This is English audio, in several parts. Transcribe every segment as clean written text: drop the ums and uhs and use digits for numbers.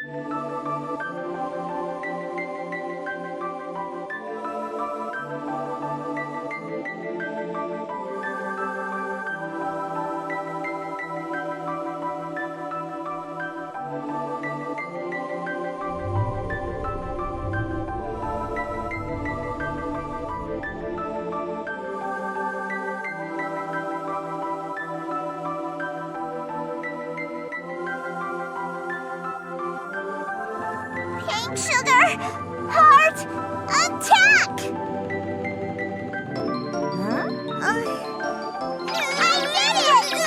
Pink sugar, heart, attack! Huh? I did it!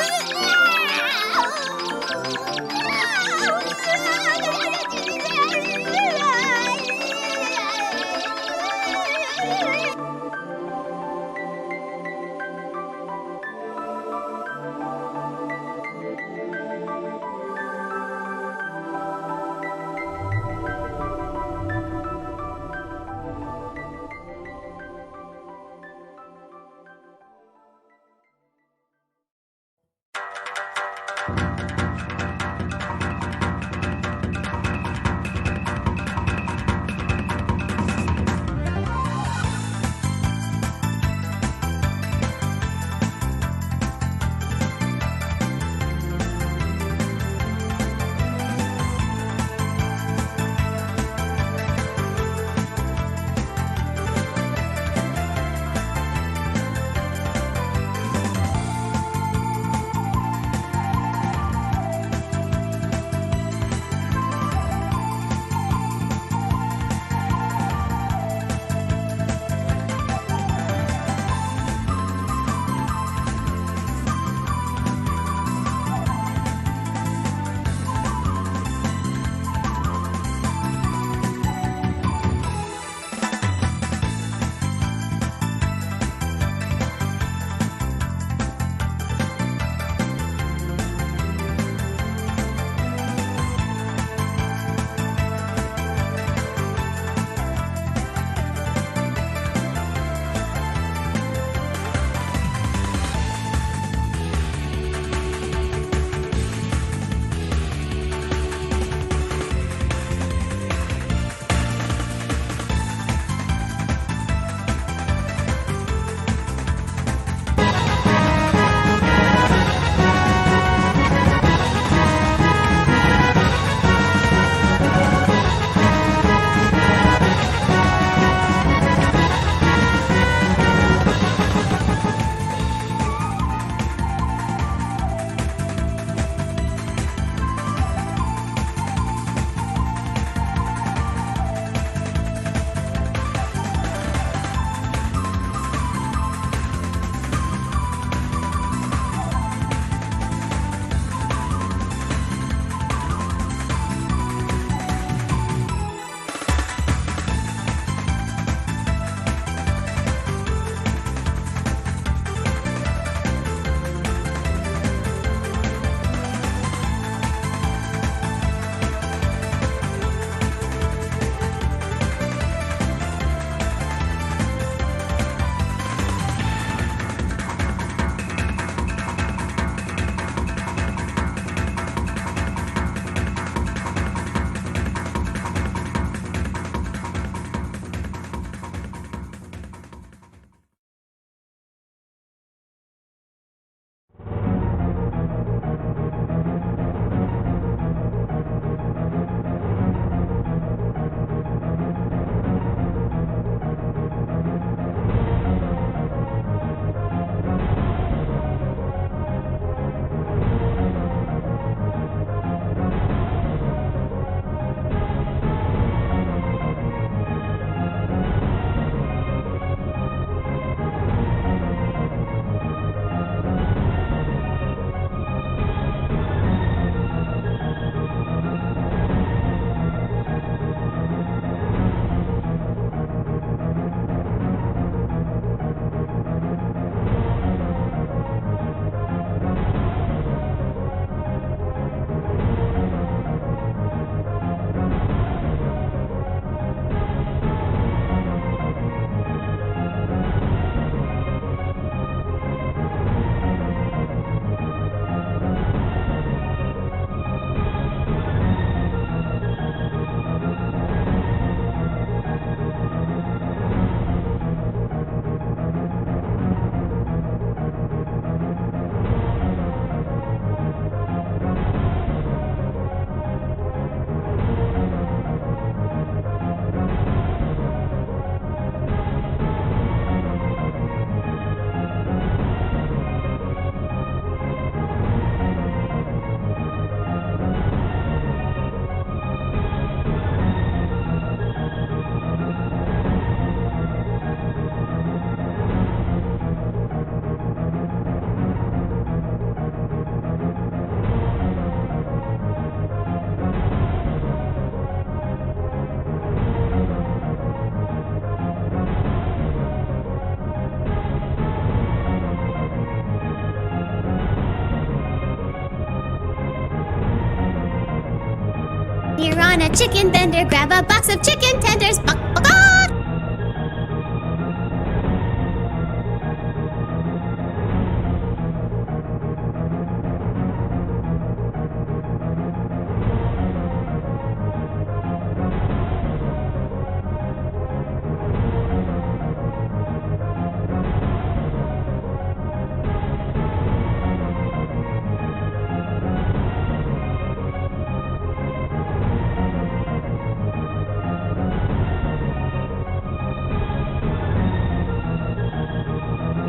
on a chicken vendor, grab a box of chicken tenders. Bok, bok, bok.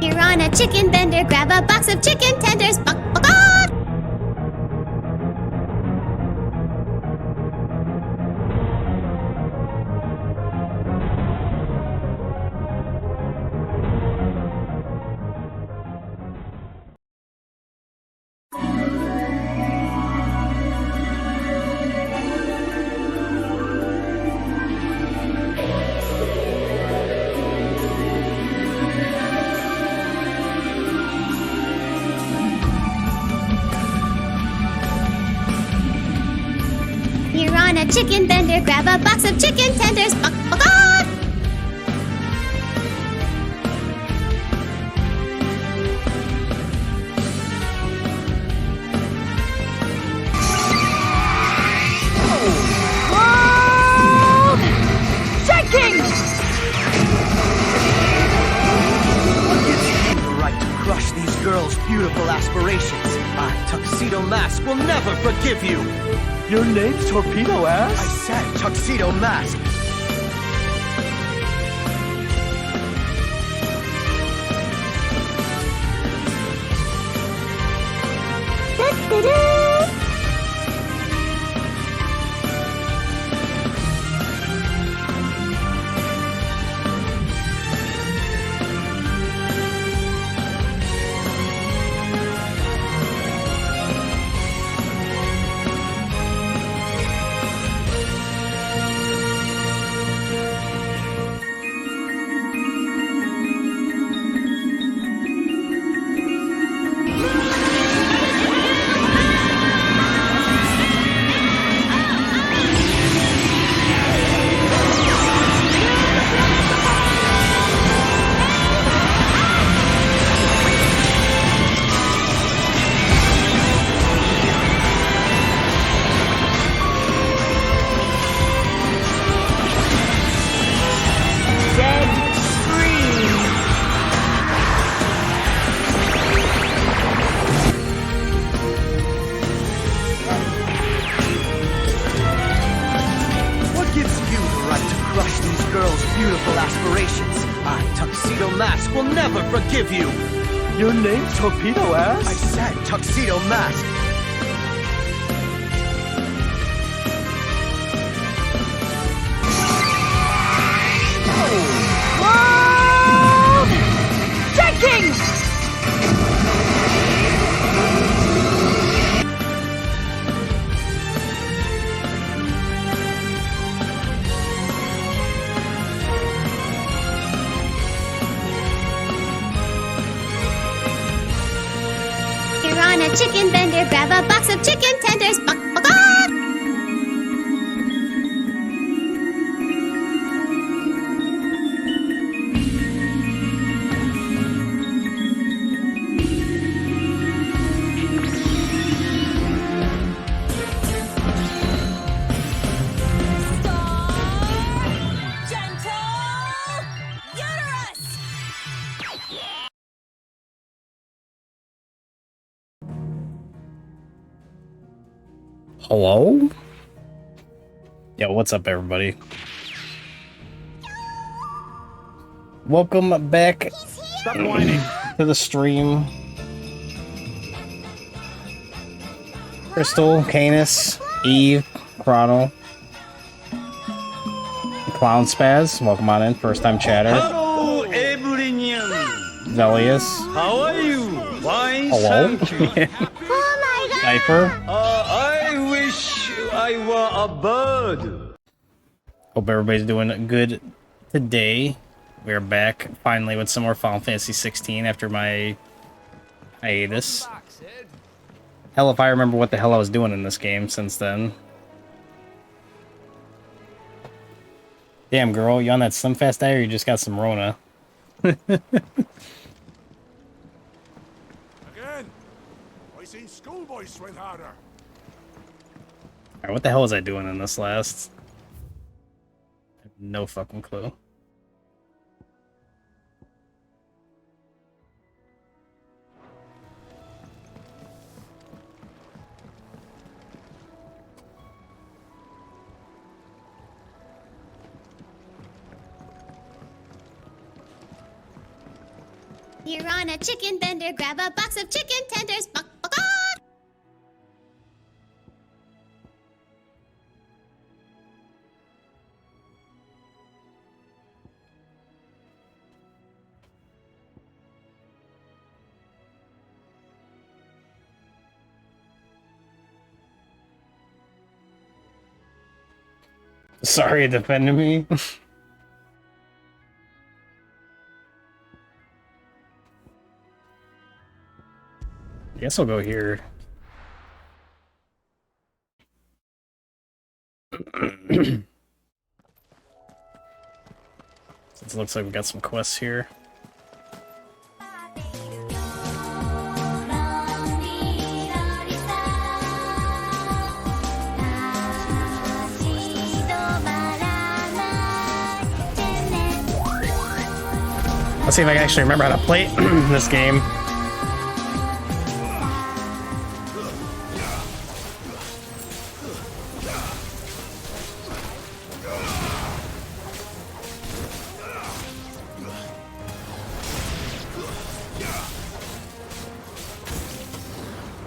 You're on a chicken vendor, grab a box of chicken tenders. Bok, bok, bok. You're on a chicken vendor, grab a box of chicken tenders. Bok, bok, bok. Shaking! What gives you the right to crush these girls' beautiful aspirations? I, Tuxedo Mask, will never forgive you! Your name's Torpedo I Ass? said Tuxedo Mask! Crush these girls' beautiful aspirations. I, Tuxedo Mask, will never forgive you! Your name's Torpedo Ass? I said Tuxedo Mask! Shaking! You're on a chicken vendor, grab a box of chicken tenders. Bok, bok, bok. Hello? Yo, what's up, everybody? Welcome back Stop whining. to the stream. Crystal, Canis, Eve, Chrono, Clown Spaz, welcome on in, first time chatter. Hello, everyone. Velius, How are you? Fine, hello. thank you. Oh my god! Diaper, I wish I were a bird. hope everybody's doing good today. We're back finally with some more Final Fantasy 16 after my hiatus. Hell if I remember what the hell I was doing in this game since then. Damn, girl, you on that Slim Fast diet or you just got some Rona? Again? I seen schoolboys swing harder. Alright, what the hell was I doing in this last? I have no fucking clue. You're on a chicken bender, grab a box of chicken tenders. Buck, buck, buck. Sorry, it defended me. I guess I'll go here. Since it looks like we got some quests here. Let's see if I can actually remember how to play this game.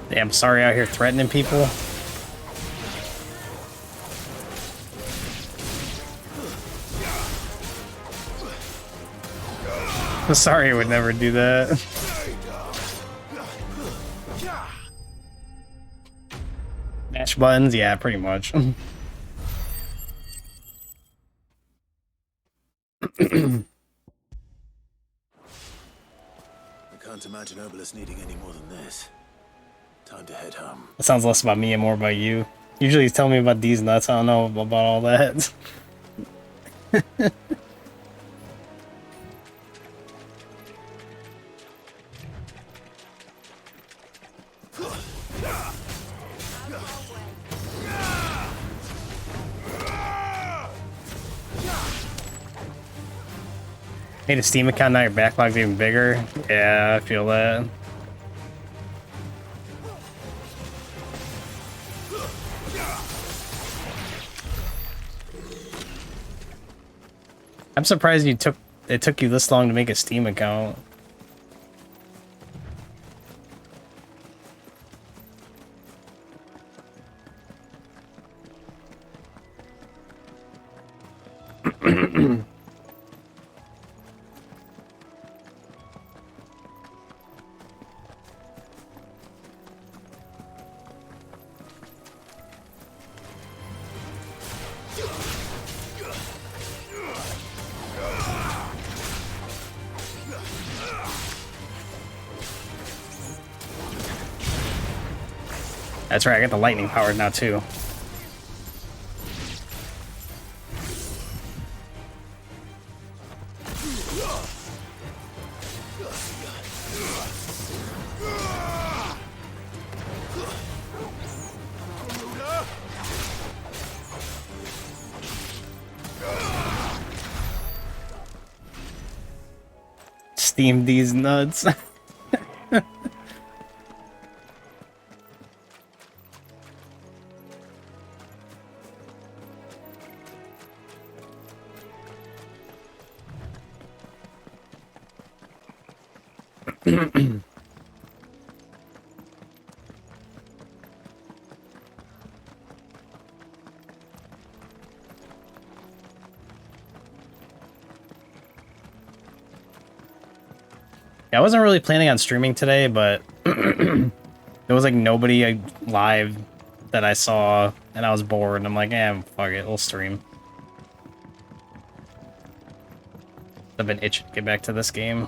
Damn, sorry out here threatening people. I'm sorry I would never do that. Mash buttons? Yeah, pretty much. I can't imagine Obelisk needing any more than this. Time to head home. It sounds less about me and more about you. Usually he's telling me about these nuts, I don't know about all that. Made a Steam account, now your backlog's even bigger. Yeah, I feel that. I'm surprised it took you this long to make a Steam account. That's right, I got the lightning powered now too. Steam these nuts. Yeah, I wasn't really planning on streaming today, but there was like nobody live that I saw, and I was bored, and I'm like, fuck it, we'll stream. I've been itching to get back to this game.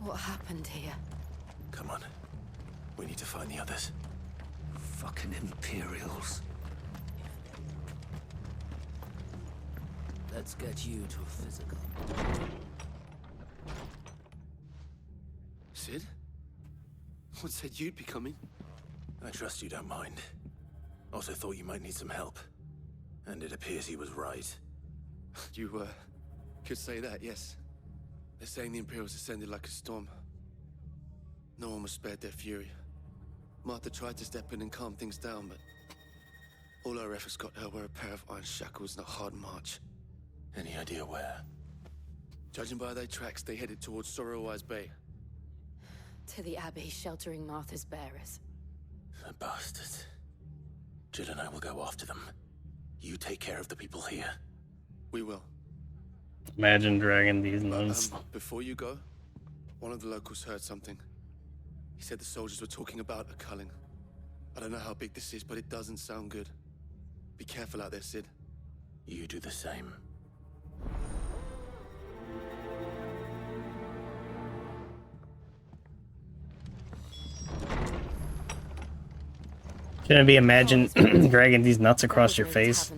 What happened here? Come on. We need to find the others. Fucking Imperials. Let's get you to a physical. Sid? What said you'd be coming? I trust you don't mind. Also thought you might need some help. And it appears he was right. You, could say that, yes. They're saying the Imperials descended like a storm. No one was spared their fury. Martha tried to step in and calm things down, but all our efforts got her were a pair of iron shackles and a hard march. Any idea where? Judging by their tracks, they headed towards Sorrowwise Bay. To the Abbey sheltering Martha's bearers. The bastards. Jill and I will go after them. You take care of the people here. We will. Imagine dragging these nuns. Before you go, one of the locals heard something. He said the soldiers were talking about a culling. I don't know how big this is, but it doesn't sound good. Be careful out there, Sid. You do the same. Shouldn't be imagine dragging these nuts across your face.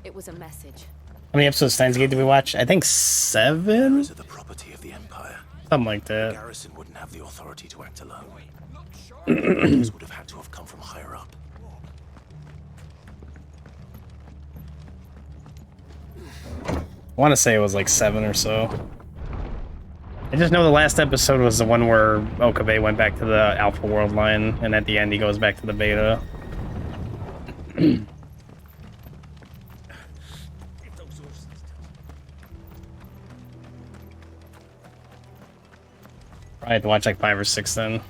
It was a message. How many episodes of Steins Gate did we watch? I think 7? These are the property of the Empire. Something like The that. garrison wouldn't have the authority to act alone. These would have had to have come from higher up. I want to say it was like 7 or so. I just know the last episode was the one where Okabe went back to the Alpha World line, and at the end he goes back to the Beta. Probably have to watch like 5 or 6 then.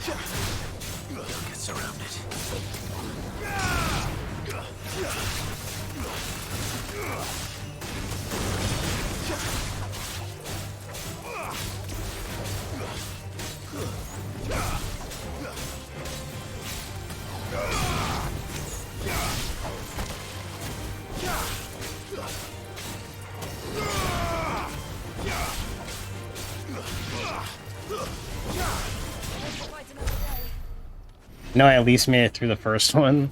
Get surrounded. No, I at least made it through the first one.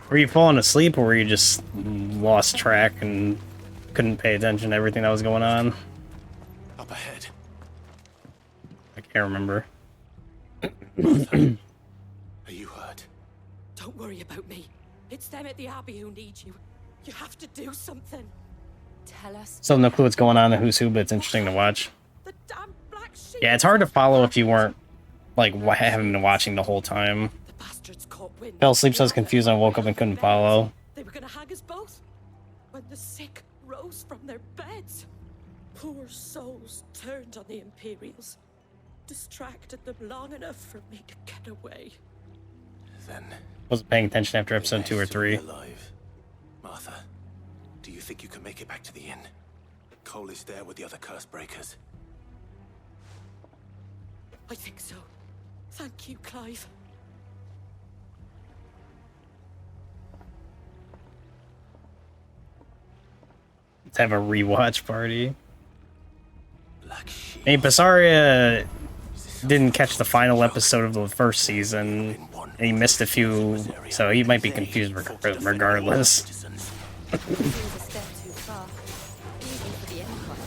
Were you falling asleep, or were you just lost track and couldn't pay attention to everything that was going on? Up ahead. I can't remember. Are you hurt? Don't worry about me. It's them at the Abbey who need you. You have to do something. Tell us. Still no clue what's going on in Who's Who, but it's interesting to watch. The damn black sheep. Yeah, it's hard to follow if you weren't, like, haven't been watching the whole time. The bastards caught wind. Fell asleep so I was confused and I woke up and couldn't follow. They were gonna hang us both when the sick rose from their beds. Poor souls turned on the Imperials. Distracted them long enough for me to get away. Then Wasn't paying attention after episode 2 or 3. alive. Martha, do you think you can make it back to the inn? Cole is there with the other curse breakers. I think so. Thank you, Clive. Let's have a rewatch party. Black sheep. I mean, Basaria didn't catch the final episode of the first season, and he missed a few, so he might be confused regardless. Citizens. Seems a step too far, even for the Empire.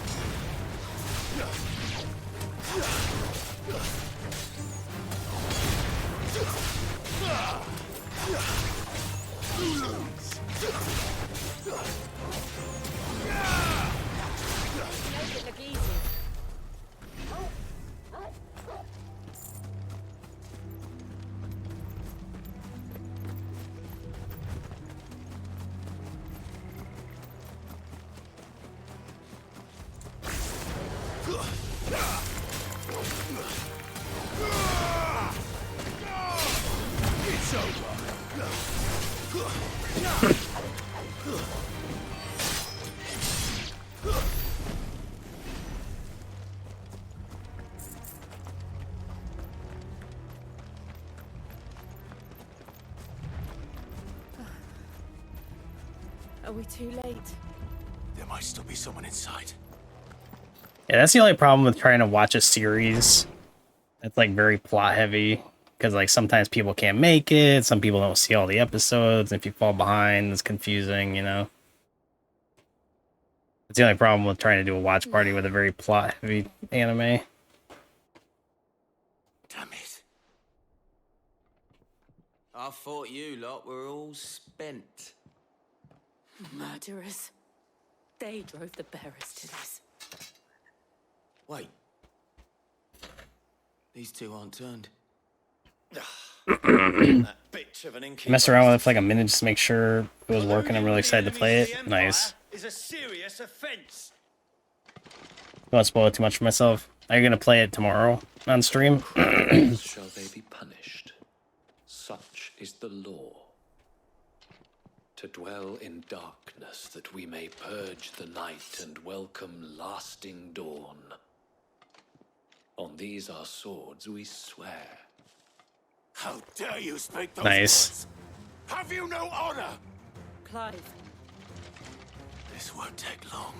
Make it look easy. Are we too late? There might still be someone inside. Yeah, that's the only problem with trying to watch a series that's like very plot heavy, because like sometimes people can't make it, some people don't see all the episodes, and if you fall behind, it's confusing, you know. It's the only problem with trying to do a watch party with a very plot-heavy anime. Damn it. I thought you lot were all spent. Murderers. They drove the bearers to this. Wait. These two aren't turned. That bitch of an inky Messed around with it for like a bastard. minute just to make sure it was working. I'm really excited to play it. Nice. Is a serious offense. Don't want to spoil it too much for myself. Are you gonna play it tomorrow on stream? Shall they be punished? Such is the law. To dwell in darkness that we may purge the night and welcome lasting dawn. On these our swords we swear. How dare you speak those Nice. words? Have you no honor? Clive, This won't take long.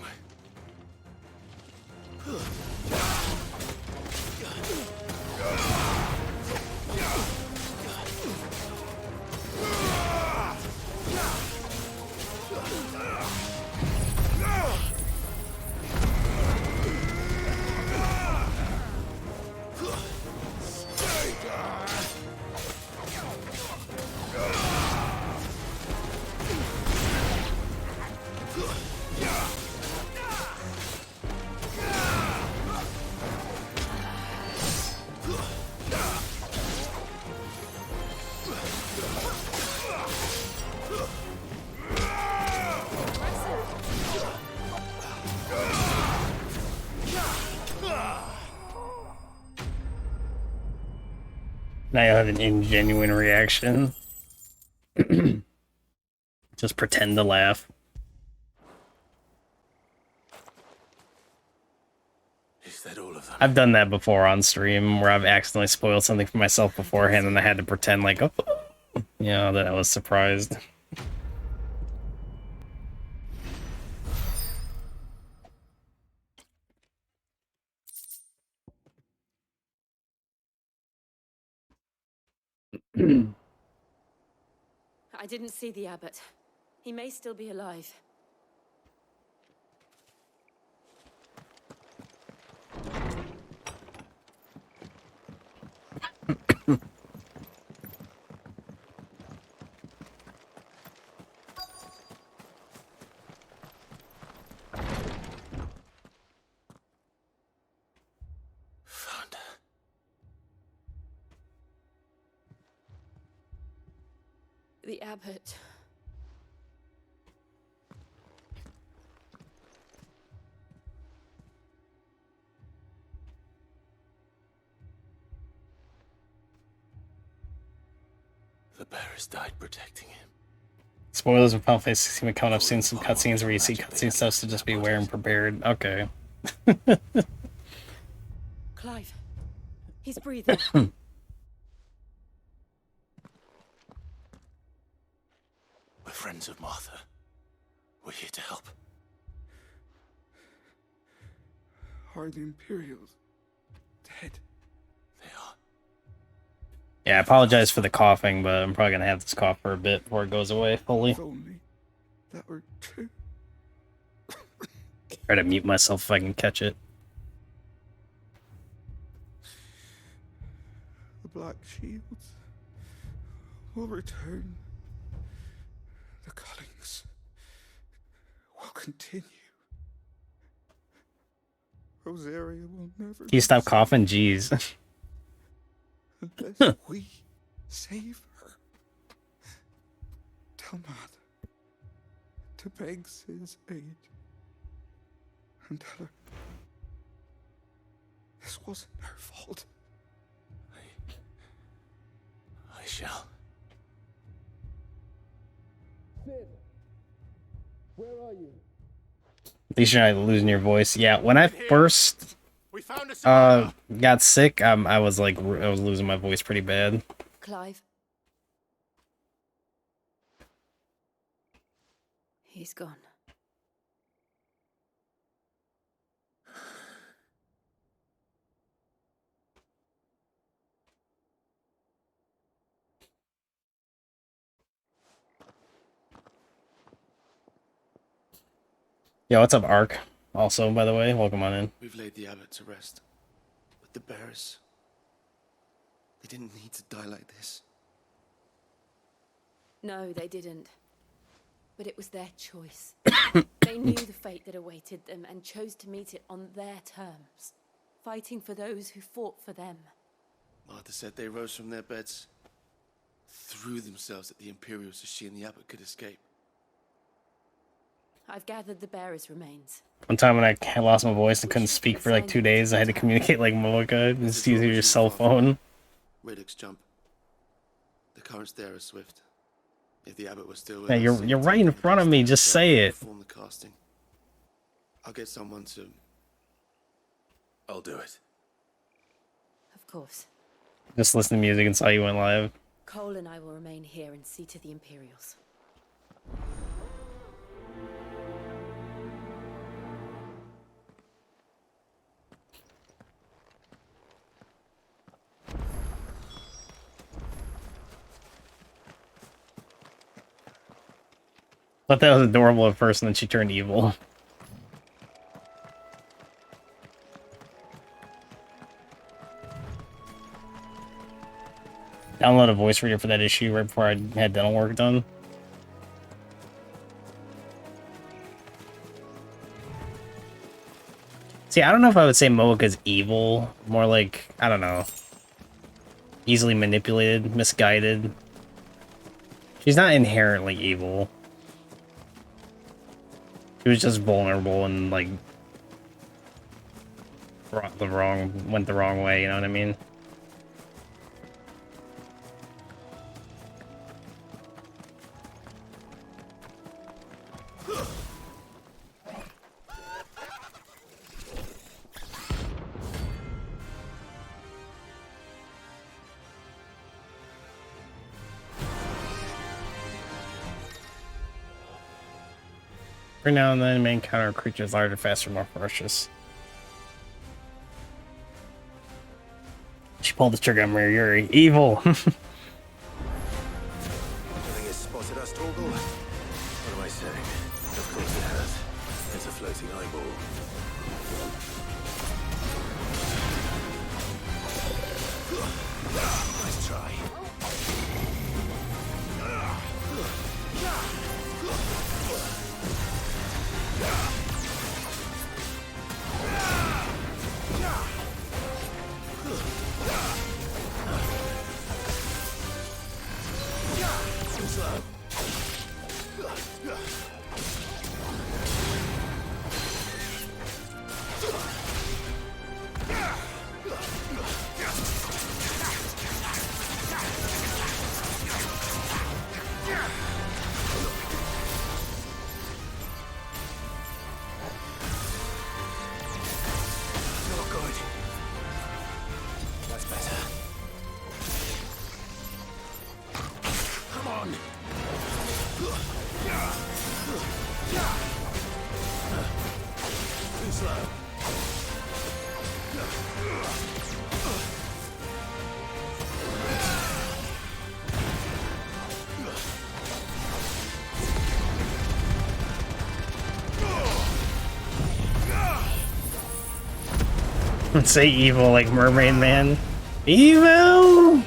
Now you have an ingenuine reaction. Just pretend to laugh. Is that all of them? I've done that before on stream where I've accidentally spoiled something for myself beforehand and I had to pretend like, oh, you know, that I was surprised. I didn't see the abbot. He may still be alive. Found her. The abbot. The bearers died protecting him. Spoilers of Final Fantasy 16 coming up soon. Some cutscenes where you see cutscene stuff, so just be aware and prepared. Okay. Clive. He's breathing. We're friends of Martha. We're here to help. Are the Imperials dead? They are. Yeah, I apologize for the coughing, but I'm probably gonna have this cough for a bit before it goes away fully. If only that were true. Try to mute myself if I can catch it. The Black Shields will return. The cullings will continue. Rosaria will never. Can you stop coughing? Jeez. Unless we save her. Tell Mother to beg Sid's aid. And tell her this wasn't her fault. I shall. At least you're not losing your voice. Yeah, when I first We found a survivor. got sick, I was like, I was losing my voice pretty bad. Clive. He's gone. Yo, what's up, Ark? Also, by the way, welcome on in. We've laid the abbot to rest. But the bearers, they didn't need to die like this. No, they didn't. But it was their choice. They knew the fate that awaited them and chose to meet it on their terms, fighting for those who fought for them. Martha said they rose from their beds, threw themselves at the Imperials so she and the abbot could escape. I've gathered the bearer's remains. One time when I lost my voice and couldn't speak for like 2 days, I had to communicate like Mocha, just using your cell phone. Radix jump. The currents there are swift. If the abbot was still with Yeah, us, you're right in front of me, just say it. perform the casting. I'll get someone to. I'll do it. Of course. Just listen to music and saw you went live. Cole and I will remain here and see to the Imperials. Thought that was adorable at first, and then she turned evil. Download a voice reader for that issue right before I had dental work done. See, I don't know if I would say Mocha's evil. More like, I don't know. Easily manipulated, misguided. She's not inherently evil. She was just vulnerable and, like, went the wrong way, you know what I mean? Every now and then, you may encounter creatures larger, faster, more ferocious. She pulled the trigger on Yuri. Evil! I think it's spotted us, Torgal. What am I saying? Of course it has. It's a floating eyeball. Nice try. Say evil like Mermaid Man. Evil!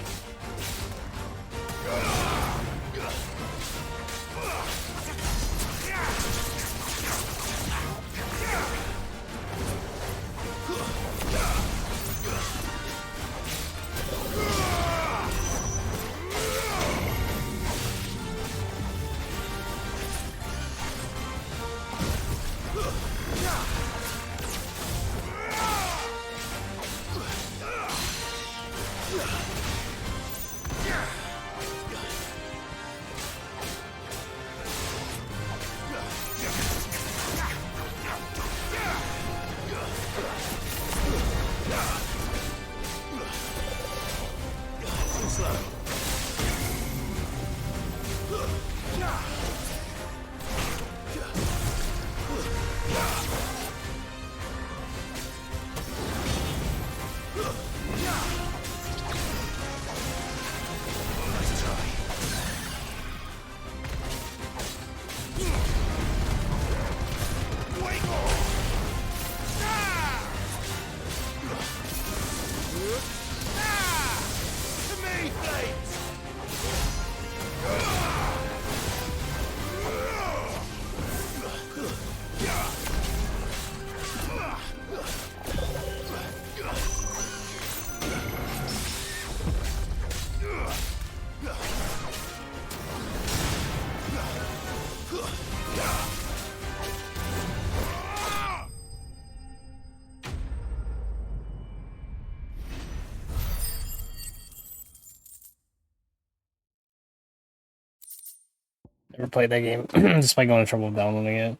Never played that game, despite going to trouble downloading it.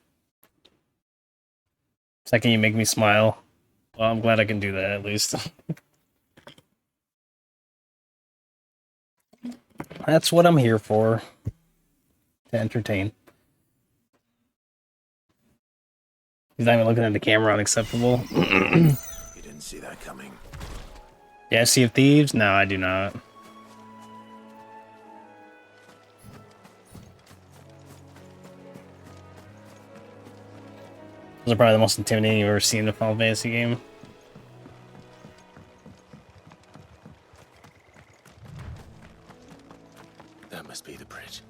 Second, you make me smile. Well, I'm glad I can do that at least. That's what I'm here for. To entertain. He's not even looking at the camera, unacceptable. You didn't see that coming. Yeah, Sea of Thieves? No, I do not. Those are probably the most intimidating you've ever seen in a Final Fantasy game. That must be the bridge.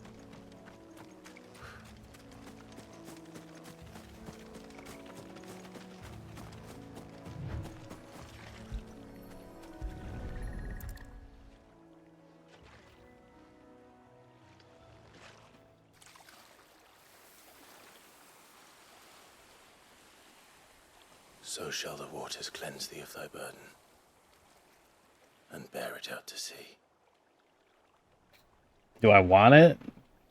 So shall the waters cleanse thee of thy burden, and bear it out to sea. Do I want it?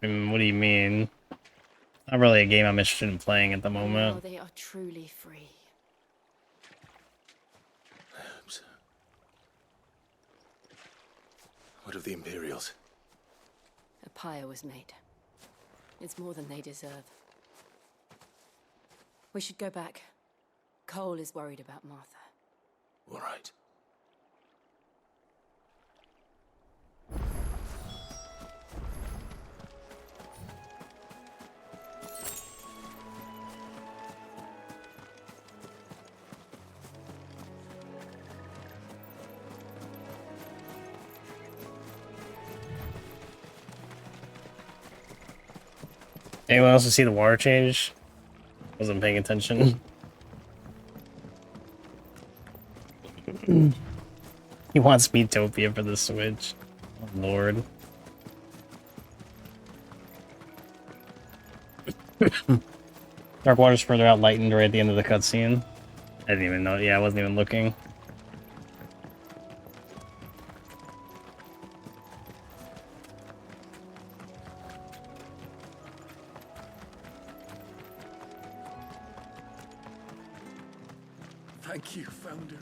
I mean, what do you mean? Not really a game I'm interested in playing at the Now moment. they are truly free. I hope so. What of the Imperials? A pyre was made. It's more than they deserve. We should go back. Cole is worried about Martha. All right. Anyone else see the water change? Wasn't paying attention. He wants Speedtopia for the Switch. Oh, Lord. Dark Water's further out, lightened right at the end of the cutscene. I didn't even know. Yeah, I wasn't even looking. Thank you, Founder.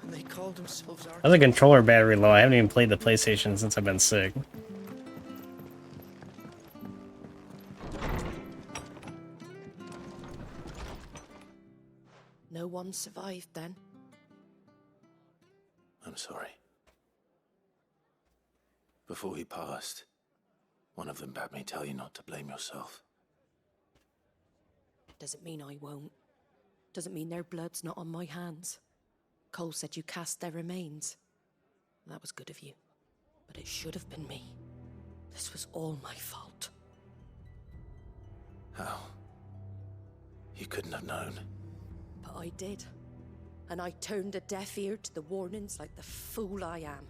And they called themselves our... How's the controller battery low? I haven't even played the PlayStation since I've been sick. No one survived then. I'm sorry. Before he passed, one of them bade me tell you not to blame yourself. Doesn't mean I won't. Doesn't mean their blood's not on my hands. Cole said you cast their remains. That was good of you. But it should have been me. This was all my fault. How? You couldn't have known. But I did. And I turned a deaf ear to the warnings like the fool I am.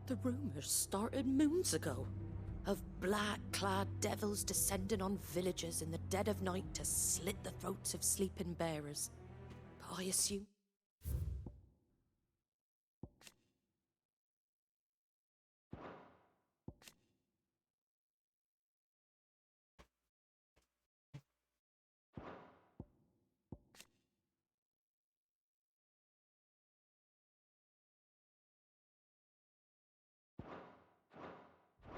The rumors started moons ago. Of black-clad devils descending on villages in the dead of night to slit the throats of sleeping bearers. But I assume...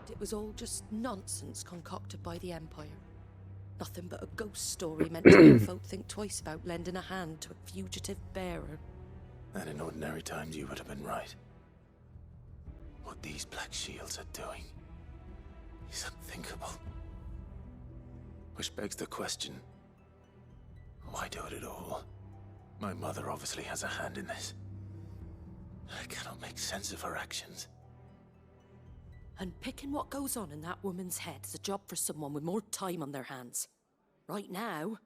It was all just nonsense concocted by the Empire. Nothing but a ghost story meant to make folk think twice about lending a hand to a fugitive bearer. And in ordinary times you would have been right. What these Black Shields are doing is unthinkable. Which begs the question, why do it at all? My mother obviously has a hand in this. I cannot make sense of her actions. And picking what goes on in that woman's head is a job for someone with more time on their hands. Right now,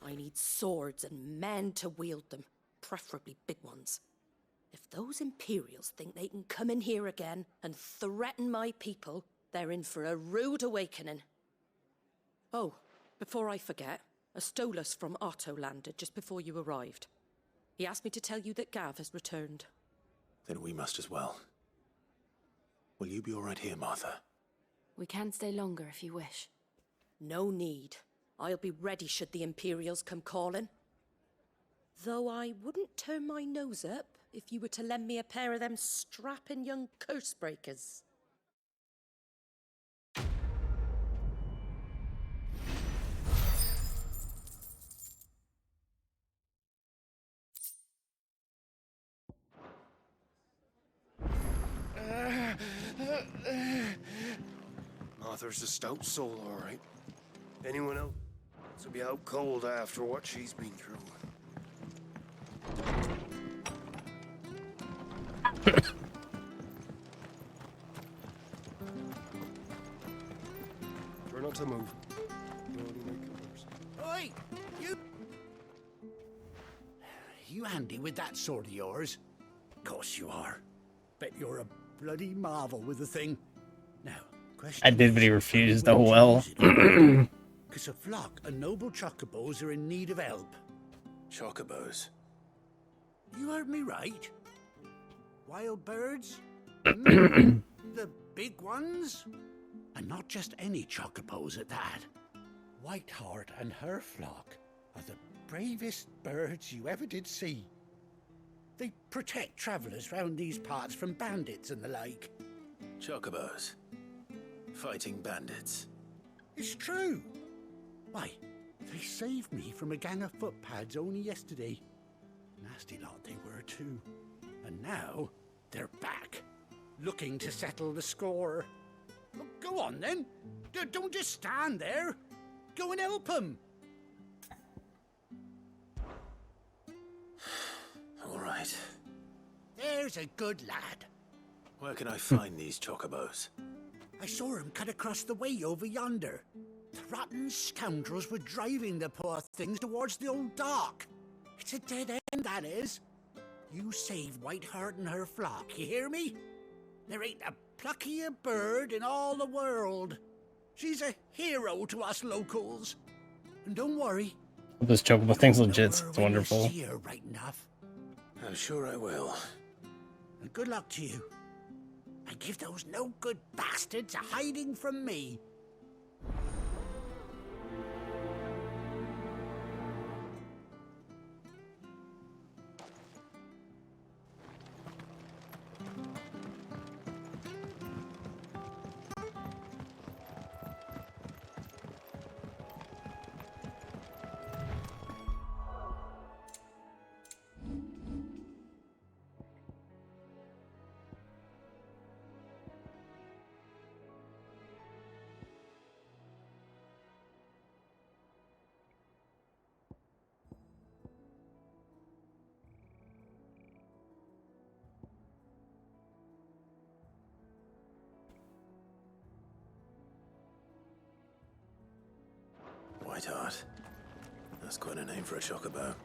I need swords and men to wield them, preferably big ones. If those Imperials think they can come in here again and threaten my people, they're in for a rude awakening. Oh, before I forget, a Stolas from Otto landed just before you arrived. He asked me to tell you that Gav has returned. Then we must as well. Will you be all right here, Martha? We can stay longer if you wish. No need. I'll be ready should the Imperials come calling. Though I wouldn't turn my nose up if you were to lend me a pair of them strapping young curse breakers. Arthur's a stout soul, all right. Anyone else will be out cold after what she's been through. Try not to move. Oi! You handy with that sword of yours? Course you are. Bet you're a bloody marvel with the thing. Now, question I did, but he refused. Oh well. Because a flock of noble chocobos are in need of help. Chocobos? You heard me right. Wild birds? The big ones? And not just any chocobos at that. Whiteheart and her flock are the bravest birds you ever did see. They protect travellers round these parts from bandits and the like. Chocobos? Fighting bandits? It's true. Why, they saved me from a gang of footpads only yesterday. Nasty lot they were too. And now, they're back, looking to settle the score. Well, go on then. Don't just stand there. Go and help them. All right. There's a good lad. Where can I find these chocobos? I saw him cut across the way over yonder. The rotten scoundrels were driving the poor things towards the old dock. It's a dead end, that is. You save Whiteheart and her flock, you hear me? There ain't a pluckier bird in all the world. She's a hero to us locals. And don't worry. This chocobo thing's legit. It's when you wonderful. see her right enough. I'm sure I will. And good luck to you. And give those no-good bastards a hiding from me. Whiteheart. That's quite a name for a chocobo.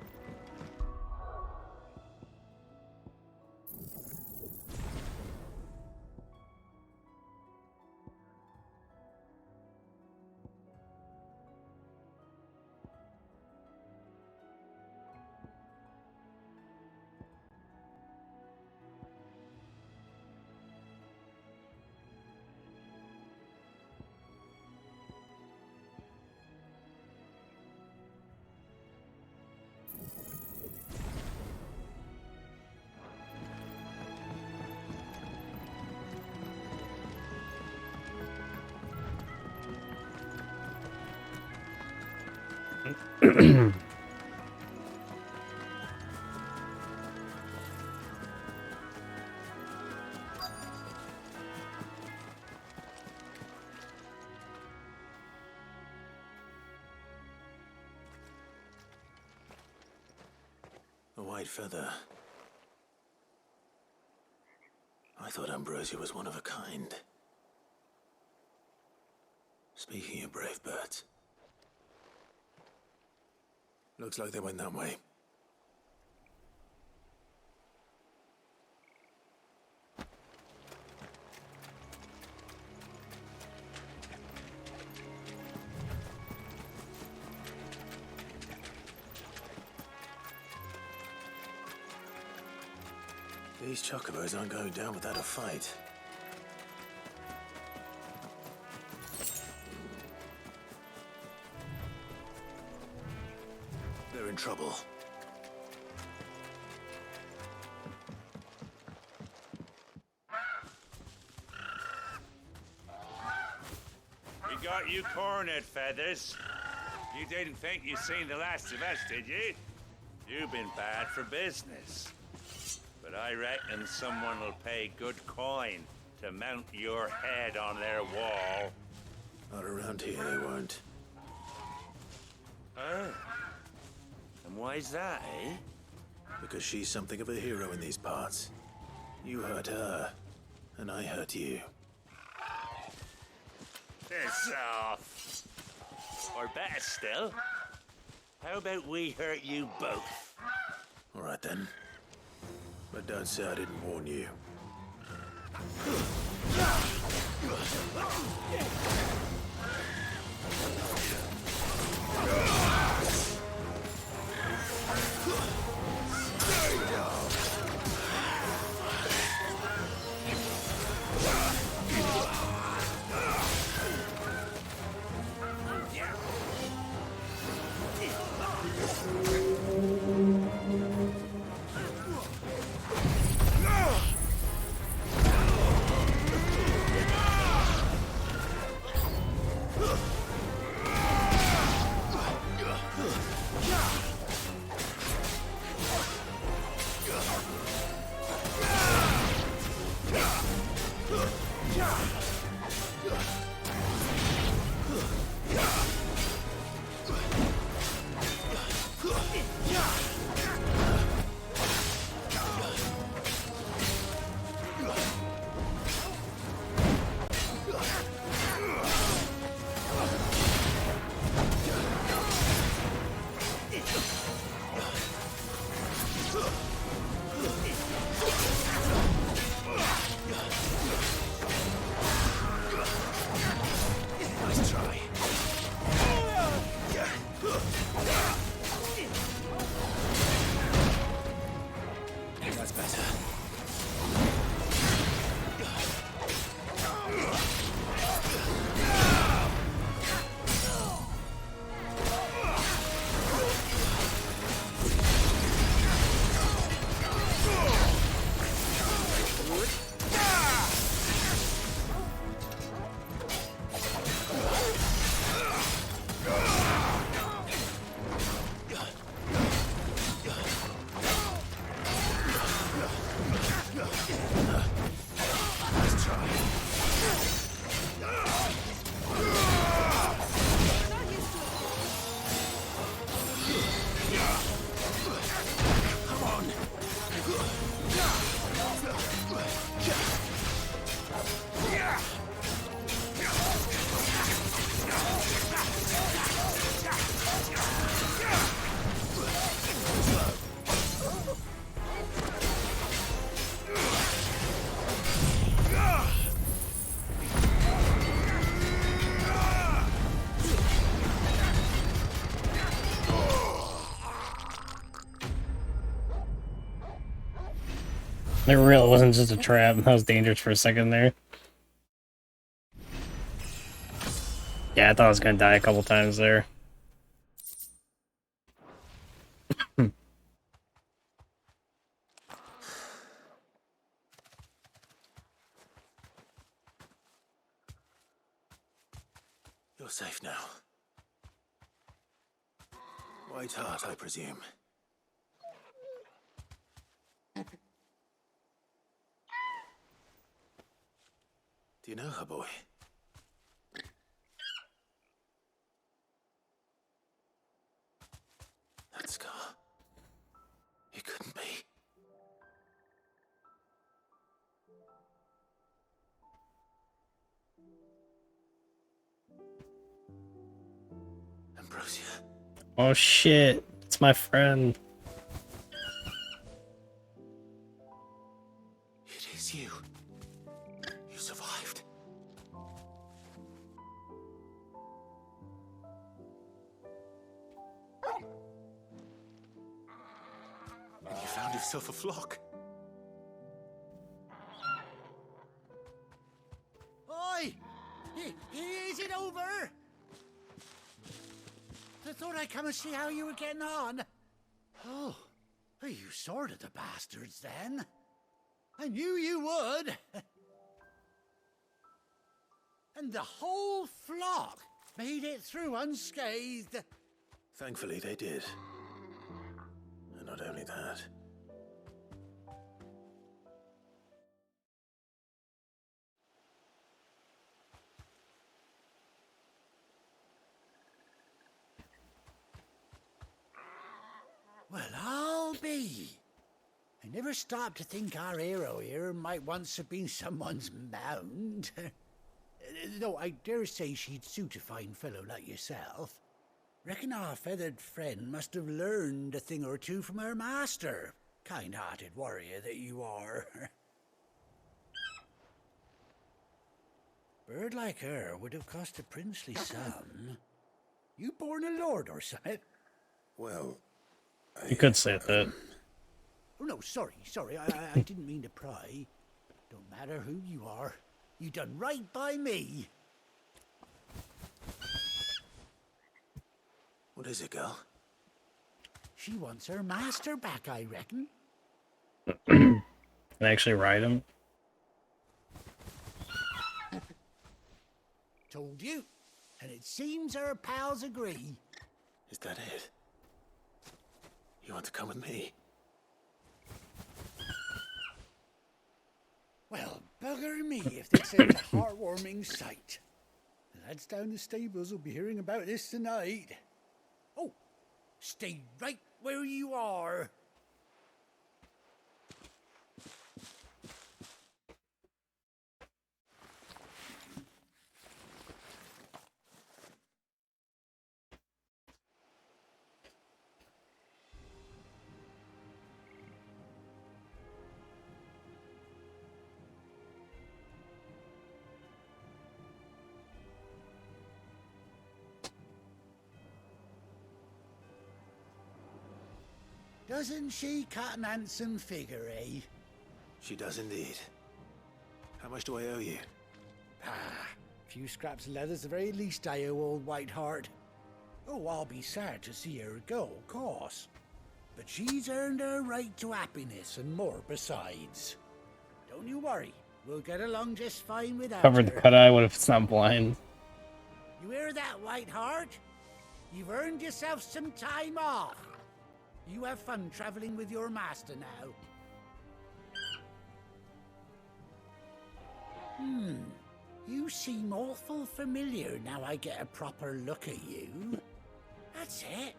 A white feather. I thought Ambrosia was one of a kind. Speaking of brave birds, looks like they went that way. These chocobos aren't going down without a fight. They're in trouble. We got you cornered, Feathers. You didn't think you'd seen the last of us, did you? You've been bad for business. But I reckon someone will pay good coin to mount your head on their wall. Not around here, they won't. Huh? And why's that, eh? Because she's something of a hero in these parts. You hurt her, and I hurt you. Piss off. Or better still, how about we hurt you both? All right then. But don't say I didn't warn you. It really wasn't just a trap. That was dangerous for a second there. Yeah, I thought I was gonna die a couple times there. You're safe now. White Heart, I presume. Do you know her, boy? That scar. It couldn't be. Ambrosia. Oh shit, it's my friend. It is you. You survived. And you found yourself a flock. Oi! Is it over? I thought I'd come and see how you were getting on. Oh, you sorted the bastards then. I knew you would. And the whole flock made it through unscathed. Thankfully, they did. And not only that. Well, I'll be. I never stopped to think our hero here might once have been someone's mount. Though I dare say she'd suit a fine fellow like yourself. Reckon our feathered friend must have learned a thing or two from her master. Kind-hearted warrior that you are. Bird like her would have cost a princely sum. You born a lord or something? Well, You could say that. Oh, no, sorry. I didn't mean to pry. Don't matter who you are. You done right by me. what is it, girl? She wants her master back, I reckon. Can I actually ride him? Told you. And it seems her pals agree. Is that it? You want to come with me? Well, bugger me if this ain't a heartwarming sight. The lads down the stables will be hearing about this tonight. Oh, stay right where you are. Doesn't she cut an handsome figure, eh? She does indeed. How much do I owe you? A few scraps of leather's the very least I owe old Whiteheart. Oh, I'll be sad to see her go, of course. But she's earned her right to happiness and more besides. Don't you worry, we'll get along just fine without Covered the her. cut eye, what if it's not blind? You hear that, Whiteheart? You've earned yourself some time off. You have fun traveling with your master now. You seem awful familiar now I get a proper look at you. That's it.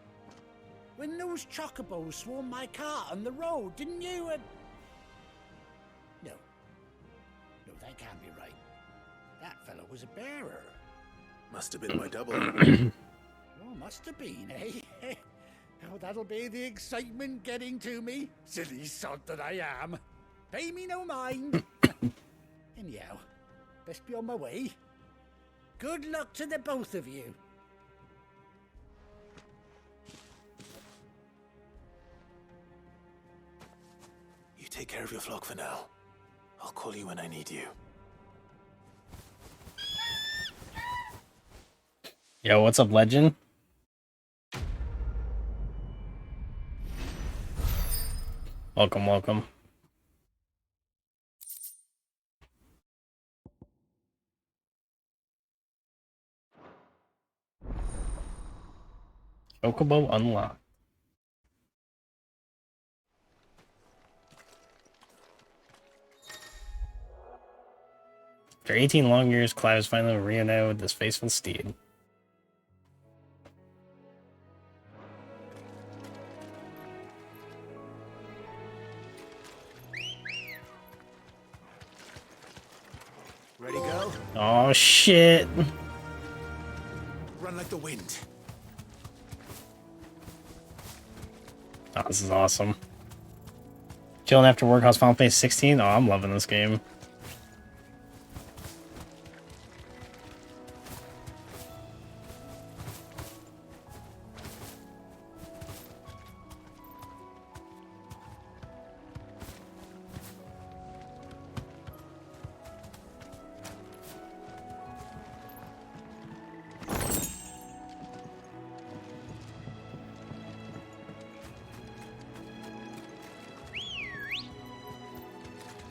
When those chocobos swarmed my cart on the road, didn't you? No, that can't be right. That fellow was a bearer. Must have been my double. Oh, must have been, eh? Oh, that'll be the excitement getting to me. Silly sod that I am. Pay me no mind. Anyhow, best be on my way. Good luck to the both of you. You take care of your flock for now. I'll call you when I need you. Yo, what's up, legend? Welcome, welcome. Chocobo unlocked. After 18 long years, Clive is finally reunited with this faithful steed. Ready, go? Oh shit! Run like the wind. Oh, this is awesome. Chilling after work. How's Final Fantasy 16? Oh, I'm loving this game.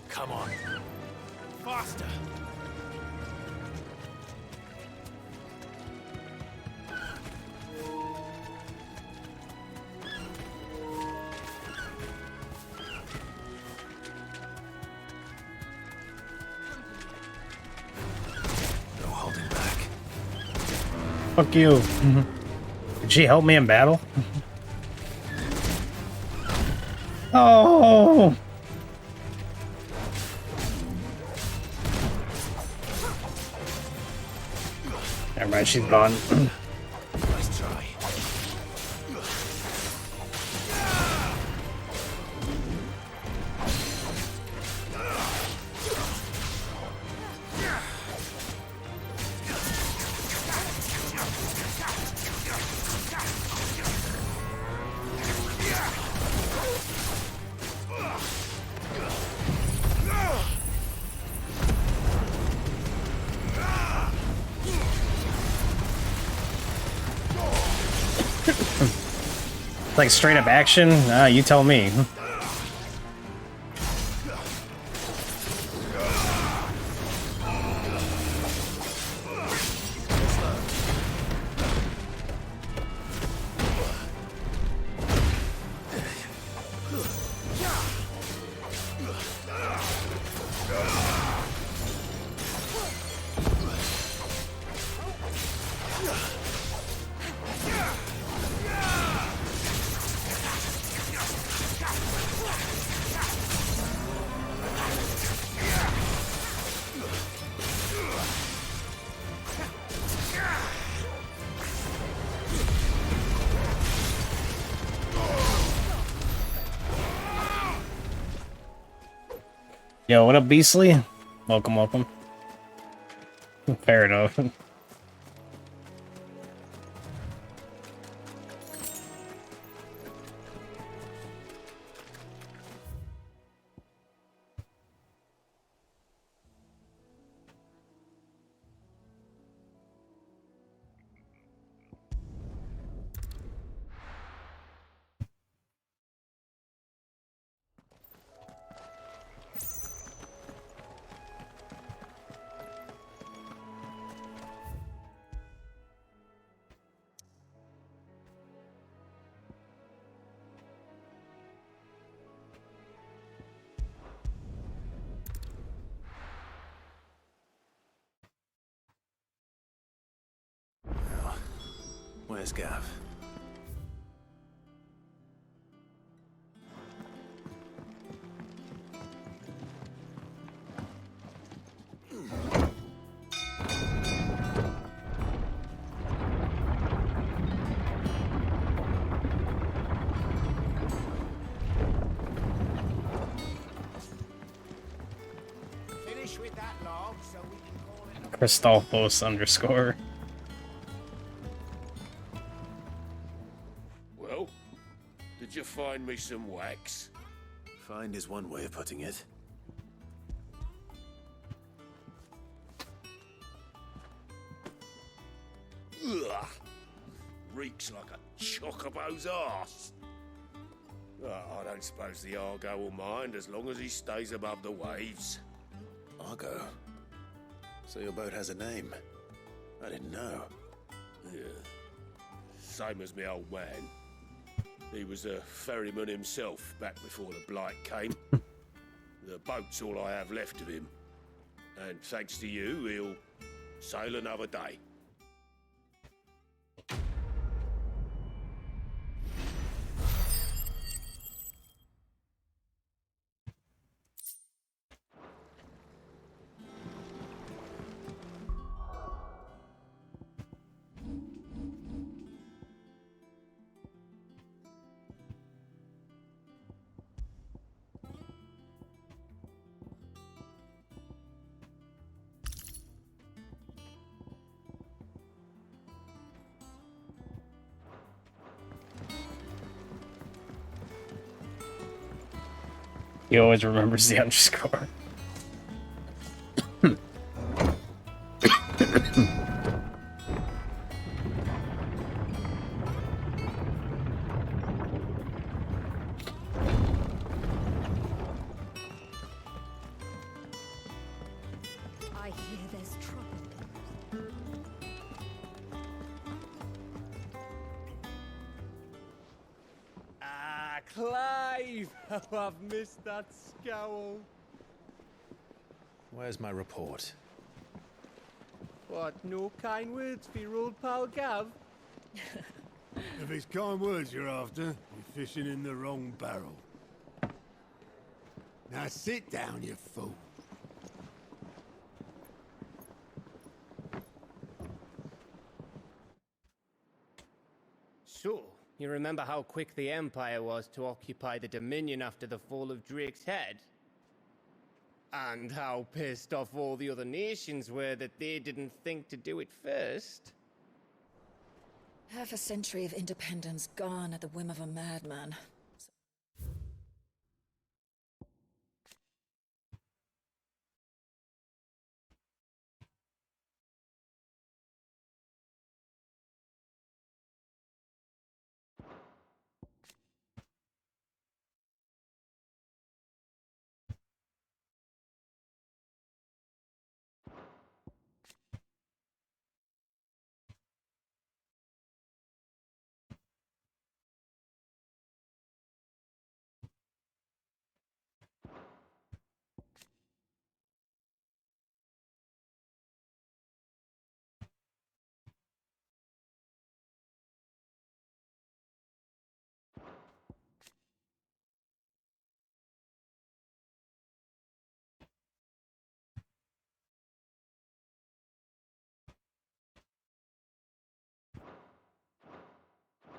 Come on. Faster. No holding back. Fuck you. Did she help me in battle? Oh! Never mind, she's gone. Nice try. Like straight up action? You tell me. Yo, what up, Beastly? Welcome, welcome. Fair enough. Where's Gav? Finish with that log so we can call it a Christophos_. Well, did you find me some wax? Find is one way of putting it. Ugh. Reeks like a chocobo's arse. I don't suppose the Argo will mind as long as he stays above the waves. Argo? So your boat has a name? I didn't know. Yeah. Same as me old man. He was a ferryman himself back before the Blight came. The boat's all I have left of him. And thanks to you, he'll sail another day. He always remembers the underscore. I hear there's trouble. Ah, Clive! How I've missed that scowl. Where's my report? What, no kind words for your old pal Gav? If it's kind words you're after, you're fishing in the wrong barrel. Now sit down, you fool. So, you remember how quick the Empire was to occupy the Dominion after the fall of Drake's head? And how pissed off all the other nations were that they didn't think to do it first? Half a century of independence gone at the whim of a madman.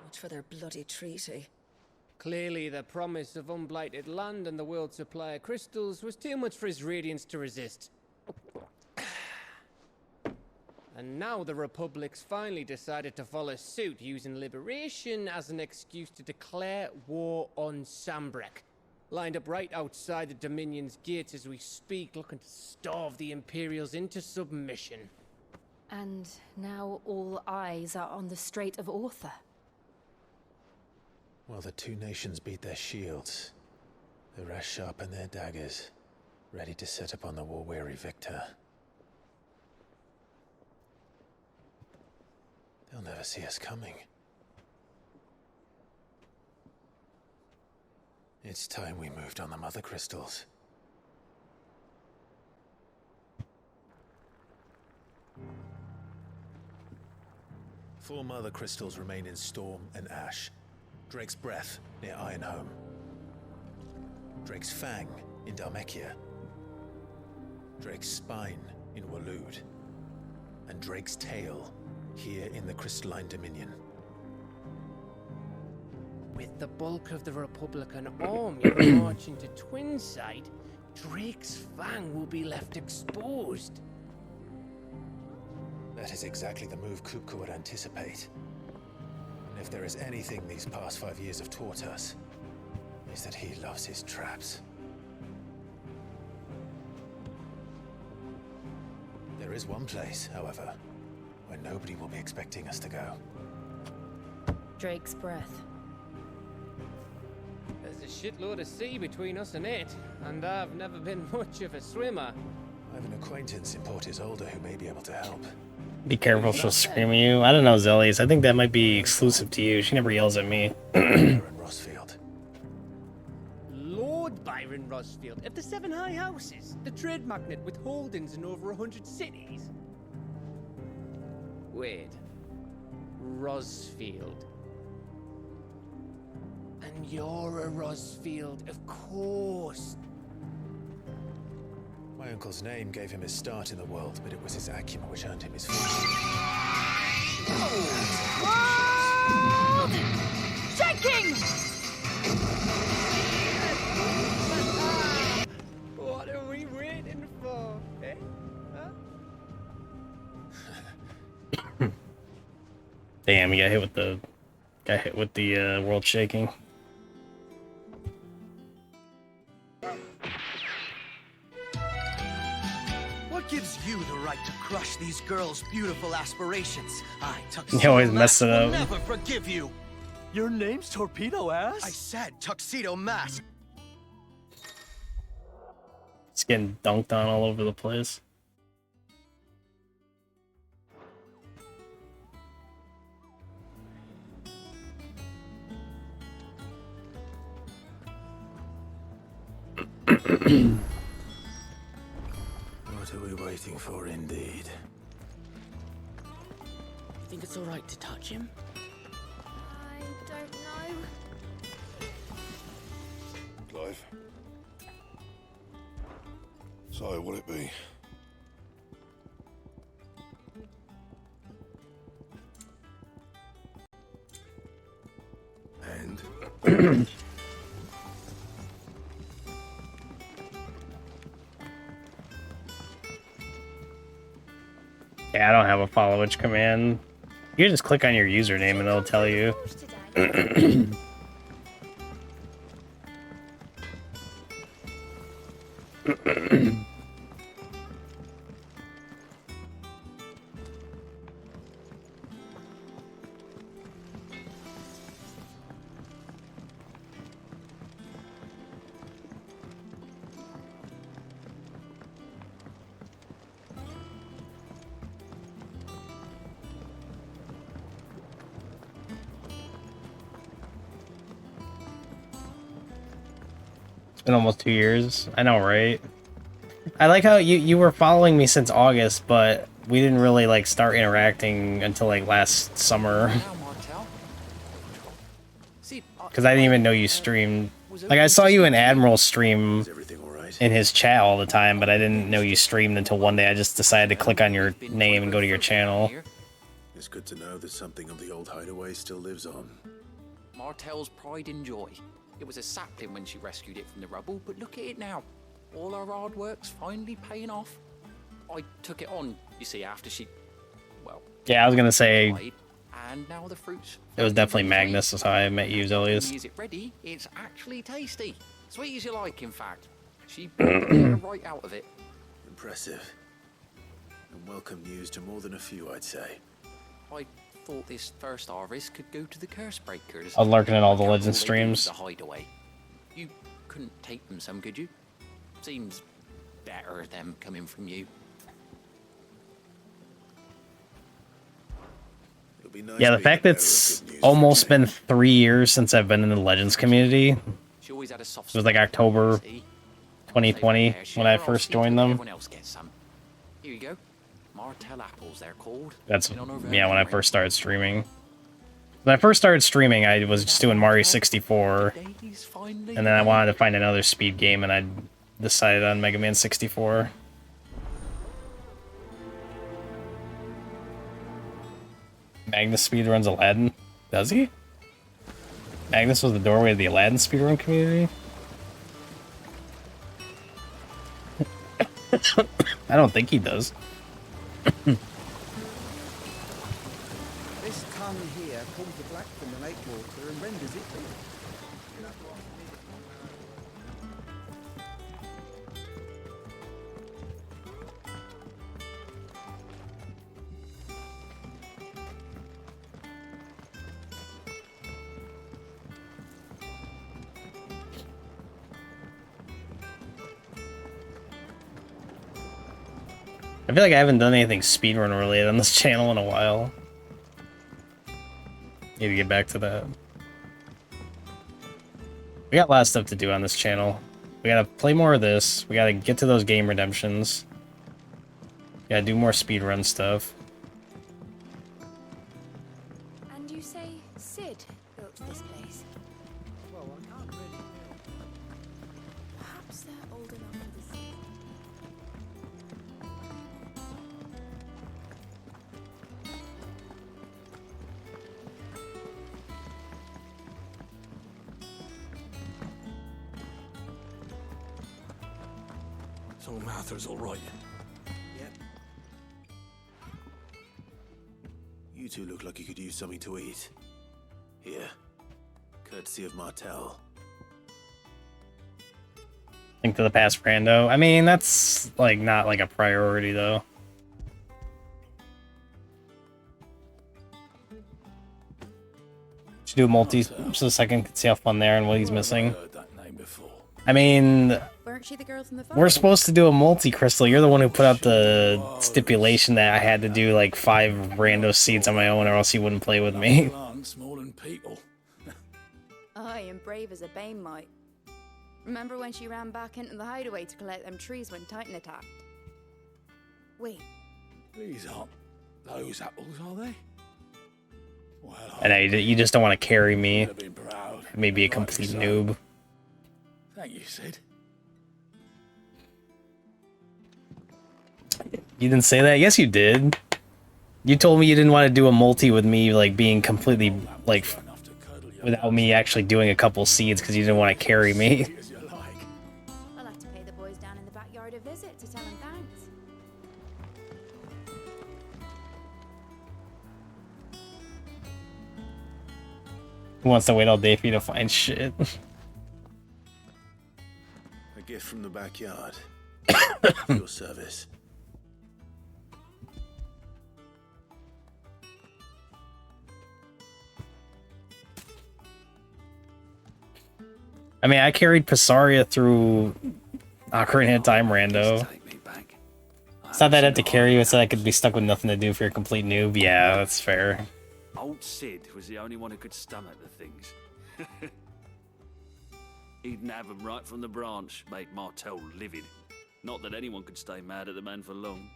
Much for their bloody treaty. Clearly, the promise of unblighted land and the world's supply of crystals was too much for his radiance to resist. And now the Republic's finally decided to follow suit, using liberation as an excuse to declare war on Sambrek. Lined up right outside the Dominion's gates as we speak, looking to starve the Imperials into submission. And now all eyes are on the Strait of Author. While the two nations beat their shields, the rest sharpen their daggers, ready to set upon the war-weary victor. They'll never see us coming. It's time we moved on the Mother Crystals. Four Mother Crystals remain in Storm and Ash. Drake's Breath near Ironhome. Drake's Fang in Dhalmekia. Drake's Spine in Waloed. And Drake's Tail here in the Crystalline Dominion. With the bulk of the Republican army marching to Twinside, Drake's Fang will be left exposed. That is exactly the move Kupka would anticipate. And if there is anything these past 5 years have taught us, is that he loves his traps. There is one place, however, where nobody will be expecting us to go. Drake's Breath. There's a shitload of sea between us and it, and I've never been much of a swimmer. I have an acquaintance in Port Isolde who may be able to help. Be careful, she'll scream at you. I don't know, Zillies. I think that might be exclusive to you. She never yells at me. Rosfield. Lord Byron Rosfield of the Seven High Houses, the trade magnate with holdings in over 100 cities. Wait. Rosfield. And you're a Rosfield, of course. My uncle's name gave him his start in the world, but it was his acumen which earned him his fortune. Shaking! What are we waiting for, eh? Huh? Damn, he got hit with the world shaking. crush these girls' beautiful aspirations, I, You Tuxedo always Mask, mess it will up. never forgive you. Your name's Torpedo Ass? I said Tuxedo Mask. It's getting dunked on all over the place. What are we waiting for, indeed? You think it's alright to touch him? I don't know. Clive. So, will it be? And? Yeah, I don't have a follow which command. You can just click on your username and it'll tell you. It's been almost 2 years. I know, right? I like how you were following me since August, but we didn't really like start interacting until like last summer. Because I didn't even know you streamed. Like I saw you in Admiral stream in his chat all the time, but I didn't know you streamed until one day I just decided to click on your name and go to your channel. It's good to know that something of the old hideaway still lives on. Martell's pride and joy. It was a sapling when she rescued it from the rubble, but look at it now. All our hard work's finally paying off. I took it on, you see, after she, well... Yeah, I was gonna say... died, and now the fruits... It was definitely Magnus, is how I met you, Zelius. Is it ready? It's actually tasty. Sweet as you like, in fact. She pulled the air right out of it. Impressive. And welcome news to more than a few, I'd say. I thought this first harvest could go to the curse breakers. I was lurking in all the Like Legend they do streams. The hideaway. You couldn't take them some, could you? Seems better them coming from you. Yeah, the fact that it's almost been 3 years since I've been in the Legends community. She always had a soft It was like October 2020 when I first joined them. Everyone else gets some. Here you go. Martell apples, they're called. That's, yeah, when I first started streaming. When I first started streaming, I was just doing Mario 64. And then I wanted to find another speed game, and I decided on Mega Man 64. Magnus speedruns Aladdin? Does he? Magnus was the doorway of the Aladdin speedrun community? I don't think he does. This tongue here pulls the black from the lake water and renders it pink. I feel like I haven't done anything speedrun related on this channel in a while. Need to get back to that. We got a lot of stuff to do on this channel. We gotta play more of this. We gotta get to those game redemptions. We gotta do more speedrun stuff. And you say Sid built this place? Well, I can't really tell. Perhaps they're old enough for this. So Martha's all right. Yep. You two look like you could use something to eat. Here. Courtesy of Martell. Link to the past Brando. I mean, that's like not like a priority though. Should do a multi so the second can see how fun they are and what he's missing. I mean, Weren't she the girl from the farm? we're supposed to do a multi, Crystal. You're the one who put out the stipulation that I had to do like 5 rando seeds on my own, or else you wouldn't play with me. Aye, and brave as a bane might. Remember when she ran back into the hideaway to collect them trees when Titan attacked? Wait, These aren't those apples, are they? And you just don't want to carry me. Maybe a complete noob. Thank you, Sid. You didn't say that? Yes, you did. You told me you didn't want to do a multi with me, like, being completely, like, without me actually doing a couple seeds because you didn't want to carry me. I'll have to pay the boys down in the backyard a visit to tell them thanks. Who wants to wait all day for you to find shit? A gift from the backyard. For your service. I mean, I carried Passaria through Ocarina of Time rando. It's not that I had to carry you, it's that I could be stuck with nothing to do for a complete noob. Yeah, that's fair. Old Sid was the only one who could stomach the things. He'd nab 'em right from the branch, make Martel livid. Not that anyone could stay mad at the man for long.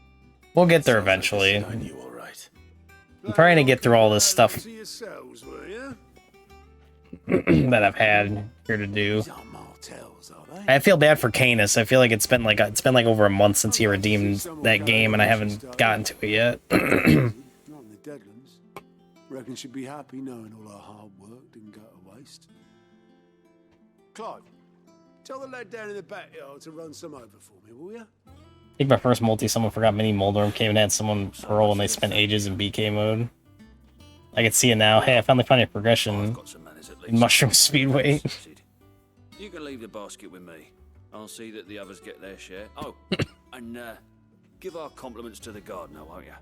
We'll get there eventually. I knew all right. I'm trying to get through all this stuff To yourselves, were you? that I've had here to do. I feel bad for Canis. I feel like it's been like over a month since he redeemed that game, and I haven't gotten to it yet. Not in the Deadlands. Reckon she'd be happy knowing all her hard work didn't go to waste. Clive, tell the lad down in the backyard to run some over for me, will you? I think my first multi, someone forgot Mini Moldorm came and had someone Pearl, and they spent ages in BK mode. I can see it now. Hey, I finally found a progression in Mushroom Speedway. You can leave the basket with me. I'll see that the others get their share. Oh, and give our compliments to the gardener, won't you?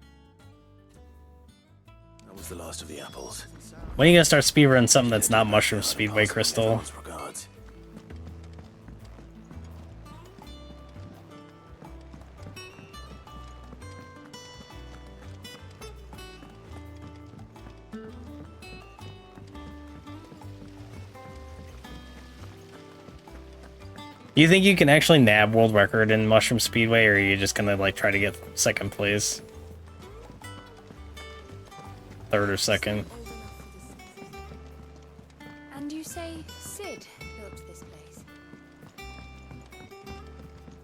That was the last of the apples. When are you gonna start speedrunning something that's not Mushroom Speedway, Crystal? Regards. Do you think you can actually nab world record in Mushroom Speedway, or are you just gonna like try to get second place? Third or second? And you say Sid built this place?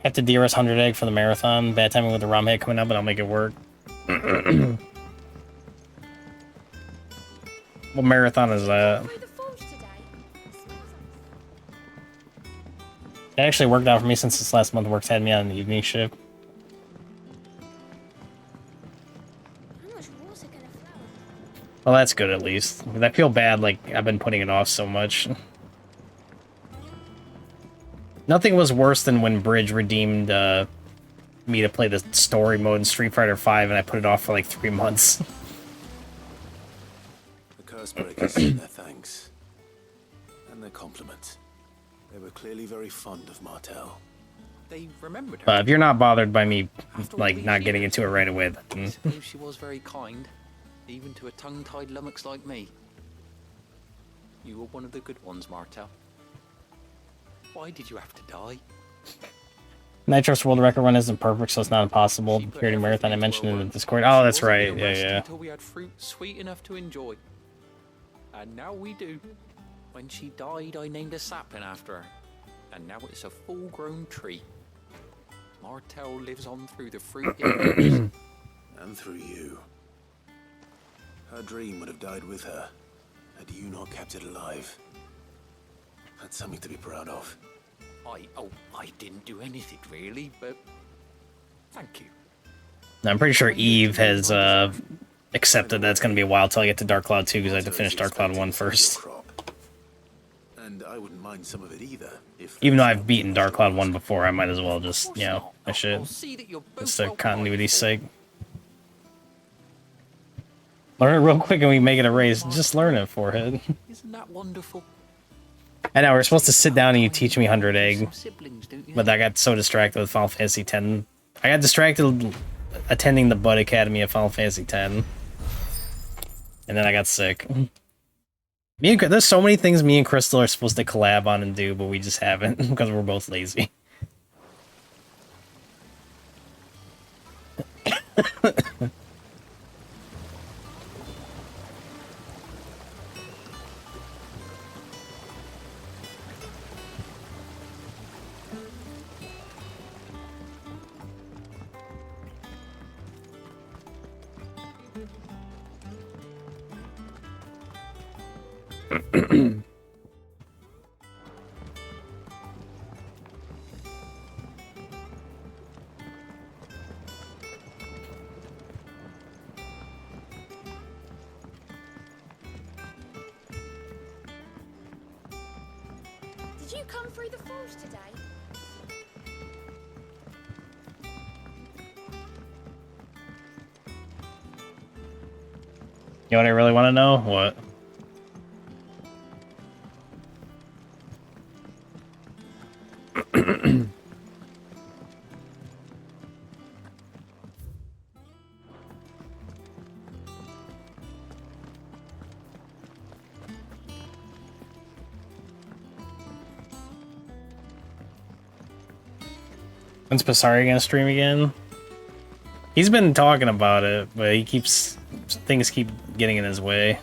Have to DRS 100 egg for the marathon. Bad timing with the ROM hit coming up, but I'll make it work. What marathon is that? It actually worked out for me since this last month works had me on an evening shift. Well, that's good at least. I feel bad, like, I've been putting it off so much. Nothing was worse than when Bridge redeemed me to play the story mode in Street Fighter V, and I put it off for like 3 months. The Cursebreakers sent their thanks. And their compliments. They were clearly very fond of Martel. They remembered her. If you're not bothered by me, like, not getting into it right away, then... I suppose she was very kind, even to a tongue-tied lummox like me. You were one of the good ones, Martel. Why did you have to die? Nitro's world record run isn't perfect, so it's not impossible. The Purity Marathon I mentioned in the Discord. Oh, that's right. Yeah. Until we had fruit sweet enough to enjoy. And now we do. When she died, I named a sapling after her. And now it's a full-grown tree. Martel lives on through the fruit years. And through you. Her dream would have died with her, had you not kept it alive. That's something to be proud of. I didn't do anything really, but thank you. I'm pretty sure Eve has accepted that it's going to be a while till I get to Dark Cloud 2, because I have to finish Dark Cloud 1 first. And I wouldn't mind some of it either. Even though I've beaten Dark Cloud 1 before, I might as well just, you know, finish it. Just for continuity's sake. Learn it real quick and we make it a race. Just learn it, forehead. Isn't that wonderful? I know, we're supposed to sit down and you teach me 100 egg. Siblings, don't you? But I got so distracted with Final Fantasy X. I got distracted attending the Bud Academy of Final Fantasy X. And then I got sick. There's so many things me and Crystal are supposed to collab on and do, but we just haven't because we're both lazy. Did you come through the forge today? You know what I really want to know? What? When's Pasari gonna stream again? He's been talking about it, but things keep getting in his way.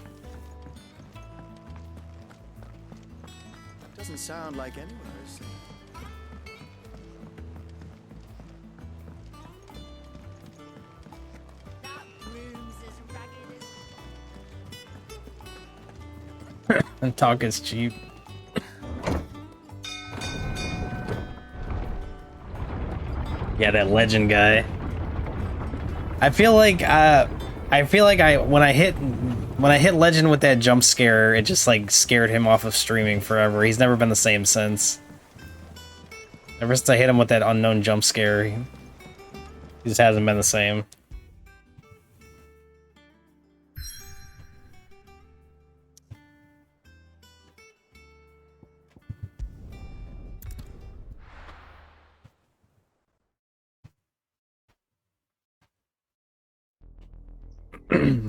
Doesn't sound like anywhere is safe. Talk is cheap. Yeah, that legend guy. I feel like when I hit legend with that jump scare, it just like scared him off of streaming forever. He's never been the same since. Ever since I hit him with that unknown jump scare, he just hasn't been the same.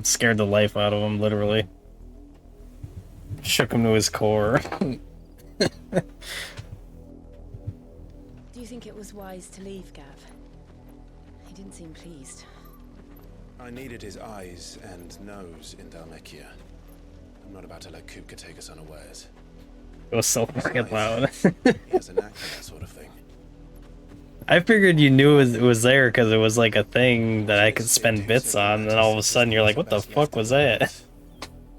Scared the life out of him, literally. Shook him to his core. Do you think it was wise to leave, Gav? He didn't seem pleased. I needed his eyes and nose in Dhalmekia. I'm not about to let Kupka take us unawares. It was so fucking loud. He has a knack for that sort of thing. I figured you knew it was there because it was like a thing that I could spend bits on, and then all of a sudden you're like, what the fuck was that?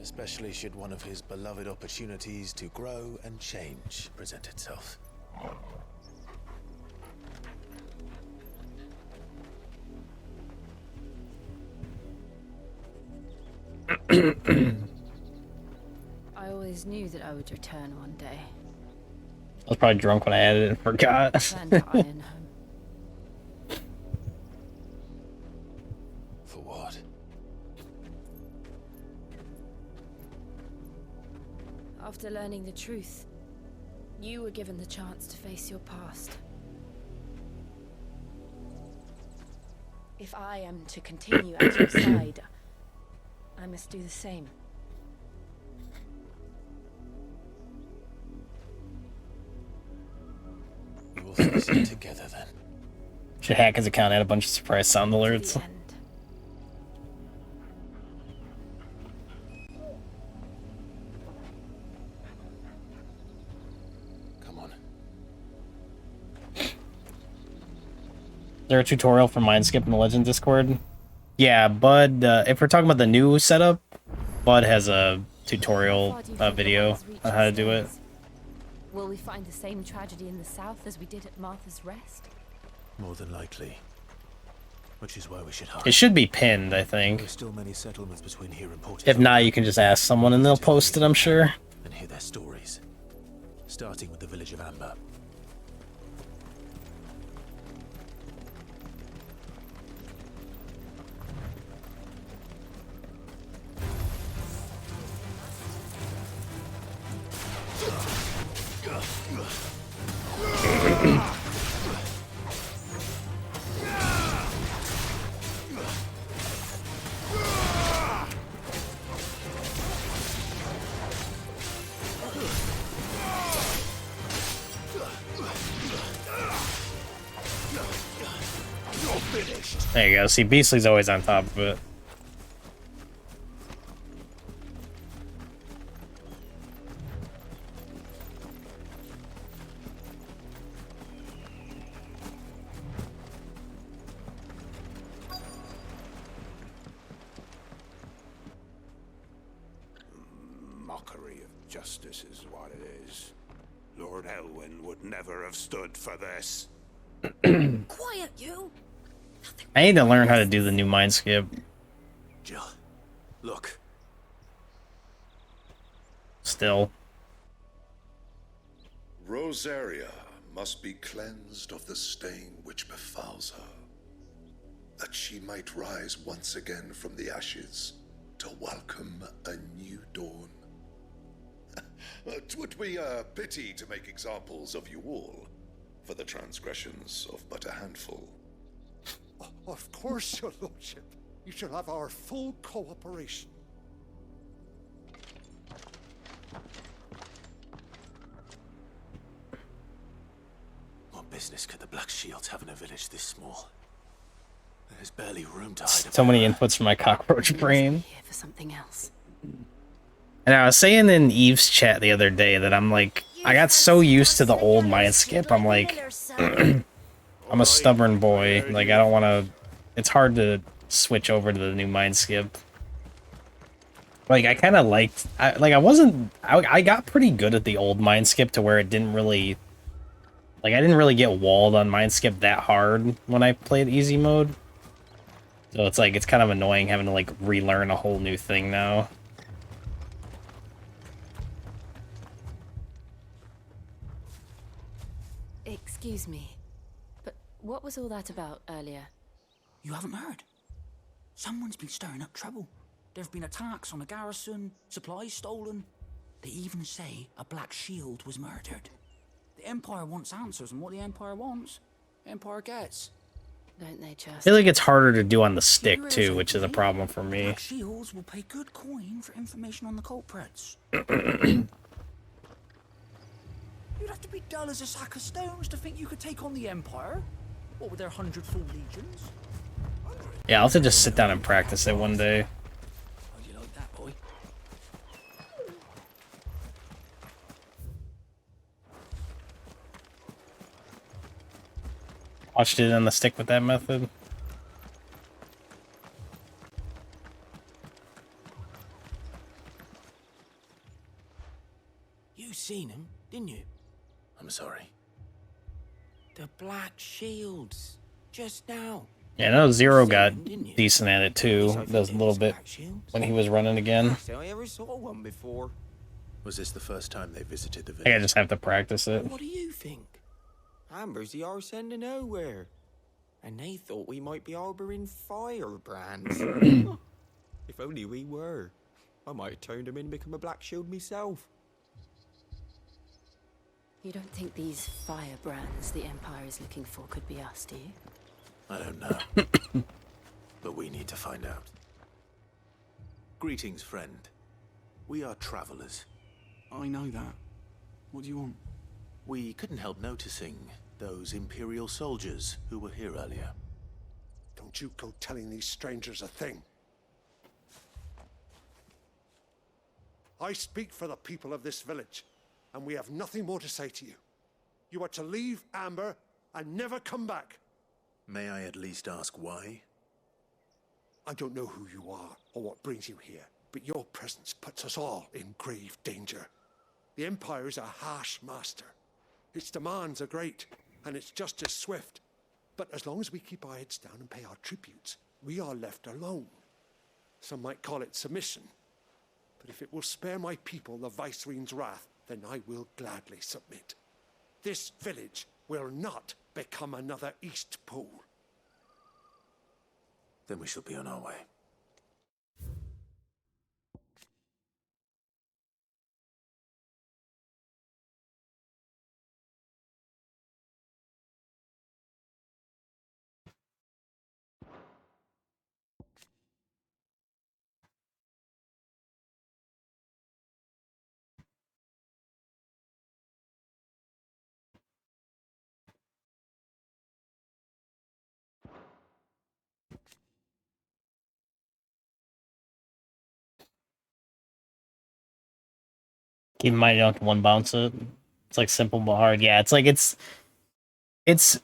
Especially should one of his beloved opportunities to grow and change present itself. I always knew that I would return one day. I was probably drunk when I added it and forgot. Plan to Ironhome. For what? After learning the truth, you were given the chance to face your past. If I am to continue at your side, I must do the same. We will face it together then. Should hack his account, add a bunch of surprise sound alerts. Come on. Is there a tutorial for Mindskip in the Legend Discord? Yeah, Bud, if we're talking about the new setup, Bud has a tutorial video on how to do it. Will we find the same tragedy in the south as we did at Martha's Rest? More than likely. Which is why we should hide. It should be pinned, I think. There's still many settlements between here and Portage. If not, you can just ask someone and they'll post it, I'm sure. And hear their stories. Starting with the village of Amber. There you go. See, Beastly's always on top of it. Mockery of justice is what it is. Lord Elwyn would never have stood for this. Quiet, you! I need to learn how to do the new mind skip. Jill, look. Still. Rosaria must be cleansed of the stain which befouls her, that she might rise once again from the ashes to welcome a new dawn. 'Twould be a pity to make examples of you all for the transgressions of but a handful. Of course, your lordship. You shall have our full cooperation. What business could the Black Shields have in a village this small? There's barely room to hide. So many inputs for my cockroach brain. Here for something else. And I was saying in Eve's chat the other day that I'm like, I got so used to the old mind skip, I'm like, I'm a stubborn boy. Like, I don't want to, it's hard to switch over to the new mind skip. Like, I kind of liked, I got pretty good at the old mind skip to where it didn't really, like, I didn't really get walled on mind skip that hard when I played easy mode. So it's like, it's kind of annoying having to, like, relearn a whole new thing now. Excuse me, but what was all that about earlier? You haven't heard? Someone's been stirring up trouble. There have been attacks on the garrison, supplies stolen. They even say a Black Shield was murdered. The Empire wants answers, and what the Empire wants, the Empire gets. Don't they I just? feel like it's harder to do on the stick too, which is a problem for me. Black Shields will pay good coin for information on the culprits. You'd have to be dull as a sack of stones to think you could take on the Empire. What with their 100 full legions? Yeah, I'll have to just sit down and practice it one day. How'd you like that, boy? Watched it on the stick with that method. You seen him, didn't you? I'm sorry. The Black Shields. Just now. Yeah, I know Zero got decent at it too. Does a little bit when he was running again. I ever saw one before. Was this the first time they visited the I village? think I just have to practice it. What do you think? Amber's the arse end of nowhere. And they thought we might be harboring firebrands. If only we were. I might have turned them in and become a Black Shield myself. You don't think these firebrands the Empire is looking for could be us, do you? I don't know. But we need to find out. Greetings, friend. We are travelers. I know that. What do you want? We couldn't help noticing those Imperial soldiers who were here earlier. Don't you go telling these strangers a thing. I speak for the people of this village, and we have nothing more to say to you. You are to leave Amber and never come back. May I at least ask why? I don't know who you are or what brings you here, but your presence puts us all in grave danger. The Empire is a harsh master. Its demands are great, and its justice swift. But as long as we keep our heads down and pay our tributes, we are left alone. Some might call it submission. But if it will spare my people the Viceroy's wrath, then I will gladly submit. This village will not become another Eastpool. Then we shall be on our way. Keep in mind you don't have to one bounce it. It's like simple but hard. Yeah, it's like it's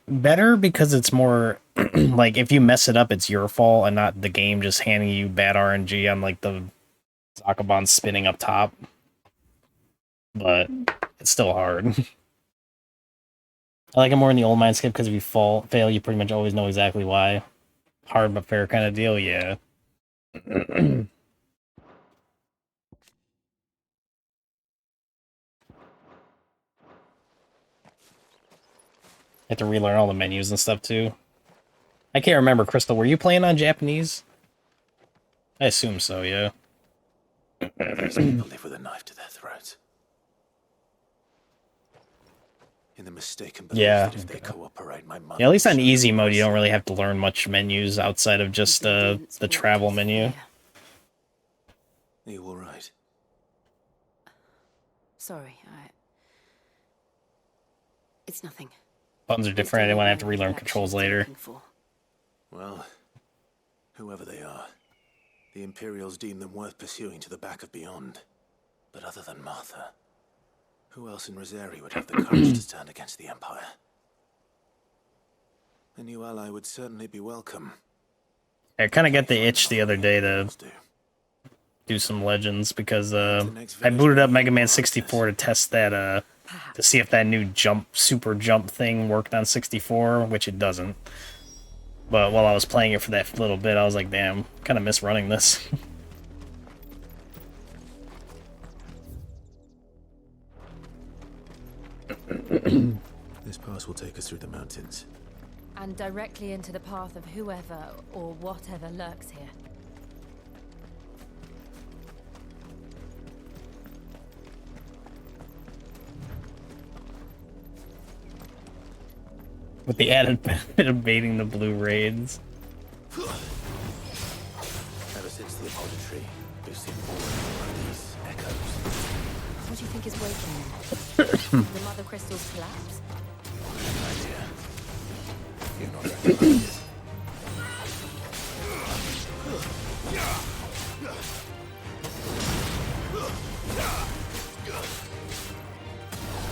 better because it's more like if you mess it up, it's your fault and not the game just handing you bad RNG on like the Zakabon spinning up top. But it's still hard. I like it more in the old mine skip because if you fail, you pretty much always know exactly why. Hard but fair kind of deal, yeah. Have to relearn all the menus and stuff too. I can't remember, Crystal. Were you playing on Japanese? I assume so, yeah. These people live with a knife to their throats. In the mistaken belief that if they cooperate, my mother. Yeah, at least on easy mode, you don't really have to learn much menus outside of just the travel menu. Are you all right? Sorry, it's nothing. Buttons are different. I didn't want to have to relearn controls later. Well, whoever they are, the Imperials deem them worth pursuing to the back of beyond. But other than Martha, who else in Rosari would have the courage to stand against the Empire? A new ally would certainly be welcome. I kind of got the itch the other day to do some Legends because I booted up Mega Man 64 to test that, to see if that new super jump thing worked on 64, which it doesn't. But while I was playing it for that little bit, I was like, damn, kind of miss running this. This pass will take us through the mountains. And directly into the path of whoever or whatever lurks here. With the added benefit of baiting the blue raids. Ever since the Apollo tree, we've seen more and more of these echoes. What do you think is waking them? The mother crystal's collapse? Idea. You're not recognizing it.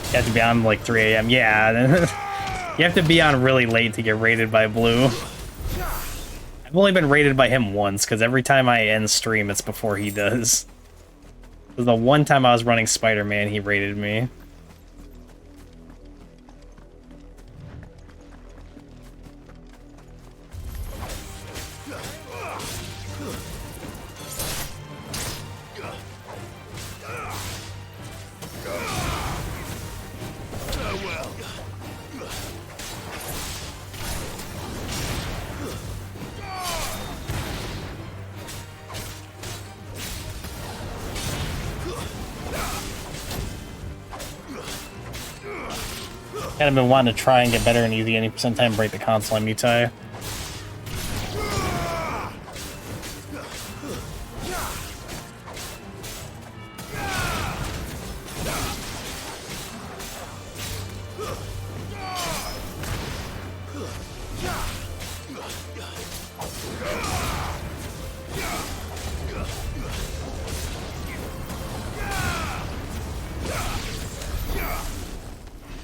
You have to be on like 3 AM. Yeah. You have to be on really late to get raided by Blue. I've only been raided by him once, because every time I end stream, it's before he does. Because the one time I was running Spider-Man, he raided me. Kind of been wanting to try and get better and easy any percent time break the console on Mutai.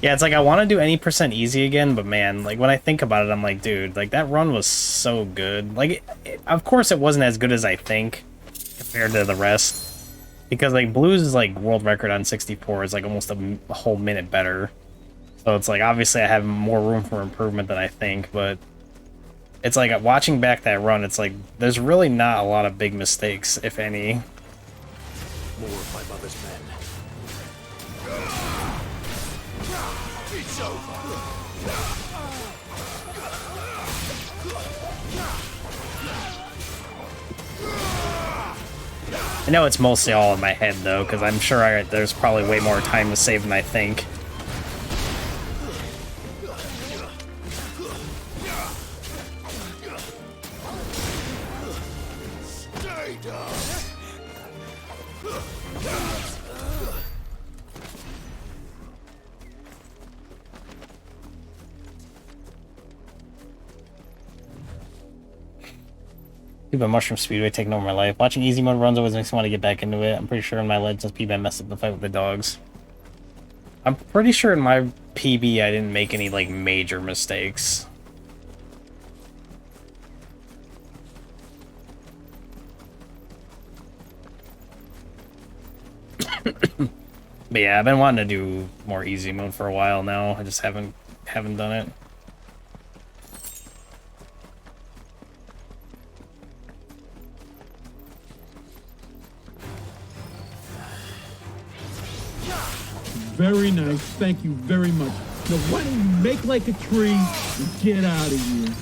Yeah, it's like I want to do any percent easy again, but man, like when I think about it, I'm like, dude, like that run was so good. Like, of course it wasn't as good as I think compared to the rest, because like Blue's like world record on 64 is like almost a whole minute better. So it's like obviously I have more room for improvement than I think, but it's like watching back that run, it's like there's really not a lot of big mistakes, if any. More of my mother's men. It's over. I know it's mostly all in my head though, because I'm sure there's probably way more time to save than I think. Stupid Mushroom Speedway taking over my life. Watching easy mode runs always makes me want to get back into it. I'm pretty sure in my Legends PB I messed up the fight with the dogs. I'm pretty sure in my PB I didn't make any, like, major mistakes. But yeah, I've been wanting to do more easy mode for a while now. I just haven't done it. Very nice. Thank you very much. Now why don't you make like a tree and get out of here?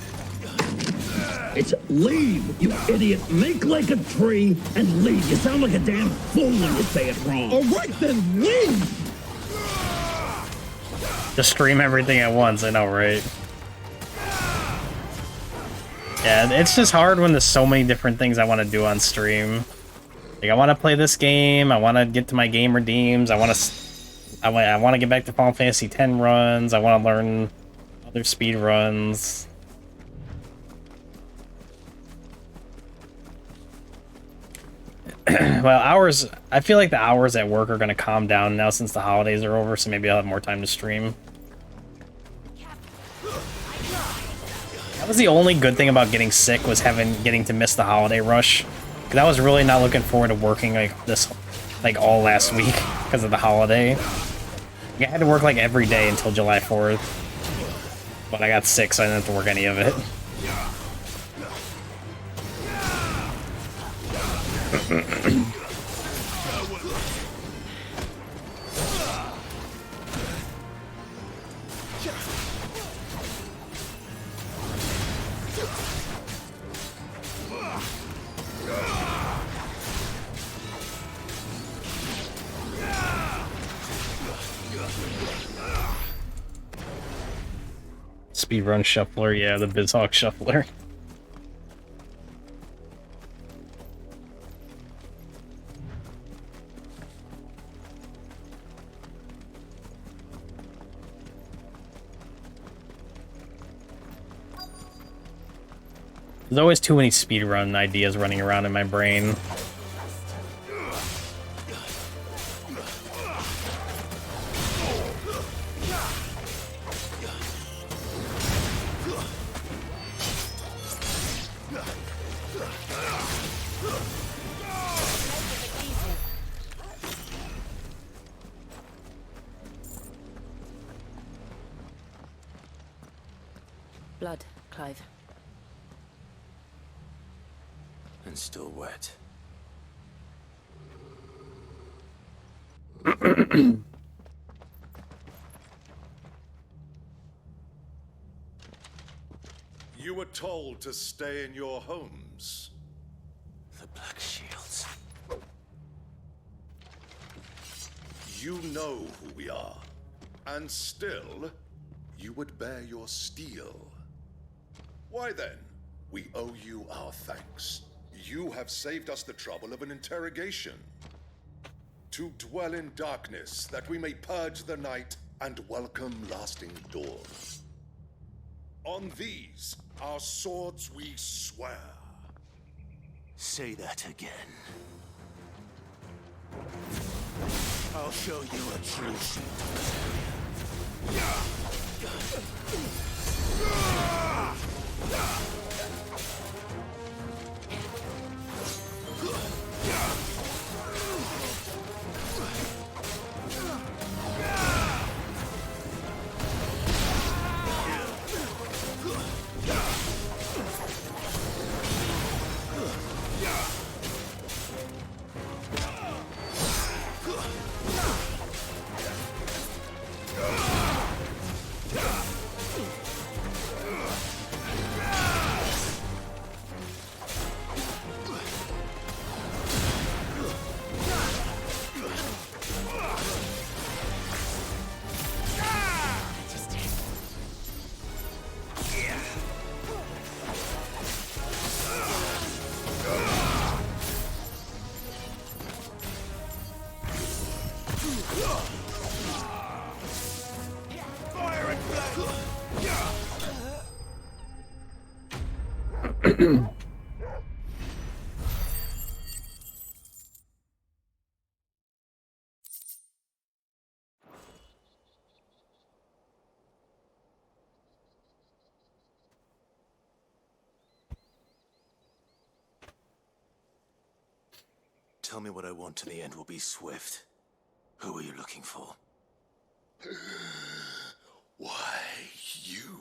It's leave, you idiot. Make like a tree and leave. You sound like a damn fool when you say it wrong. All right, then leave! Just stream everything at once, I know, right? Yeah, it's just hard when there's so many different things I want to do on stream. Like, I want to play this game, I want to get to my game redeems, I want to get back to Final Fantasy X runs, I want to learn other speed runs. Well, I feel like the hours at work are going to calm down now since the holidays are over, so maybe I'll have more time to stream. That was the only good thing about getting sick, was getting to miss the holiday rush. Because I was really not looking forward to working like all last week because of the holiday. I had to work like every day until July 4th. But I got sick, so I didn't have to work any of it. Speedrun shuffler, yeah, the BizHawk shuffler. There's always too many speedrun ideas running around in my brain. Blood, Clive. And still wet. You were told to stay in your homes. The Black Shields. You know who we are. And still, you would bear your steel. Why then? We owe you our thanks. You have saved us the trouble of an interrogation. To dwell in darkness, that we may purge the night and welcome lasting dawn. On these, our swords we swear. Say that again. I'll show you a true tell me what I want and the end will be swift. Who are you looking for? Why, you.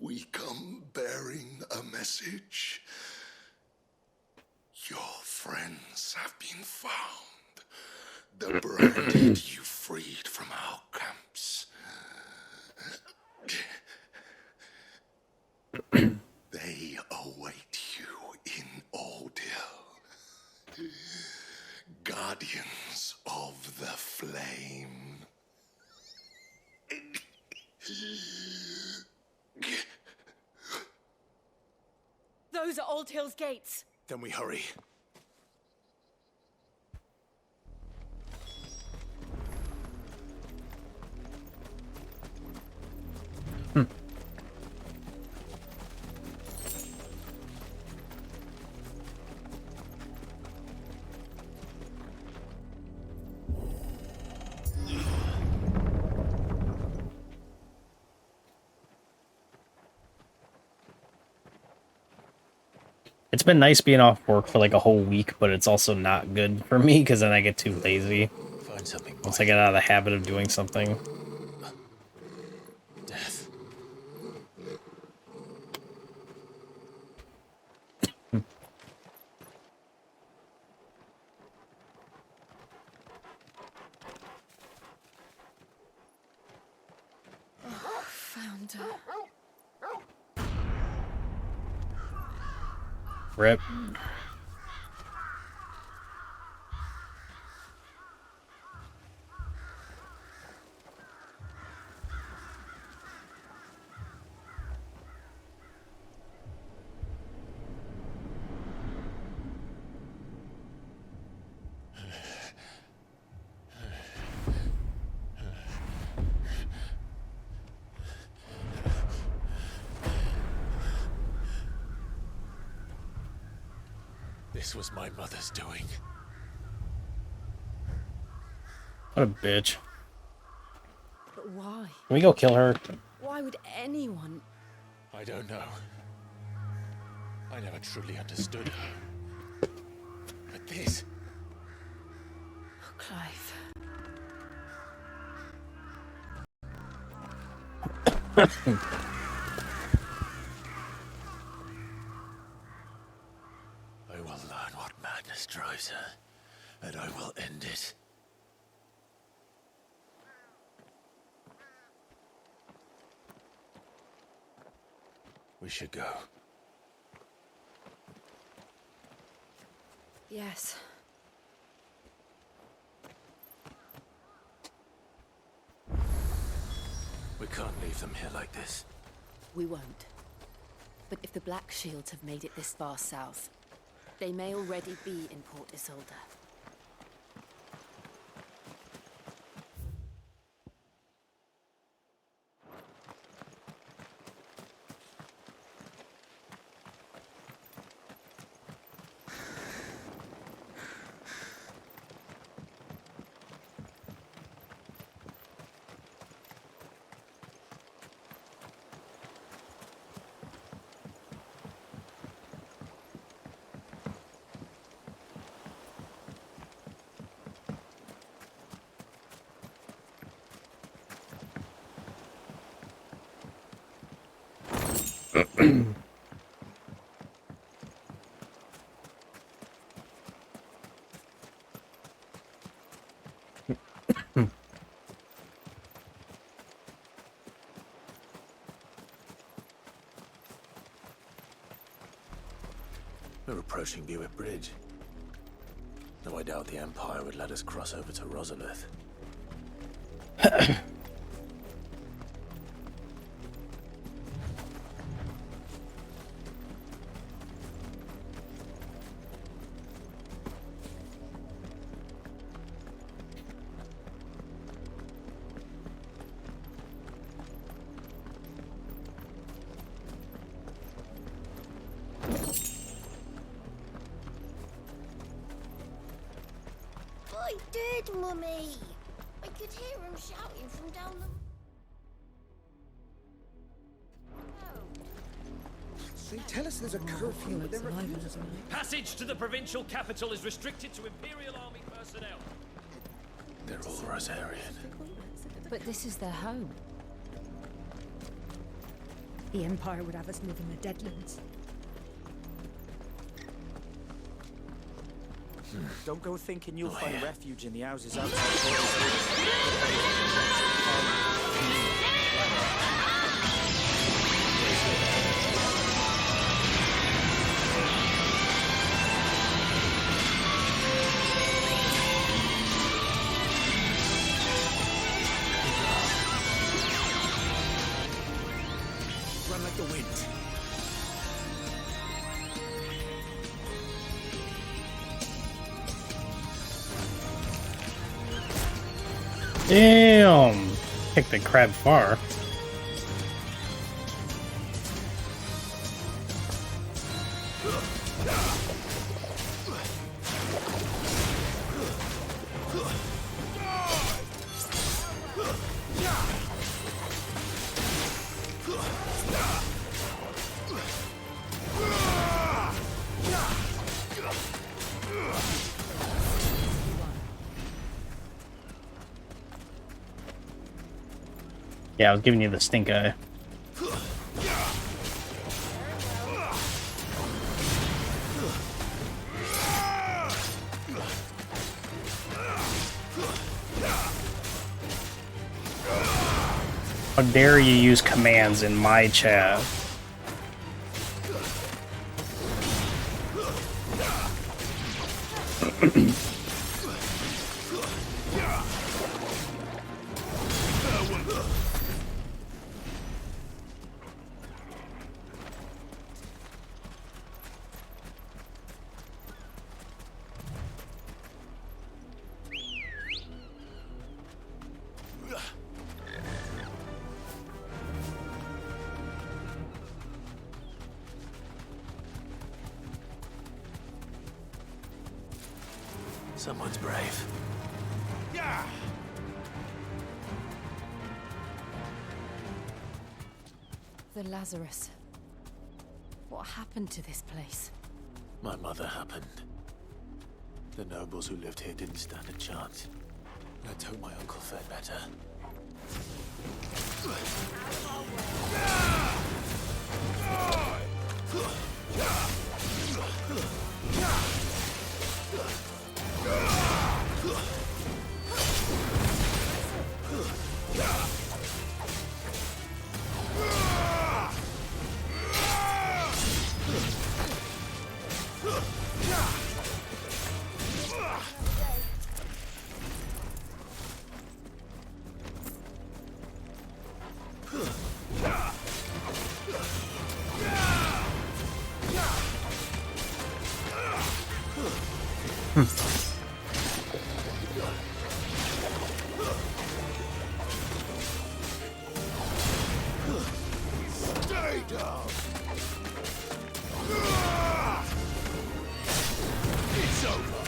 We come bearing a message. Your friends have been found. The branded you freed from our camps. They await you in Aldil. Guardians of the Flame. Those are Old Hill's gates. Then we hurry. It's been nice being off work for like a whole week, but it's also not good for me because then I get too lazy. Find something. Once I get out of the habit of doing something. Death. Oh, found her. Rip. This was my mother's doing. What a bitch. But why? Can we go kill her? Why would anyone? I don't know. I never truly understood her. But this... Oh, Clive. I will learn what madness drives her, and I will end it. We should go. Yes. We can't leave them here like this. We won't. But if the Black Shields have made it this far south, they may already be in Port Isolde. We're approaching Buick Bridge. Though I doubt the Empire would let us cross over to Rosalith. I did, Mummy. I could hear him shouting from down the... That's They tell us there's a curfew, but they're refusing. Passage to the provincial capital is restricted to Imperial Army personnel. They're all Rosarian. But this is their home. The Empire would have us live in the Deadlands. Don't go thinking you'll find refuge in the houses outside. Run like the wind. Damn! Kicked the crab far. Yeah, I was giving you the stink eye. How dare you use commands in my chat? Someone's brave. Yeah. The Lazarus. What happened to this place? My mother happened. The nobles who lived here didn't stand a chance. Let's hope my uncle fared better. Stay down. It's over.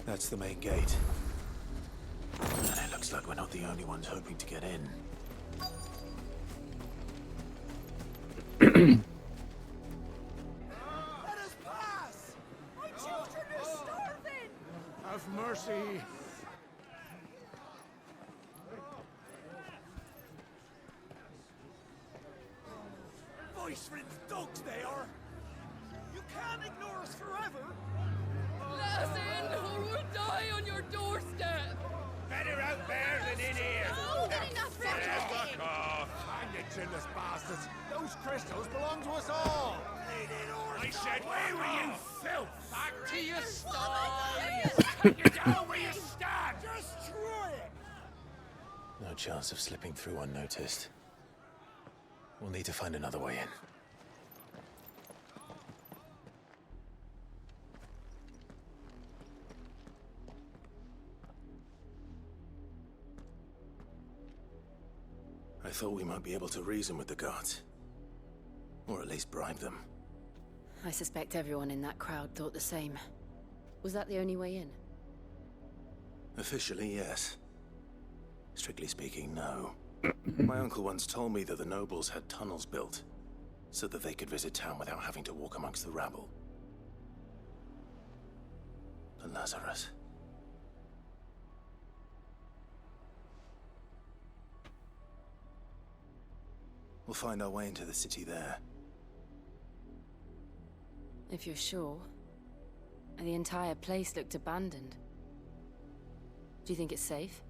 That's the main gate. And it looks like we're not the only ones hoping to get in. Let us pass! My children are starving! Have mercy. Voice-ridden dogs they are! You can't ignore us forever! Let us in, or we'll die on your doorstep! Better out there than in here! No, get enough for Fuck off! Hang it, chinless bastards! Those crystals belong to us all! I said, where were you, filth? Back to your stall! Take it down where you stand! Just try it! No chance of slipping through unnoticed. We'll need to find another way in. thought we might be able to reason with the guards. Or at least bribe them. I suspect everyone in that crowd thought the same. Was that the only way in? Officially, yes. Strictly speaking, no. My uncle once told me that the nobles had tunnels built, so that they could visit town without having to walk amongst the rabble. And Lazarus. We'll find our way into the city there. If you're sure. The entire place looked abandoned. Do you think it's safe?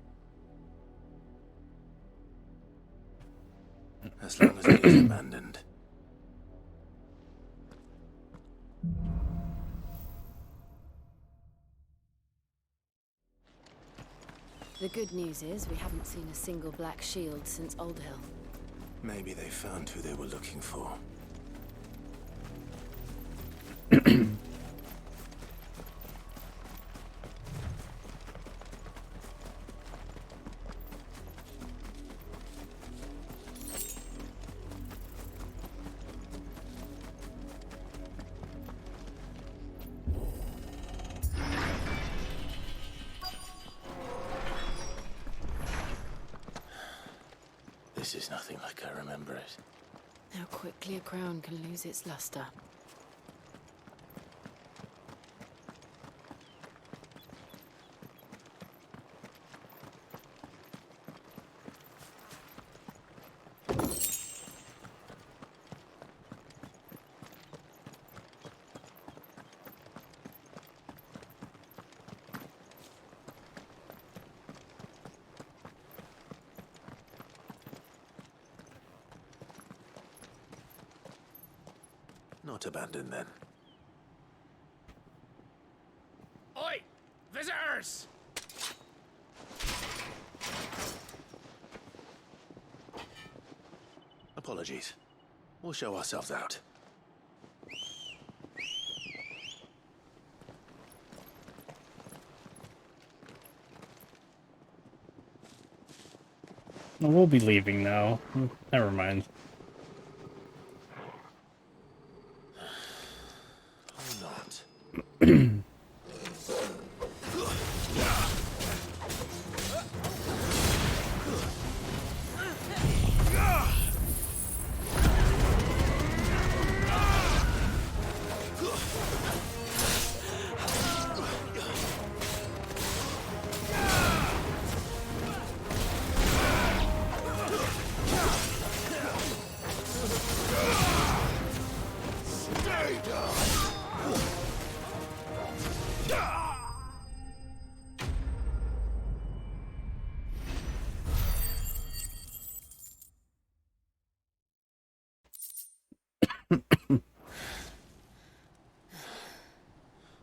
As long as it is abandoned. The good news is we haven't seen a single black shield since Old Hill. Maybe they found who they were looking for. This is nothing like I remember it. How quickly a crown can lose its luster. Not abandoned then. Oi! Visitors! Apologies. We'll show ourselves out. We'll be leaving now. Never mind.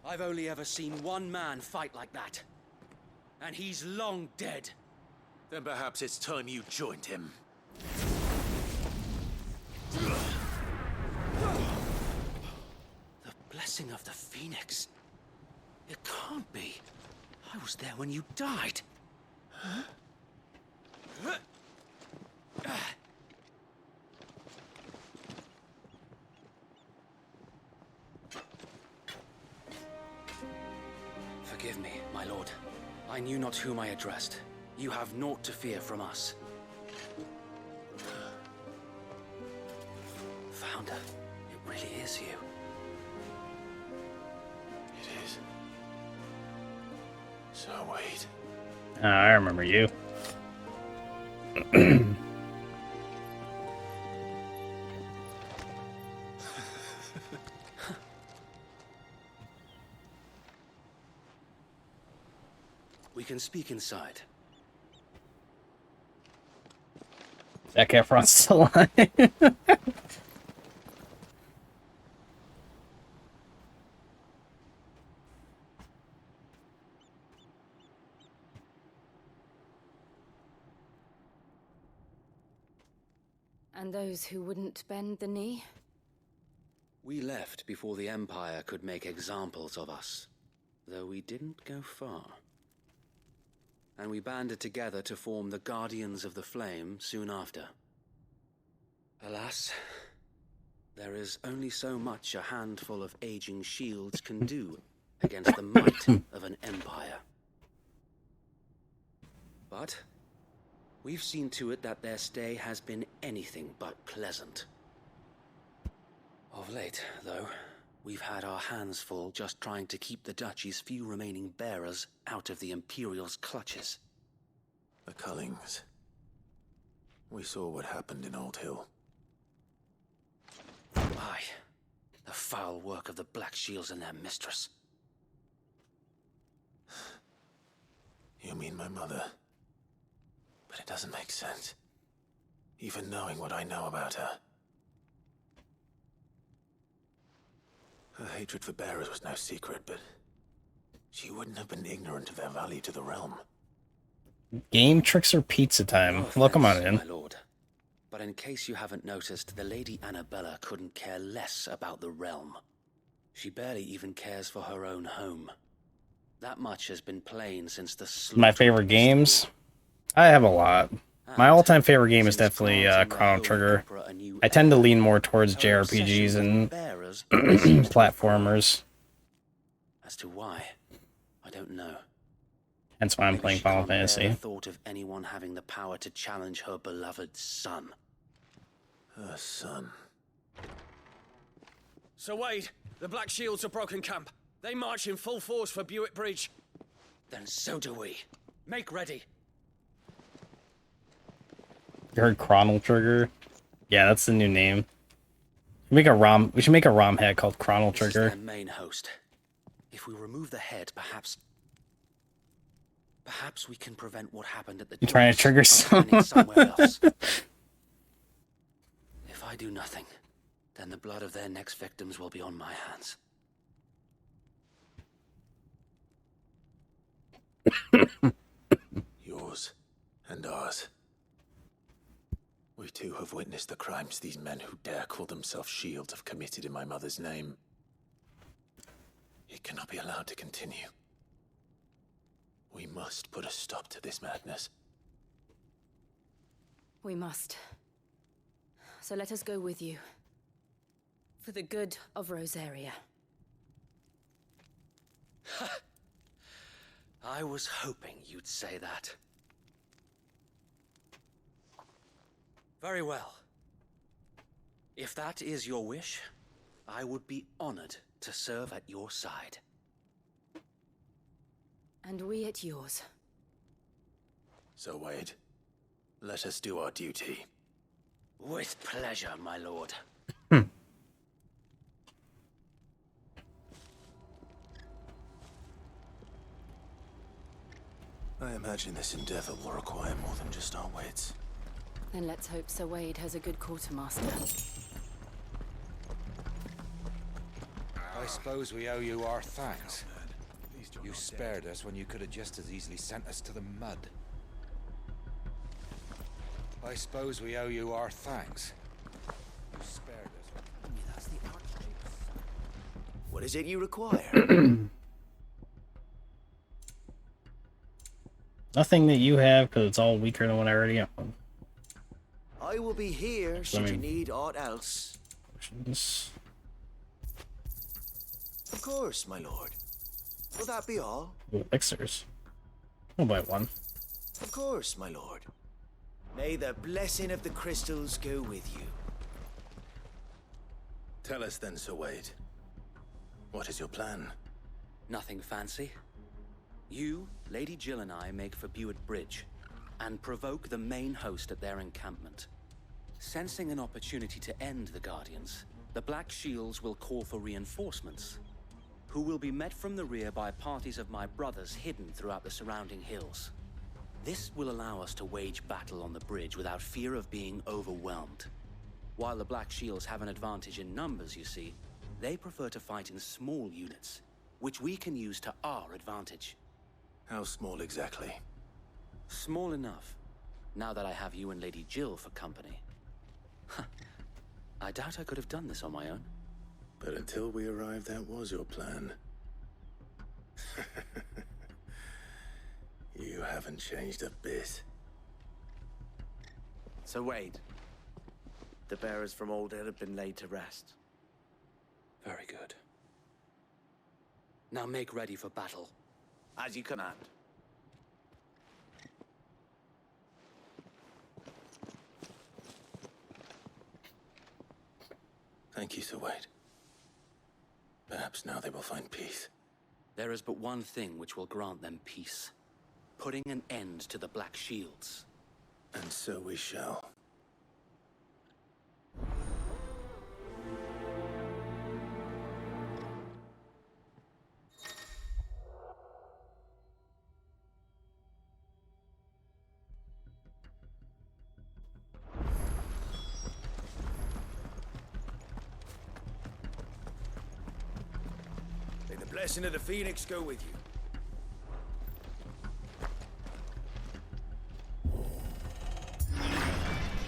I've only ever seen one man fight like that. And he's long dead. Then perhaps it's time you joined him. The blessing of the Phoenix. It can't be. I was there when you died. Huh? Forgive me, my lord. I knew not whom I addressed. You have naught to fear from us. Founder, it really is you. It is. So wait. I remember you. We can speak inside. Zac Efron's still alive. And those who wouldn't bend the knee? We left before the Empire could make examples of us, though we didn't go far. And we banded together to form the Guardians of the Flame soon after. Alas, there is only so much a handful of aging shields can do against the might of an empire. But we've seen to it that their stay has been anything but pleasant. Of late, though, we've had our hands full just trying to keep the Duchy's few remaining bearers out of the Imperial's clutches. The Cullings. We saw what happened in Old Hill. Aye, the foul work of the Black Shields and their mistress. You mean my mother? But it doesn't make sense. Even knowing what I know about her. Her hatred for bearers was no secret, but she wouldn't have been ignorant of their value to the realm. Game Tricks or Pizza Time. Welcome on in. My lord. But in case you haven't noticed, the Lady Annabella couldn't care less about the realm. She barely even cares for her own home. That much has been plain since the My favorite games? I have a lot. My all-time favorite game is definitely Chrono Trigger. I tend to lean more towards JRPGs and platformers. As to why, I don't know. That's why I'm playing Final Bear the Fantasy. thought of anyone having the power to challenge her beloved son. Her son. Sir Wade, the Black Shields have broken camp. They march in full force for Buick Bridge. Then so do we. Make ready. You heard Chrono Trigger? Yeah, that's the new name. We should make a ROM head called Chrono This is Trigger. their main host. If we remove the head, perhaps we can prevent what happened at the You trying to trigger from happening somewhere else. If I do nothing, then the blood of their next victims will be on my hands. Yours and ours. We too have witnessed the crimes these men who dare call themselves shields have committed in my mother's name. It cannot be allowed to continue. We must put a stop to this madness. We must. So let us go with you. For the good of Rosaria. I was hoping you'd say that. Very well. If that is your wish, I would be honored to serve at your side. And we at yours. So, Wade, let us do our duty. With pleasure, my lord. I imagine this endeavor will require more than just our wits. Then let's hope Sir Wade has a good quartermaster. I suppose we owe you our thanks. You spared us when you could have just as easily sent us to the mud. I suppose we owe you our thanks. You spared us. That's the Archbishop's son. What is it you require? Nothing that you have, because it's all weaker than what I already own. I will be here should you need aught else. Of course, my lord. Will that be all? Ooh, elixirs. I'll buy one. Of course, my lord. May the blessing of the crystals go with you. Tell us then, Sir Wade. What is your plan? Nothing fancy. You, Lady Jill and I make for Buick Bridge and provoke the main host at their encampment. Sensing an opportunity to end the Guardians, the Black Shields will call for reinforcements, who will be met from the rear by parties of my brothers hidden throughout the surrounding hills. This will allow us to wage battle on the bridge without fear of being overwhelmed. While the Black Shields have an advantage in numbers, you see, they prefer to fight in small units, which we can use to our advantage. How small exactly? Small enough, now that I have you and Lady Jill for company. I doubt I could have done this on my own. But until we arrived, that was your plan. You haven't changed a bit. So Wade, The bearers from Old Hill have been laid to rest. Very good. Now make ready for battle. As you command. Thank you, Sir Wade. Perhaps now they will find peace. There is but one thing which will grant them peace. Putting an end to the Black Shields. And so we shall. May the blessing of the Phoenix go with you.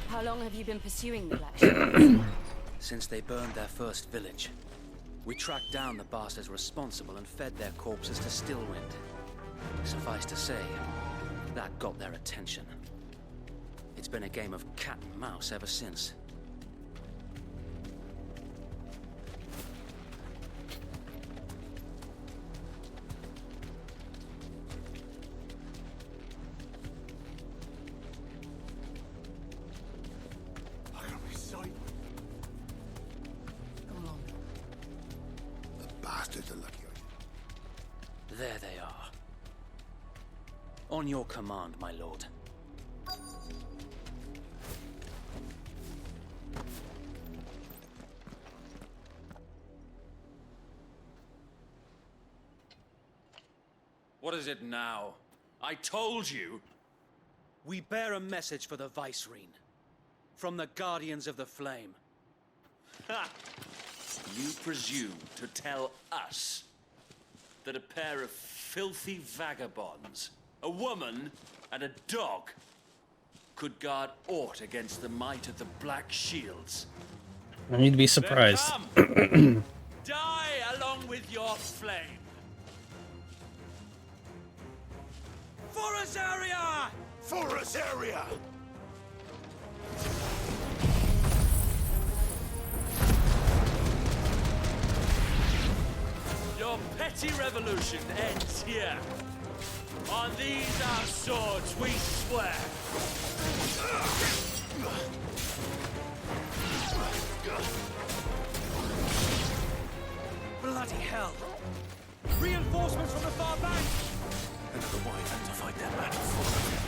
How long have you been pursuing the Black Shields? Since they burned their first village. We tracked down the bastards responsible and fed their corpses to Stillwind. Suffice to say, that got their attention. It's been a game of cat and mouse ever since. There they are. On your command, my lord. What is it now? I told you! We bear a message for the Vicereine. From the Guardians of the Flame. Ha! You presume to tell us that a pair of filthy vagabonds, a woman and a dog, could guard aught against the might of the Black Shields? I need to be surprised. Then come, die along with your flame. For Azaria! For Azaria! Your petty revolution ends here. On these our swords we swear. Bloody hell! Reinforcements from the far bank! Another wyvern to fight their battle for.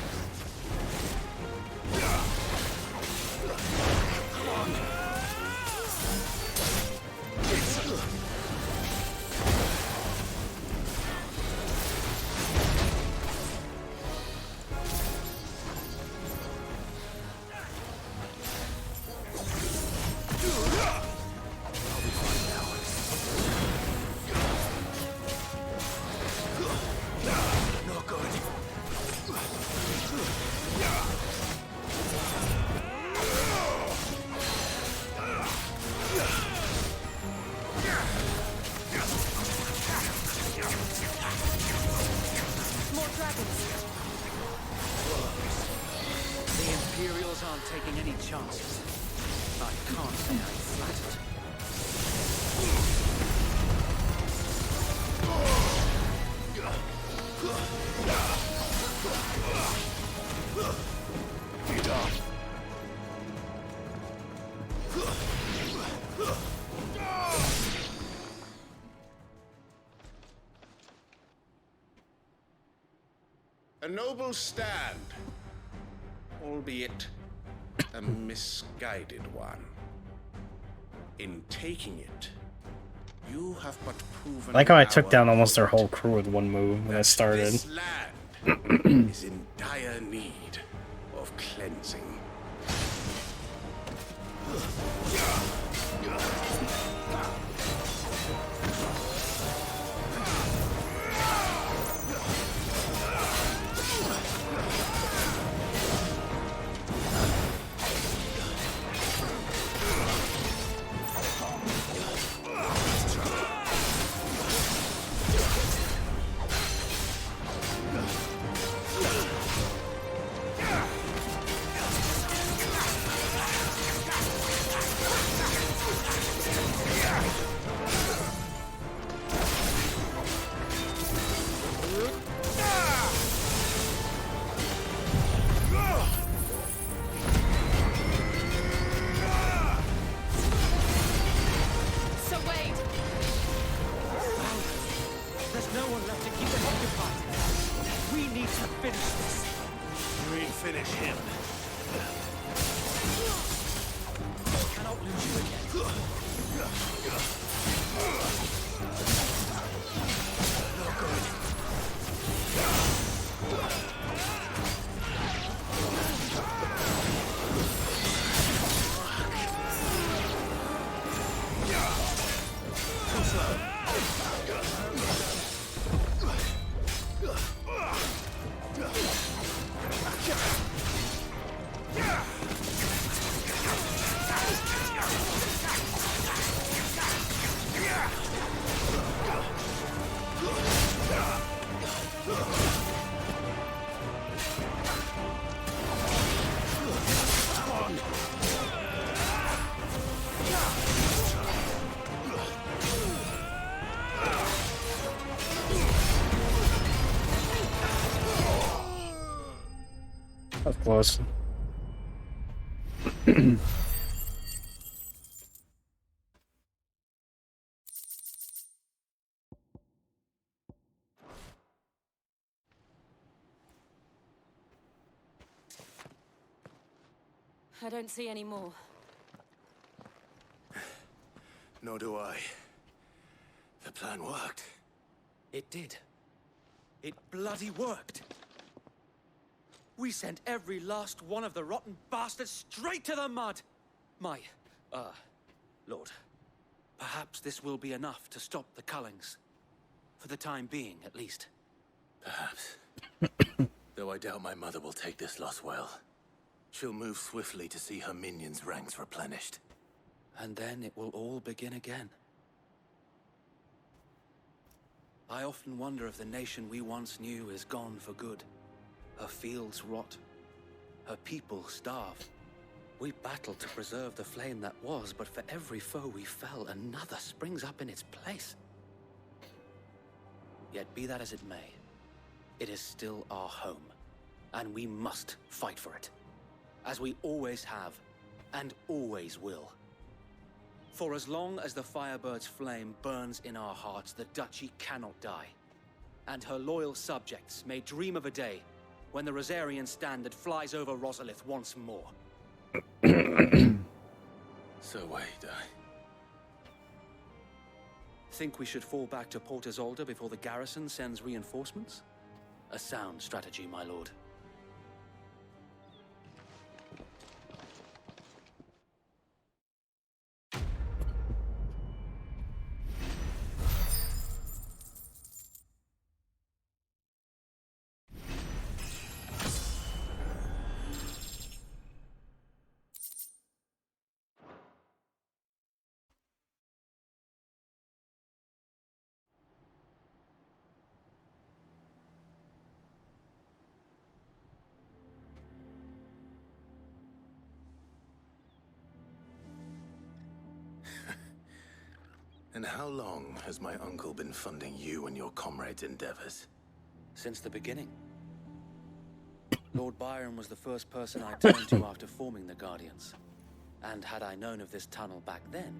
Taking any chances. I can't say I'm flattered. Get up. A noble stand, albeit a misguided one. In taking it, you have but proven. I like how I took down almost their whole crew with one move when I started. This land is in dire need of cleansing. finish him. Cannot lose you again. Not good. That's close. I don't see any more. Nor do I. The plan worked. It did. It bloody worked. We sent every last one of the rotten bastards straight to the mud! Lord, perhaps this will be enough to stop the Cullings. For the time being, at least. Perhaps. Though I doubt my mother will take this loss well. She'll move swiftly to see her minions' ranks replenished. And then it will all begin again. I often wonder if the nation we once knew is gone for good. Her fields rot. Her people starve. We battled to preserve the flame that was, but for every foe we fell, another springs up in its place. Yet be that as it may, it is still our home, and we must fight for it. As we always have, and always will. For as long as the Firebird's flame burns in our hearts, the Duchy cannot die. And her loyal subjects may dream of a day when the Rosarian standard flies over Rosalith once more. So wait, Think we should fall back to Port Isolde before the garrison sends reinforcements? A sound strategy, my lord. And how long has my uncle been funding you and your comrades' endeavors? Since the beginning. Lord Byron was the first person I turned to after forming the Guardians. And had I known of this tunnel back then,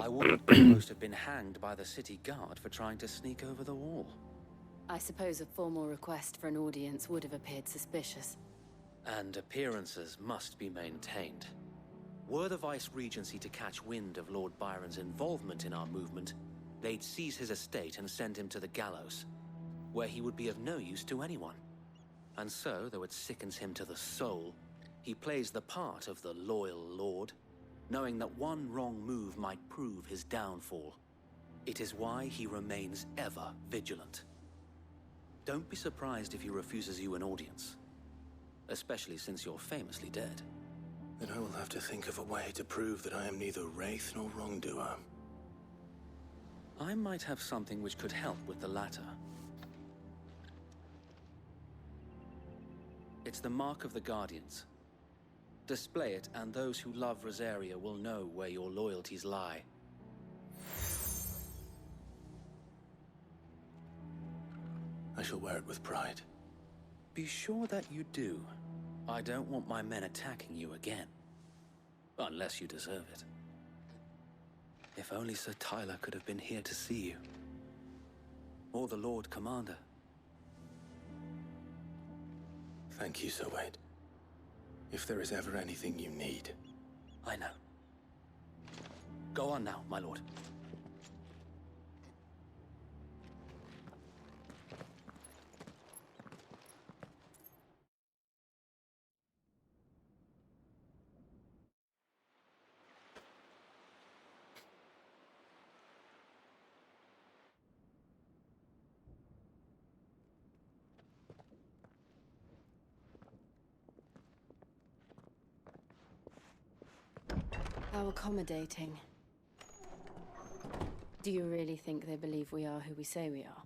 I would almost have been hanged by the city guard for trying to sneak over the wall. I suppose a formal request for an audience would have appeared suspicious. And appearances must be maintained. Were the Vice-Regency to catch wind of Lord Byron's involvement in our movement, they'd seize his estate and send him to the gallows, where he would be of no use to anyone. And so, though it sickens him to the soul, he plays the part of the loyal lord, knowing that one wrong move might prove his downfall. It is why he remains ever vigilant. Don't be surprised if he refuses you an audience, especially since you're famously dead. Then I will have to think of a way to prove that I am neither wraith nor wrongdoer. I might have something which could help with the latter. It's the mark of the Guardians. Display it, and those who love Rosaria will know where your loyalties lie. I shall wear it with pride. Be sure that you do. I don't want my men attacking you again. Unless you deserve it. If only Sir Tyler could have been here to see you. Or the Lord Commander. Thank you, Sir Wade. If there is ever anything you need. I know. Go on now, my lord. How accommodating. Do you really think they believe we are who we say we are?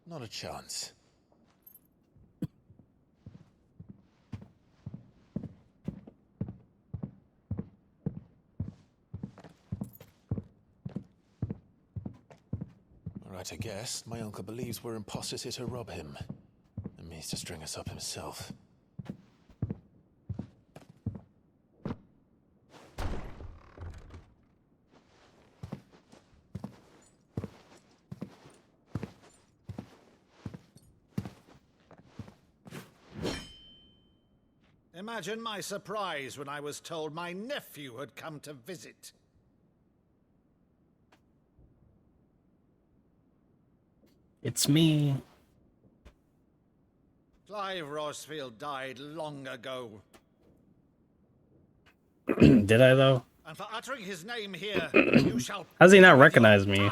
Not a chance. Right, I guess. My uncle believes we're imposters here to rob him. And means to string us up himself. Imagine my surprise when I was told my nephew had come to visit. It's me. Clive Rosfield died long ago. Did I, though? And for uttering his name here, you shall... How does he not recognize me?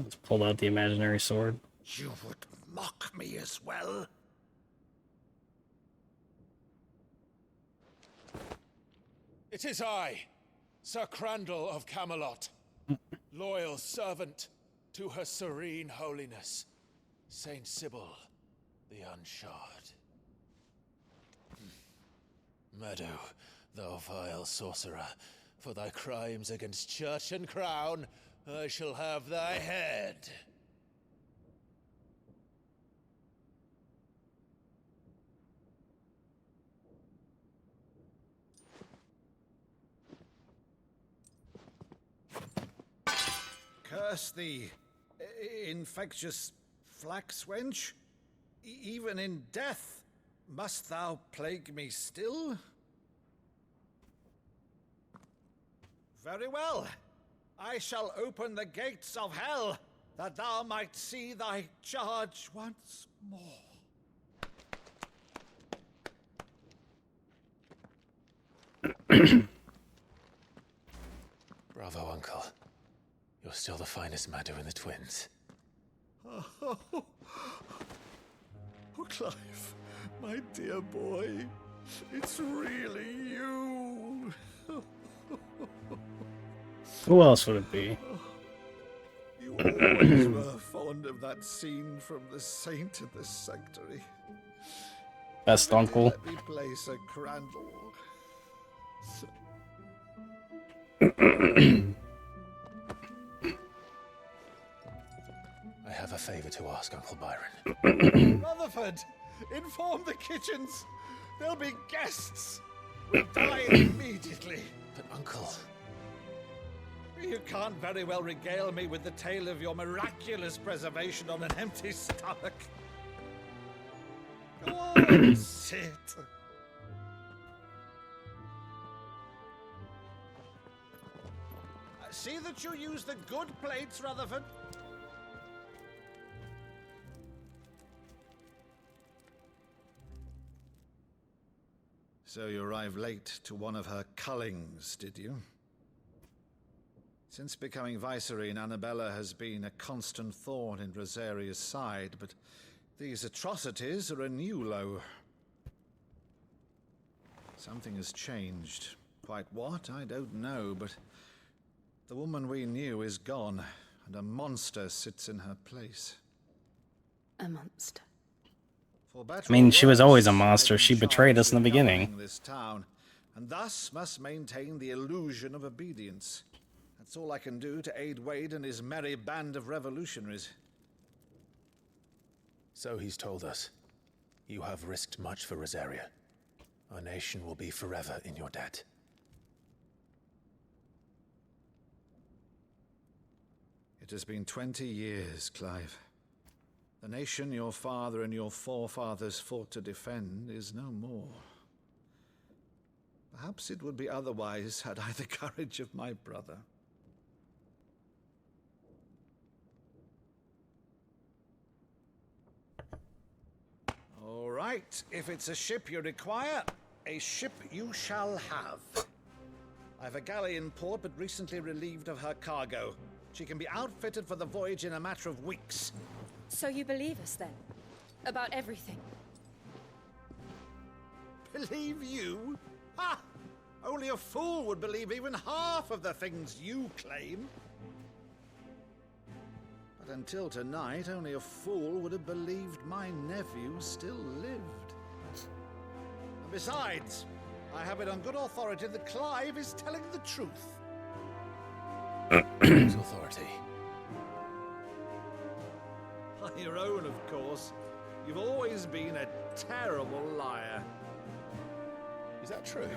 Let's pull out the imaginary sword. You would mock me as well? It is I, Sir Crandall of Camelot, loyal servant to her serene holiness, Saint Sybil the Unshod. Meadow, thou vile sorcerer, for thy crimes against church and crown, I shall have thy head. Curse thee, infectious flax wench. Even in death, must thou plague me still? Very well. I shall open the gates of hell, that thou might see thy charge once more. Bravo, Uncle. You're still the finest Meadow in the twins. Oh, Clive, my dear boy, it's really you. Who else would it be? You always were fond of that scene from The Saint of the Sanctuary. Best uncle. Let me play Sir Crandall. I have a favor to ask, Uncle Byron. Rutherford, inform the kitchens. There'll be guests. We'll die immediately. But, Uncle... You can't very well regale me with the tale of your miraculous preservation on an empty stomach. Go on, sit. See that you use the good plates, Rutherford. So you arrived late to one of her cullings, did you? Since becoming Vicereine, Annabella has been a constant thorn in Rosaria's side, but these atrocities are a new low. Something has changed. Quite what, I don't know, but the woman we knew is gone, and a monster sits in her place. A monster. I mean, she was always a monster. She betrayed us in the beginning. This town, and thus must maintain the illusion of obedience. That's all I can do to aid Wade and his merry band of revolutionaries. So he's told us. You have risked much for Rosaria. Our nation will be forever in your debt. It has been 20 years, Clive. The nation your father and your forefathers fought to defend is no more. Perhaps it would be otherwise had I the courage of my brother. All right, if it's a ship you require, a ship you shall have. I've a galley in port, but recently relieved of her cargo. She can be outfitted for the voyage in a matter of weeks. So you believe us then? About everything? Believe you? Ha! Only a fool would believe even half of the things you claim. But until tonight, only a fool would have believed my nephew still lived. And besides, I have it on good authority that Clive is telling the truth. Whose authority? Your own, of course. You've always been a terrible liar. Is that true?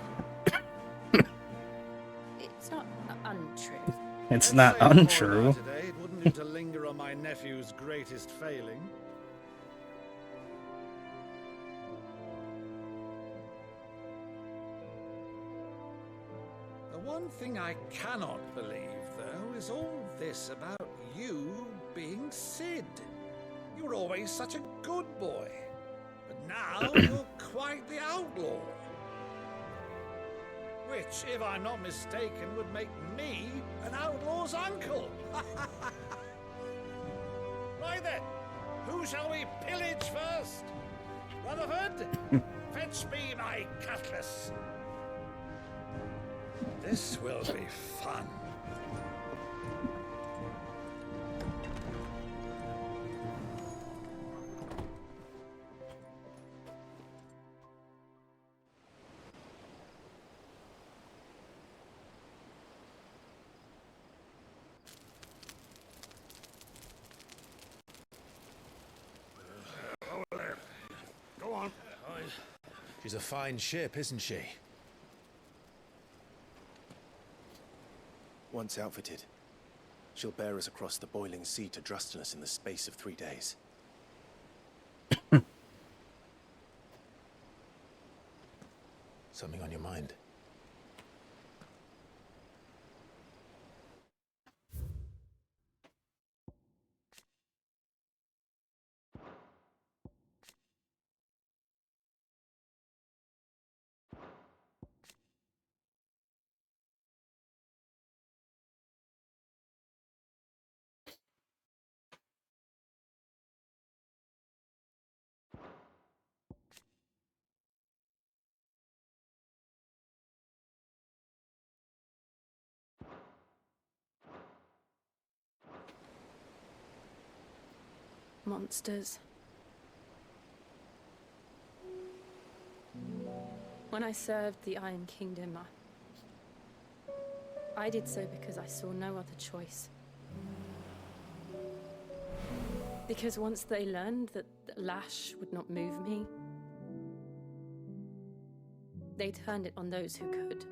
It's not untrue. It's not untrue. Today, it wouldn't do to linger on my nephew's greatest failing. The one thing I cannot believe, though, is all this about you being Sid. You were always such a good boy, but now you're quite the outlaw. Which, if I'm not mistaken, would make me an outlaw's uncle. Right then, who shall we pillage first? Rutherford, fetch me my cutlass. This will be fun. Go on. She's a fine ship, isn't she? Once outfitted, she'll bear us across the boiling sea to Drustinus in the space of 3 days. Something on your mind? Monsters. When I served the Iron Kingdom, I did so because I saw no other choice. Because once they learned that the lash would not move me, they turned it on those who could.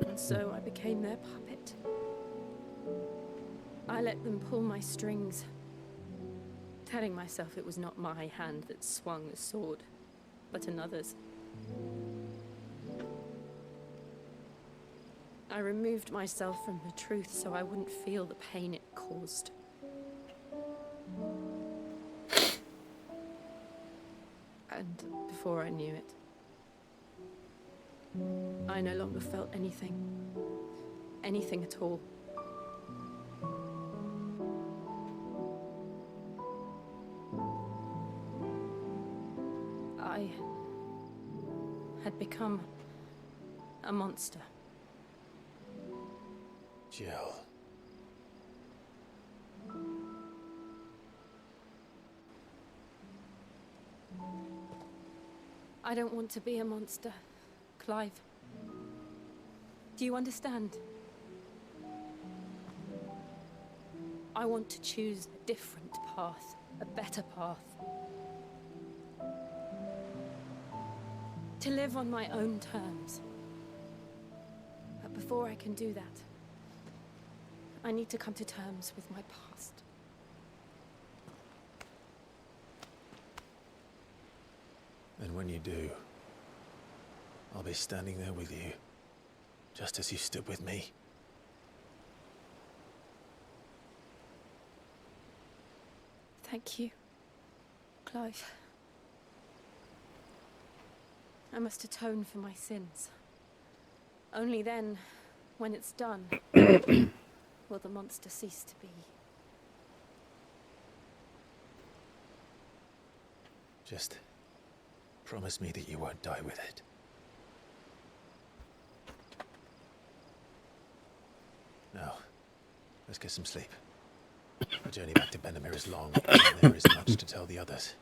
And so I became their puppet. I let them pull my strings, telling myself it was not my hand that swung the sword, but another's. I removed myself from the truth so I wouldn't feel the pain it caused. And before I knew it, I no longer felt anything. Anything at all. I had become a monster. Jill. I don't want to be a monster, Clive. Do you understand? I want to choose a different path, a better path. To live on my own terms. But before I can do that, I need to come to terms with my past. And when you do, I'll be standing there with you, just as you stood with me. Thank you, Clive. I must atone for my sins. Only then, when it's done, will the monster cease to be. Just promise me that you won't die with it. Now, let's get some sleep. The journey back to Benamir is long, and there is much to tell the others.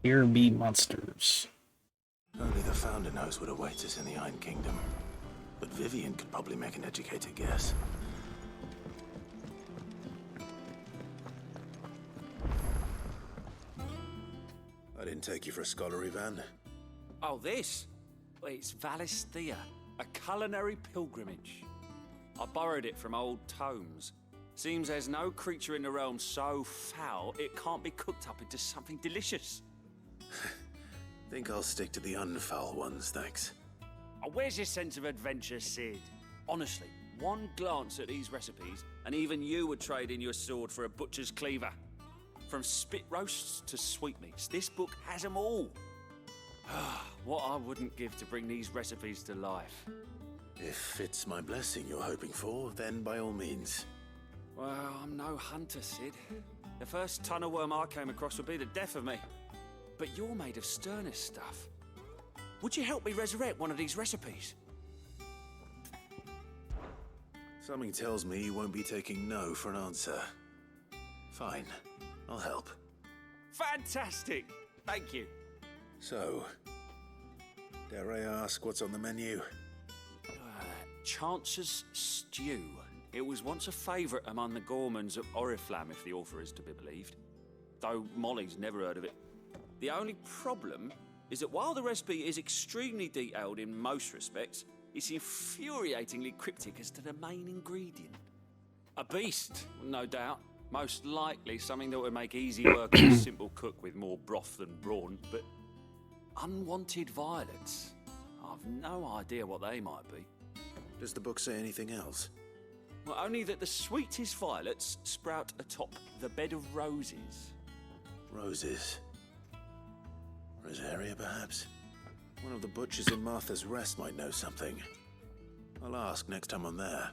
Here be monsters. Only the Founder knows what awaits us in the Iron Kingdom. But Vivian could probably make an educated guess. I didn't take you for a scholar, Ivan. Oh, this? Well, it's Valisthea, a culinary pilgrimage. I borrowed it from old tomes. Seems there's no creature in the realm so foul it can't be cooked up into something delicious. Think I'll stick to the unfoul ones, thanks. Oh, where's your sense of adventure, Sid? Honestly, one glance at these recipes, and even you would trade in your sword for a butcher's cleaver. From spit roasts to sweetmeats, this book has them all. What I wouldn't give to bring these recipes to life. If it's my blessing you're hoping for, then by all means. Well, I'm no hunter, Sid. The first tunnel worm I came across would be the death of me. But you're made of sterner stuff. Would you help me resurrect one of these recipes? Something tells me you won't be taking no for an answer. Fine, I'll help. Fantastic! Thank you. So, dare I ask what's on the menu? Chance's Stew. It was once a favourite among the Gormans of Oriflamme, if the author is to be believed. Though Molly's never heard of it. The only problem is that while the recipe is extremely detailed in most respects, it's infuriatingly cryptic as to the main ingredient. A beast, no doubt. Most likely something that would make easy work of a simple cook with more broth than brawn, but unwanted violets. I've no idea what they might be. Does the book say anything else? Well, only that the sweetest violets sprout atop the bed of roses. Roses. Rosaria, perhaps? One of the butchers in Martha's Rest might know something. I'll ask next time I'm there.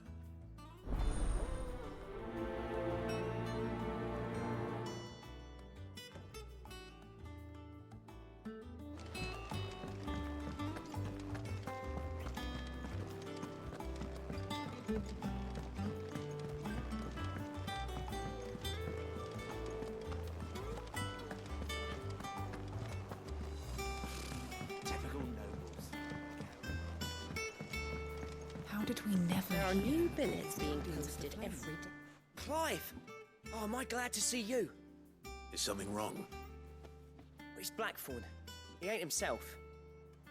How did we never... There are new billets being posted every day. Clive! Oh, am I glad to see you? Is something wrong? It's Blackthorn. He ain't himself.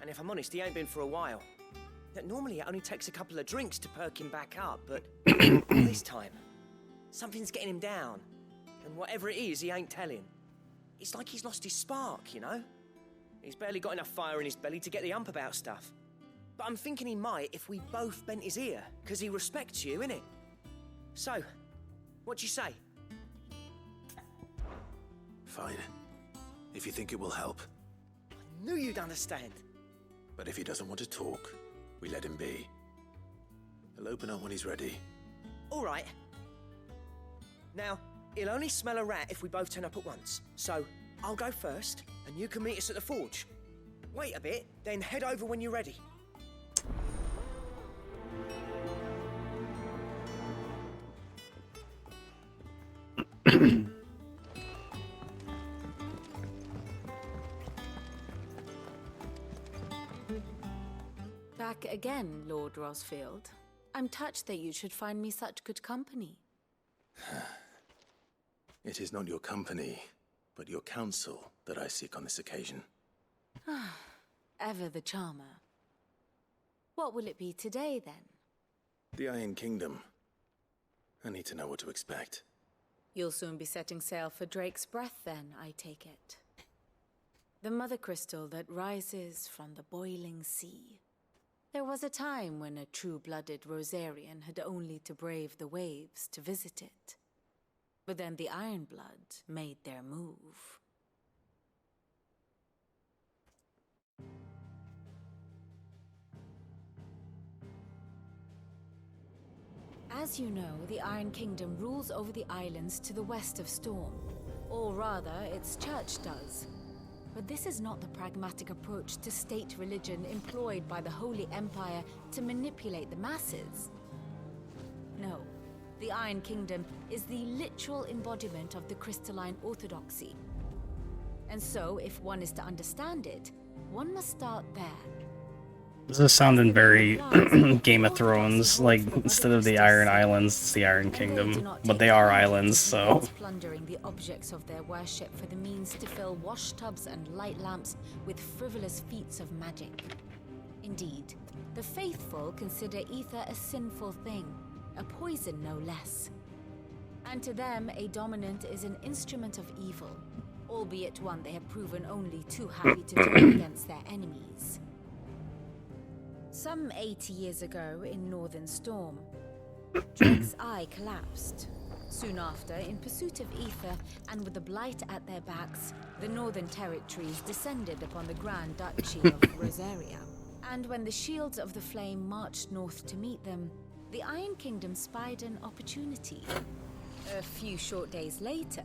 And if I'm honest, he ain't been for a while. Yet normally it only takes a couple of drinks to perk him back up, but this time, something's getting him down. And whatever it is, he ain't telling. It's like he's lost his spark, you know? He's barely got enough fire in his belly to get the ump about stuff. But I'm thinking he might if we both bent his ear, because he respects you, innit? So, what do you say? Fine. If you think it will help. I knew you'd understand. But if he doesn't want to talk, we let him be. He'll open up when he's ready. All right. Now, he'll only smell a rat if we both turn up at once. So, I'll go first, and you can meet us at the forge. Wait a bit, then head over when you're ready. Back again, Lord Rosfield. I'm touched that you should find me such good company. It is not your company, but your counsel that I seek on this occasion. Ever the charmer. What will it be today, then? The Iron Kingdom. I need to know what to expect. You'll soon be setting sail for Drake's Breath, then, I take it. The mother crystal that rises from the boiling sea. There was a time when a true-blooded Rosarian had only to brave the waves to visit it. But then the Ironblood made their move. As you know, the Iron Kingdom rules over the islands to the west of Storm. Or rather, its church does. But this is not the pragmatic approach to state religion employed by the Holy Empire to manipulate the masses. No, the Iron Kingdom is the literal embodiment of the crystalline orthodoxy. And so, if one is to understand it, one must start there. This is sounding very Game of Thrones, like instead of the Iron Islands, it's the Iron Kingdom. But they are islands, so. Plundering the objects of their worship for the means to fill washtubs and light lamps with frivolous feats of magic. Indeed, the faithful consider ether a sinful thing, a poison no less. And to them, a dominant is an instrument of evil, albeit one they have proven only too happy to turn against their enemies. Some 80 years ago, in Northern Storm, Drake's Eye collapsed. Soon after, in pursuit of ether and with the Blight at their backs, the Northern Territories descended upon the Grand Duchy of Rosaria. And when the Shields of the Flame marched north to meet them, the Iron Kingdom spied an opportunity. A few short days later,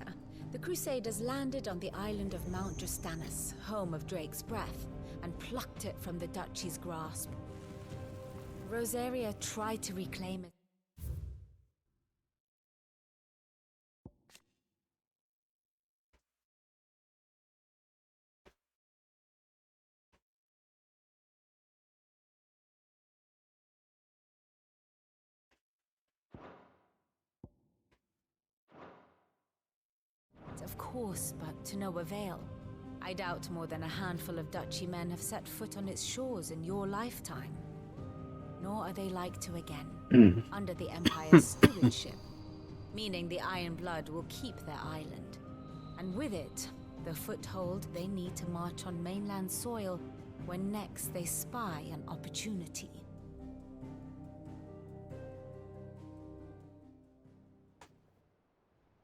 the Crusaders landed on the island of Mount Justanus, home of Drake's Breath, and plucked it from the Duchy's grasp. Rosaria tried to reclaim it. Of course, but to no avail. I doubt more than a handful of Duchy men have set foot on its shores in your lifetime. Nor are they like to again, under the Empire's stewardship, meaning the Iron Blood will keep their island, and with it, the foothold they need to march on mainland soil when next they spy an opportunity.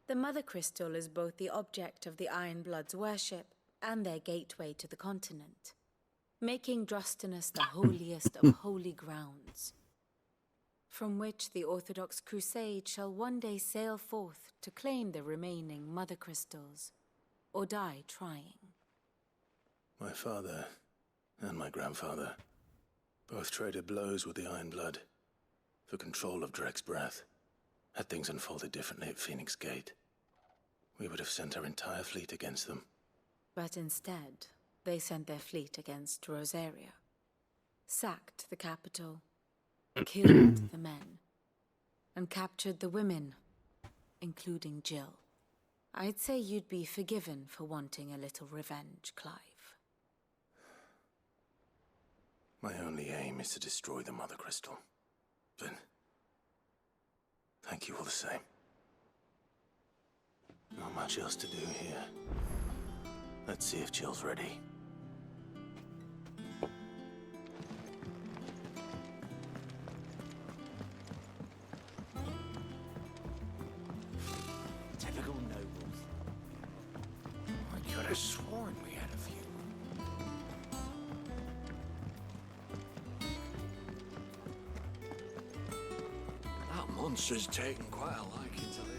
The Mother Crystal is both the object of the Iron Blood's worship and their gateway to the continent, making Drostanus the holiest of holy grounds, from which the Orthodox Crusade shall one day sail forth to claim the remaining Mother Crystals, or die trying. My father and my grandfather both traded blows with the Iron Blood for control of Drake's Breath. Had things unfolded differently at Phoenix Gate, we would have sent our entire fleet against them. But instead, they sent their fleet against Rosaria, sacked the capital, killed the men, and captured the women, including Jill. I'd say you'd be forgiven for wanting a little revenge, Clive. My only aim is to destroy the Mother Crystal. But thank you all the same. Not much else to do here. Let's see if Jill's ready. Typical nobles. I could have sworn we had a few. That monster's taken quite a liking to it.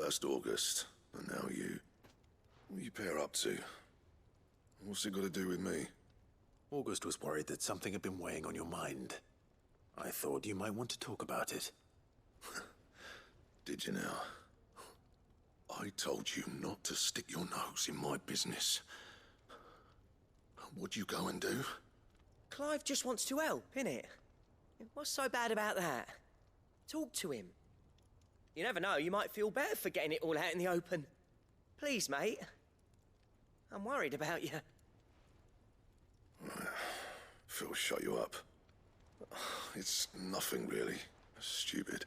First August, and now you. What are you pair up to? What's it got to do with me? August was worried that something had been weighing on your mind. I thought you might want to talk about it. Did you now? I told you not to stick your nose in my business. What'd you go and do? Clive just wants to help, innit? What's so bad about that? Talk to him. You never know, you might feel better for getting it all out in the open. Please, mate. I'm worried about you. Phil shut you up. It's nothing really. Stupid.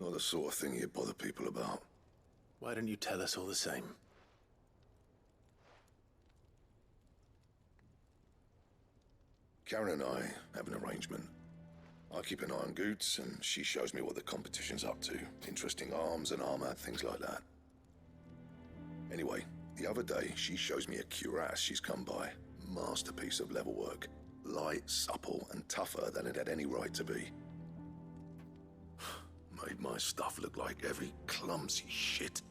Not the sort of thing you bother people about. Why don't you tell us all the same? Karen and I have an arrangement. I keep an eye on Goots, and she shows me what the competition's up to. Interesting arms and armor, things like that. Anyway, the other day, she shows me a cuirass she's come by. Masterpiece of level work. Light, supple, and tougher than it had any right to be. Made my stuff look like every clumsy shit.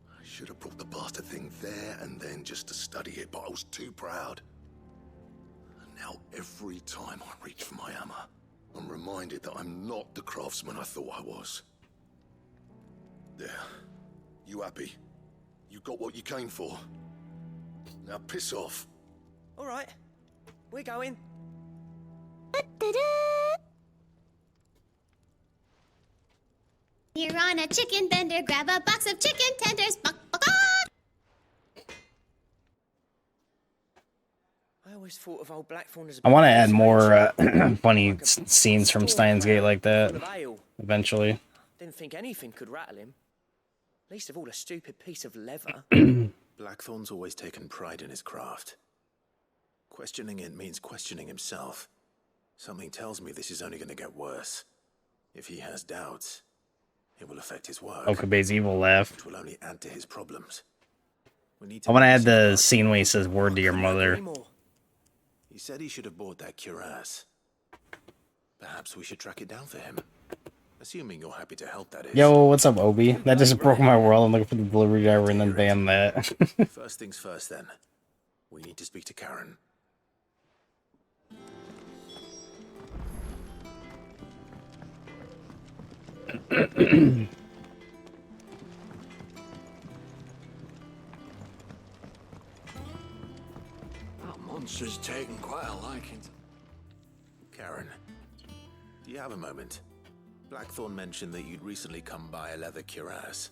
I should have brought the bastard thing there and then just to study it, but I was too proud. And now every time I reach for my hammer, I'm reminded that I'm not the craftsman I thought I was. There. You happy? You got what you came for? Now piss off. All right. We're going. You're on a chicken bender, grab a box of chicken tenders. Buck, buck, buck. I always thought of old Blackthorn as a I want to bit add of a more strange, funny like a scenes from storm Steins Gate cloud like that full of ale. eventually. Didn't think anything could rattle him. Least of all a stupid piece of leather. Blackthorn's always taken pride in his craft. Questioning it means questioning himself. Something tells me this is only going to get worse. If he has doubts, it will affect his work. Okabe's evil laugh. Which will only add to his problems. We need I want to add the scene where he says "word to your mother." He said he should have bought that cuirass. Perhaps we should track it down for him. Assuming you're happy to help, that is. Yo, what's up, Obi? That just broke my world. I'm looking for the delivery driver and then bam that. First things first, then. We need to speak to Karen. That monster's taken quite a liking to... Karen, do you have a moment? Blackthorn mentioned that you'd recently come by a leather cuirass.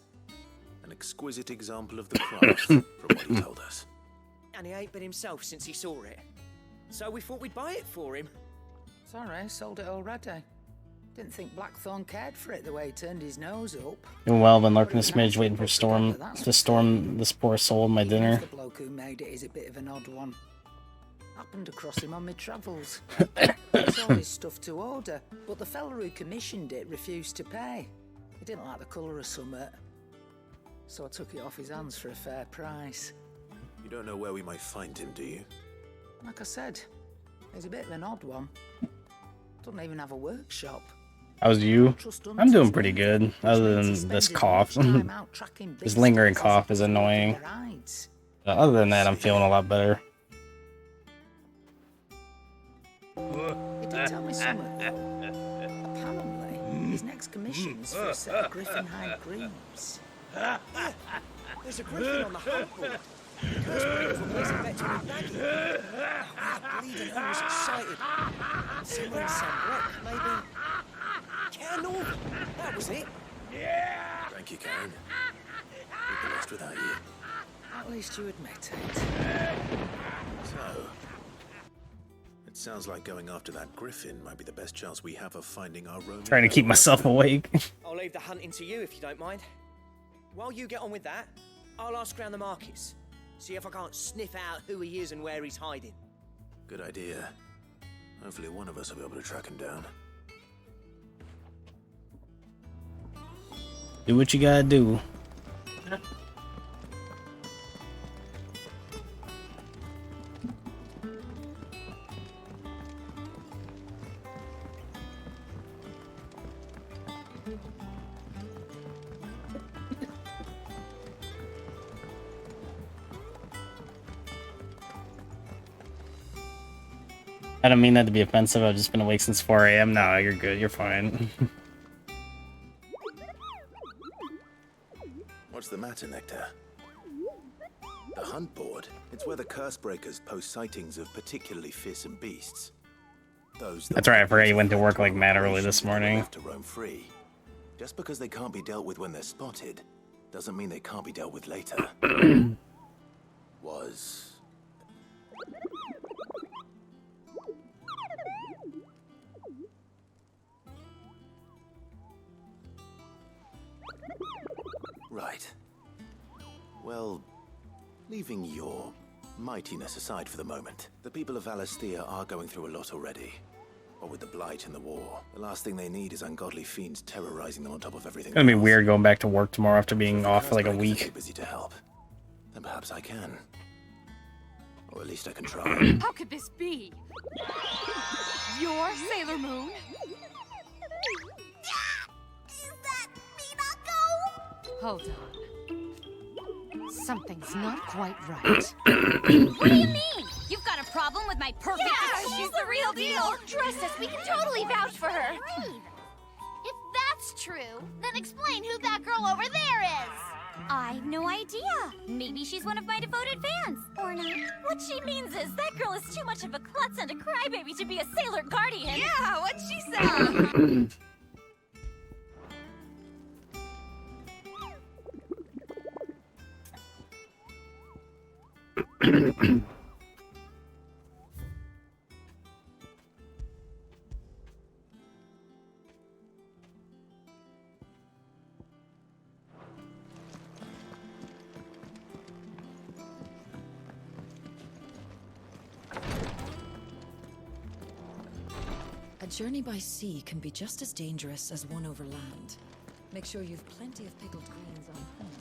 An exquisite example of the craft, from what he told us. And he ain't been himself since he saw it. So we thought we'd buy it for him. Sorry, sold it already. Didn't think Blackthorn cared for it the way he turned his nose up. Doing well, been lurking a smidge, waiting for Storm to storm this poor soul of my dinner. The bloke who made it is a bit of an odd one. Happened across him on my travels. It's all his stuff to order, but the fella who commissioned it refused to pay. He didn't like the colour of summit. So I took it off his hands for a fair price. You don't know where we might find him, do you? Like I said, he's a bit of an odd one. Doesn't even have a workshop. How's you? I'm doing pretty good, other than this cough. This lingering cough is annoying. Other than that, I'm feeling a lot better. He did tell me something, though. Apparently, his next commission is for a set of griffin hide greaves. Yeah, there's a griffin on the huntboard. Cursed for placing bets with Maggie. Oh, bleeding hell was excited. Someone in Sam Brock, maybe. Karen Northern, that was it. Thank you, Karen. We'd be lost without you. At least you admit it. So, it sounds like going after that griffin might be the best chance we have of finding our Roman. Trying to keep myself awake. I'll leave the hunting to you if you don't mind. While you get on with that, I'll ask around the markets. See if I can't sniff out who he is and where he's hiding. Good idea. Hopefully one of us will be able to track him down. Do what you gotta do. I don't mean that to be offensive. I've just been awake since 4 a.m. No, you're good. You're fine. What's the matter, Nectar? The hunt board? It's where the curse breakers post sightings of particularly fearsome beasts. Those That's right. I forgot you went to work like mad early this morning. left to roam free. Just because they can't be dealt with when they're spotted, doesn't mean they can't be dealt with later. Was... Right. Well, leaving your mightiness aside for the moment, the people of Valisthea are going through a lot already. Or with the Blight and the war, the last thing they need is ungodly fiends terrorizing them on top of everything It's gonna be else. weird going back to work tomorrow after being off for like a Curse breakers are week. too busy to help. Then perhaps I can. Or at least I can try. How could this be? You're Sailor Moon? Hold on. Something's not quite right. What do you mean? You've got a problem with my perfect... Yeah, she's the real deal. Trust us, we can totally vouch for her. If that's true, then explain who that girl over there is. I've no idea. Maybe she's one of my devoted fans. Or not. What she means is that girl is too much of a klutz and a crybaby to be a sailor guardian. Yeah, what'd she say? A journey by sea can be just as dangerous as one over land. Make sure you've plenty of pickled greens on hand,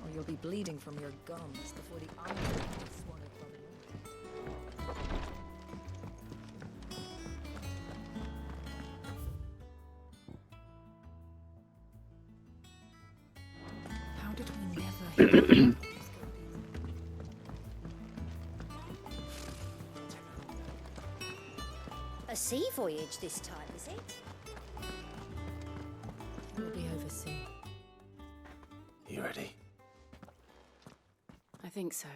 or you'll be bleeding from your gums before the iron is swallowed by the wind. How did we never hear? A sea voyage this time, is it? We'll be overseas. You ready? I think so.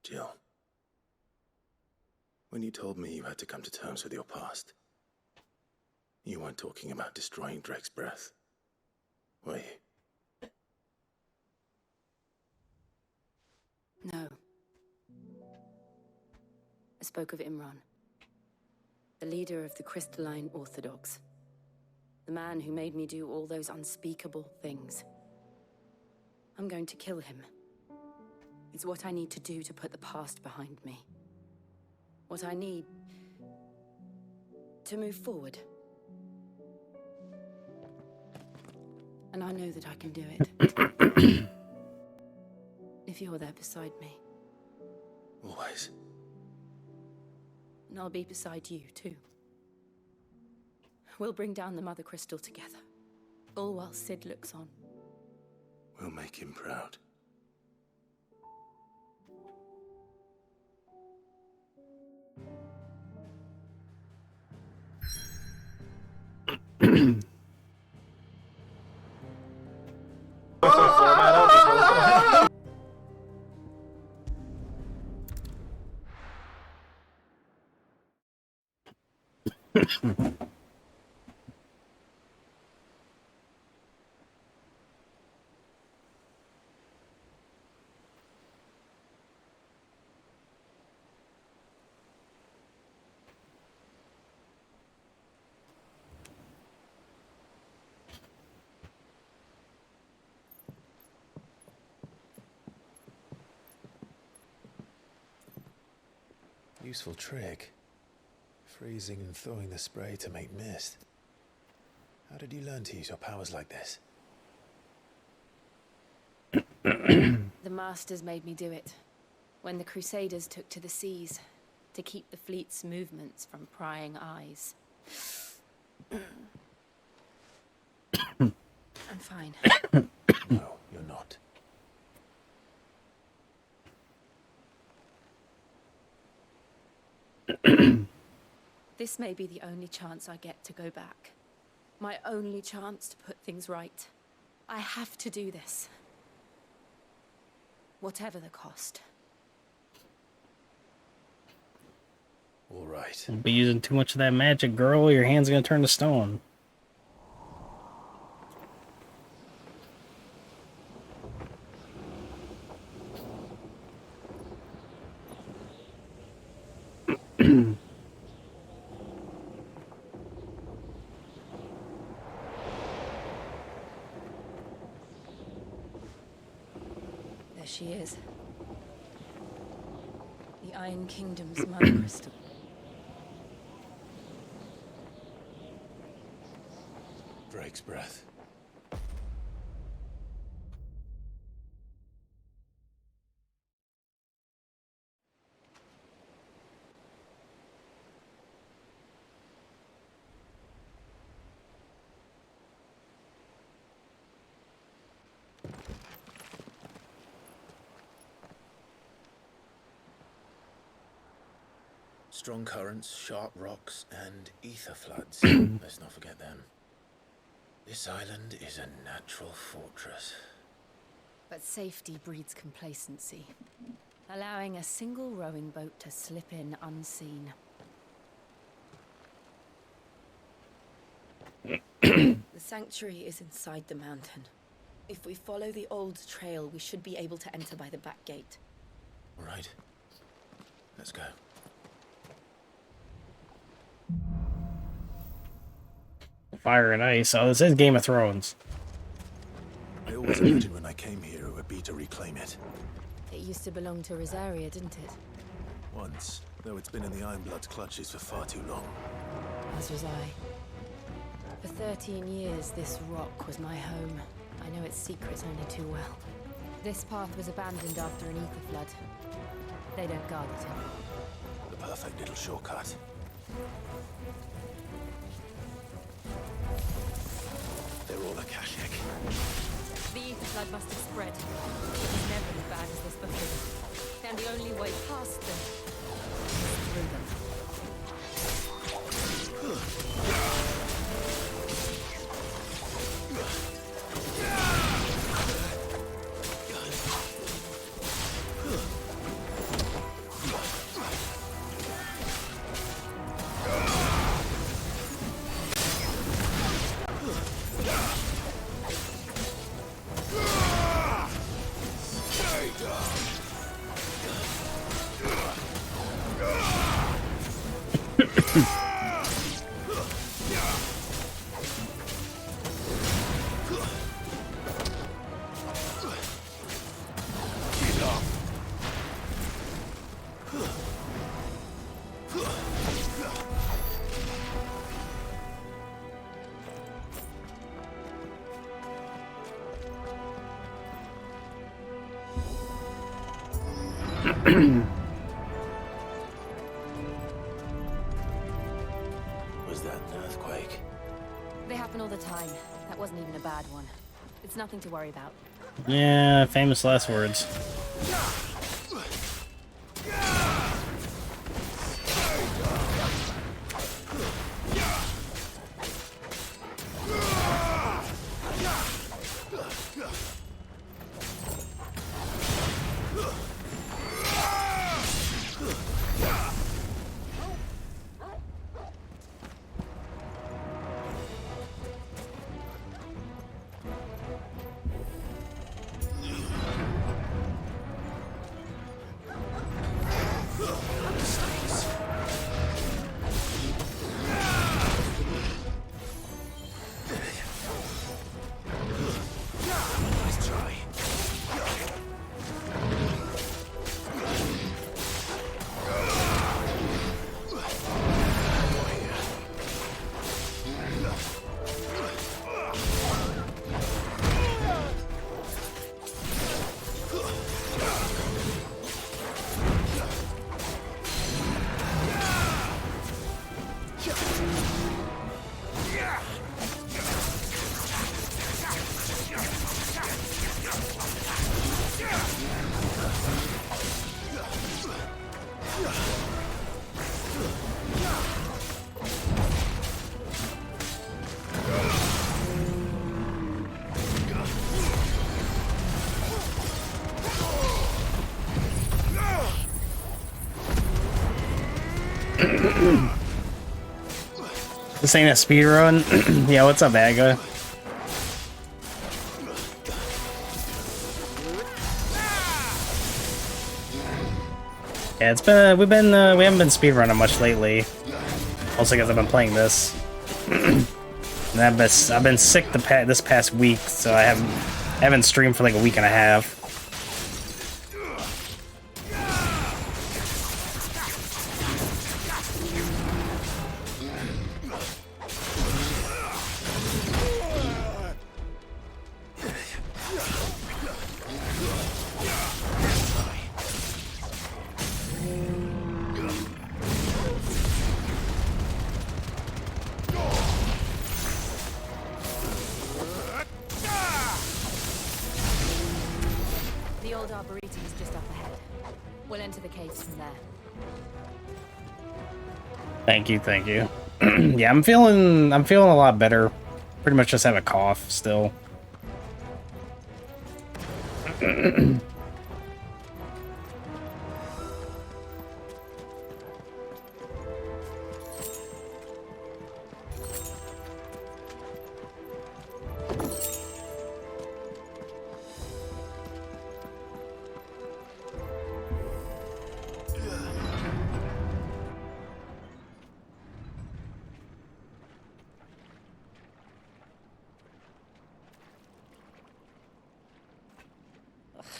Jill. When you told me you had to come to terms with your past, you weren't talking about destroying Drake's breath, were you? No. I spoke of Imran, the leader of the Crystalline Orthodox, the man who made me do all those unspeakable things. I'm going to kill him. It's what I need to do to put the past behind me. What I need to move forward. And I know that I can do it. If you're there beside me. Always. And I'll be beside you, too. We'll bring down the Mother Crystal together. All while Sid looks on. We'll make him proud. Useful trick. Freezing and thawing the spray to make mist. How did you learn to use your powers like this? The Masters made me do it. When the Crusaders took to the seas, to keep the fleet's movements from prying eyes. I'm fine. No, you're not. This may be the only chance I get to go back. My only chance to put things right. I have to do this. Whatever the cost. All right. Don't be using too much of that magic, girl. Your hand's gonna turn to stone. There she is. The Iron Kingdom's Mother Crystal. Drake's breath. Strong currents, sharp rocks, and ether floods. Let's not forget them. This island is a natural fortress. But safety breeds complacency, allowing a single rowing boat to slip in unseen. The sanctuary is inside the mountain. If we follow the old trail, we should be able to enter by the back gate. All right. Let's go. Fire and ice. Oh, this is Game of Thrones. I always imagined when I came here it would be to reclaim it. It used to belong to Rosaria, didn't it? Once, though it's been in the Ironblood's clutches for far too long. As was I. For 13 years, this rock was my home. I know its secrets only too well. This path was abandoned after an ether flood. They don't guard it anymore. The perfect little shortcut. They're all Akashic. The ether flood must have spread. It was never as bad as this before. And the only way past them is through them. Was that an earthquake? They happen all the time. That wasn't even a bad one. It's nothing to worry about. Yeah, famous last words. This ain't a speedrun. Yeah, what's up, Aga? Yeah, it's been we haven't been speedrunning much lately. Also because I've been playing this. And I've been sick this past week, so I haven't streamed for like a week and a half. The old arboretum is just up ahead. We'll enter the caves from there. Thank you, thank you. Yeah, I'm feeling a lot better. Pretty much just have a cough still.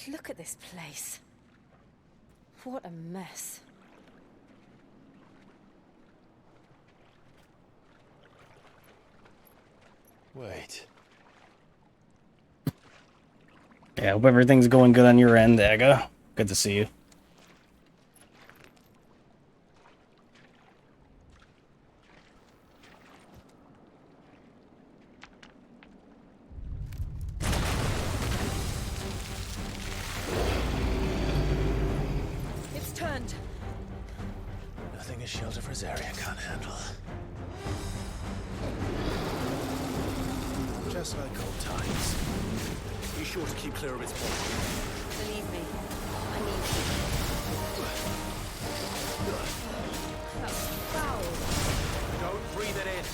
Look at this place. What a mess. Wait. Yeah, hope everything's going good on your end, Aga. Good to see you. It's turned. Nothing a shield of Rosaria can't handle. Just like old times. Be sure to keep clear of its body. Believe me, I need you. That's foul. Don't breathe it in.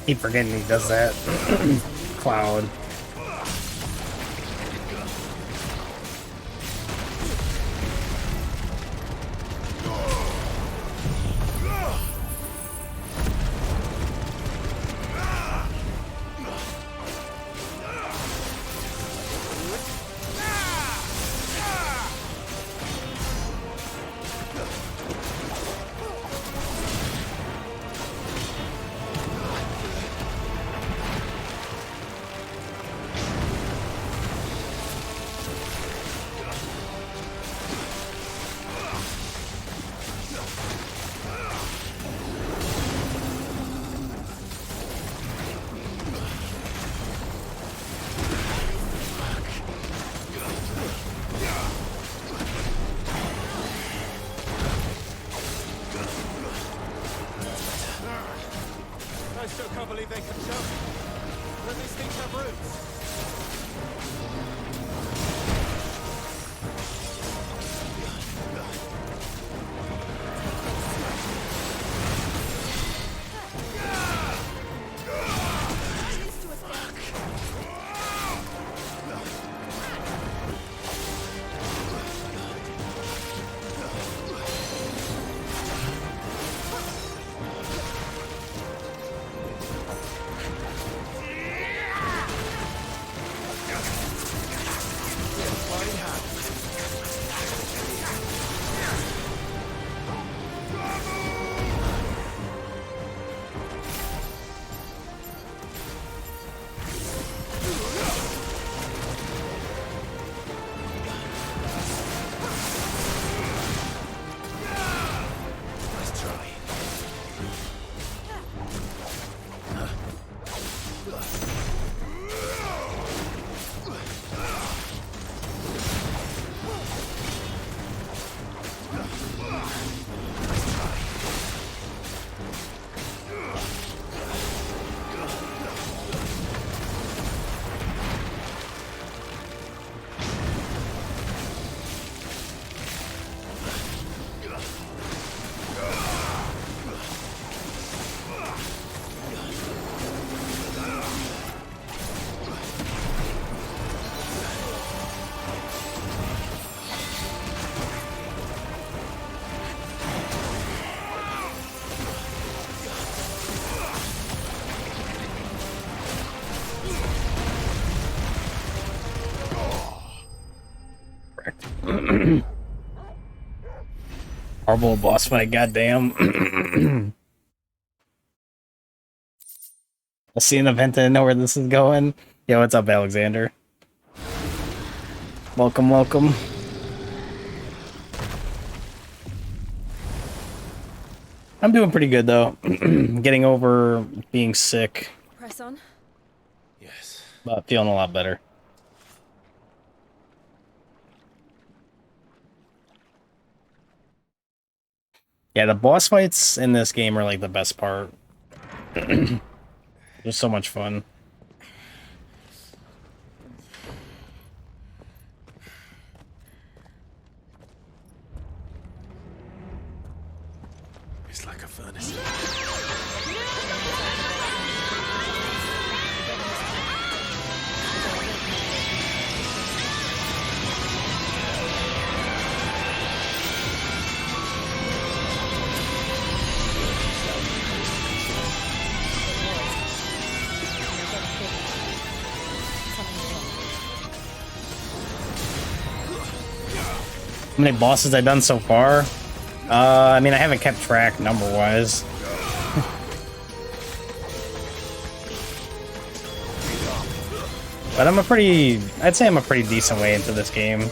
Keep forgetting he does that. Cloud. I still can't believe they can jump. Where do these things have roots? Horrible boss fight, goddamn. I'll see an event and know where this is going. Yo, what's up, Alexander? Welcome, welcome. I'm doing pretty good though. Getting over being sick, Press on. but feeling a lot better. Yeah, the boss fights in this game are like the best part. They're so much fun. It's like a furnace. How many bosses I've done so far? I mean, I haven't kept track number-wise. But I'd say I'm a pretty decent way into this game.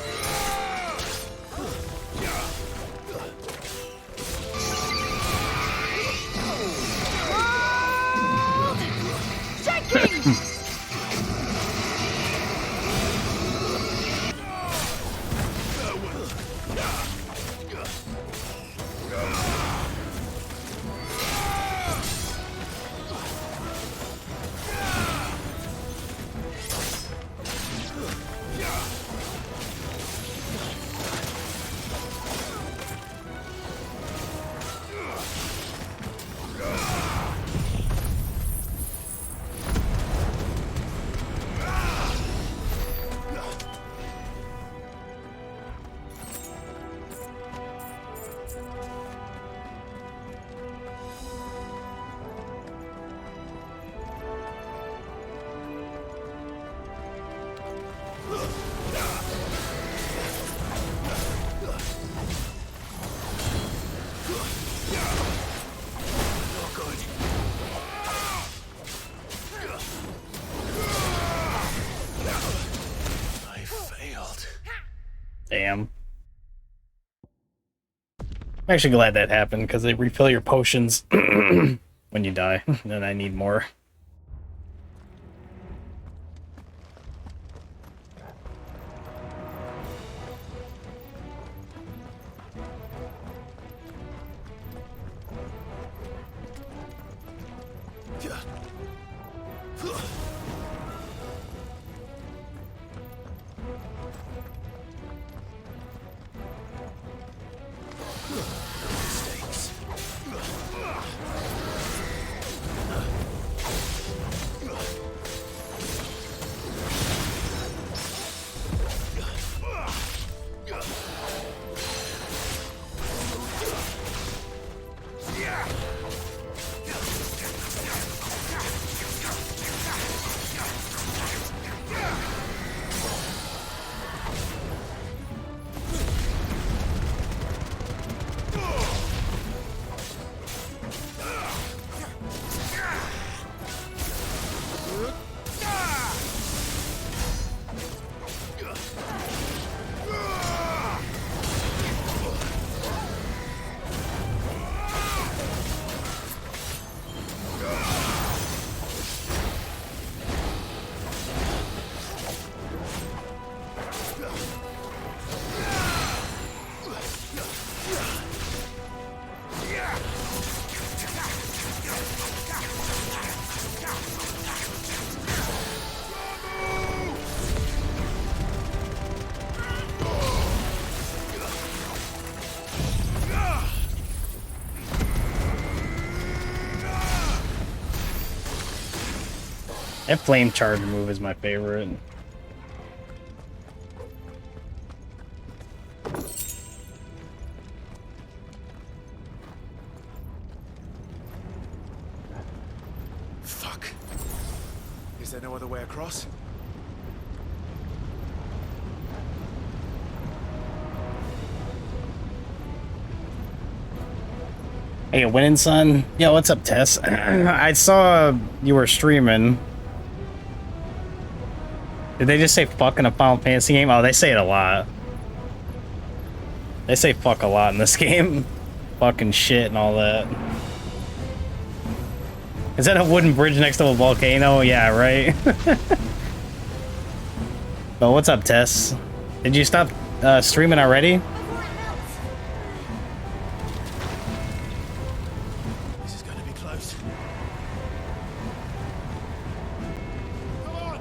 Damn. I'm actually glad that happened, because they refill your potions when you die, and I need more. That flame charge move is my favorite. Fuck. Is there no other way across? Hey, winning son. Yo, what's up, Tess? I saw you were streaming. Did they just say fuck in a Final Fantasy game? Oh, they say it a lot. They say fuck a lot in this game. Fucking shit and all that. Is that a wooden bridge next to a volcano? Yeah, right? But what's up, Tess? Did you stop streaming already? This is gonna be close. Come on!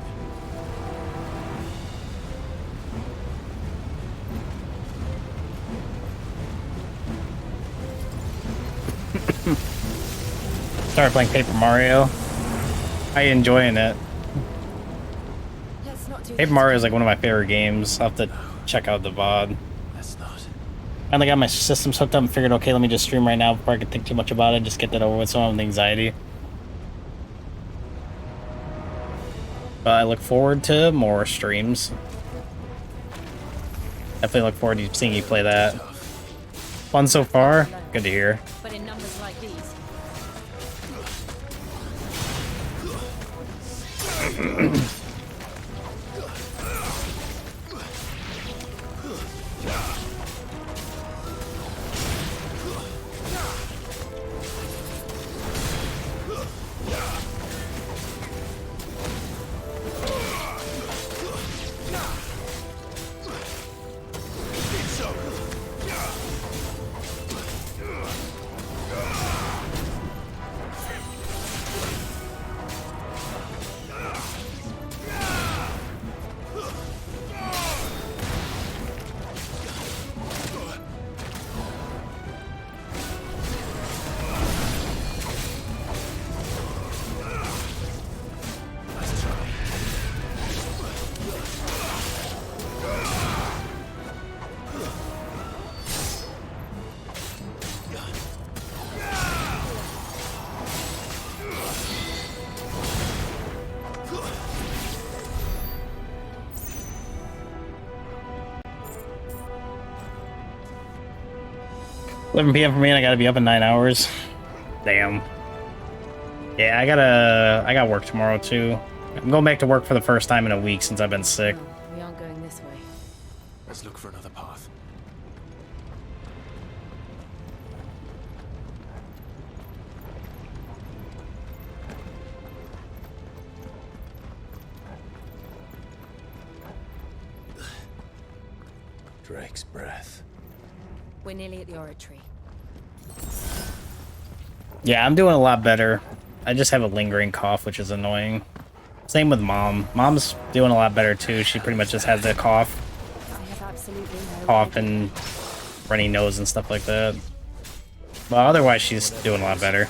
Started playing Paper Mario. How you enjoying it? Paper Mario is like one of my favorite games. I'll have to check out the VOD. I finally got my systems hooked up and figured, okay, let me just stream right now before I can think too much about it. Just get that over with, so I don't have the anxiety. But I look forward to more streams. Definitely look forward to seeing you play that. Fun so far? Good to hear. But in numbers like these. $11 p.m. for me, and I gotta be up in 9 hours. Damn. Yeah, I got work tomorrow too. I'm going back to work for the first time in a week since I've been sick. We aren't going this way. Let's look for another path. Drake's breath. We're nearly at the oratory. Yeah, I'm doing a lot better. I just have a lingering cough, which is annoying. Same with Mom. Mom's doing a lot better too. She pretty much just has the cough. Cough and runny nose and stuff like that. But otherwise, she's doing a lot better.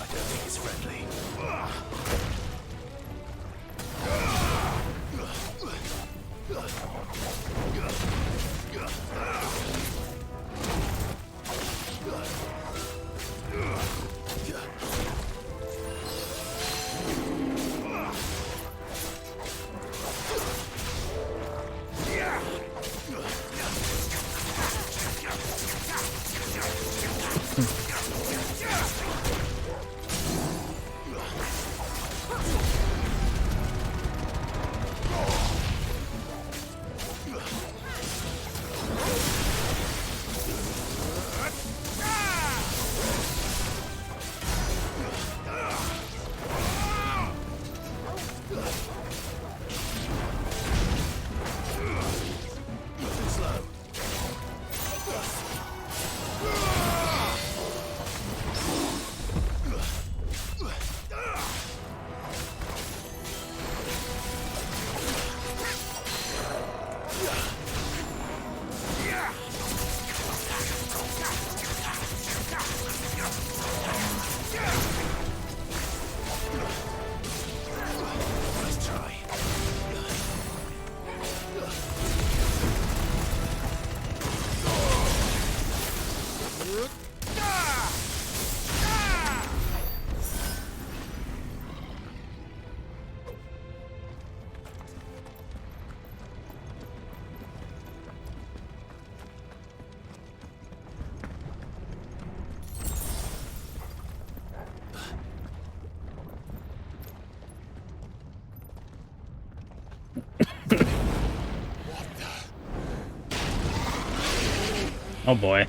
Oh boy.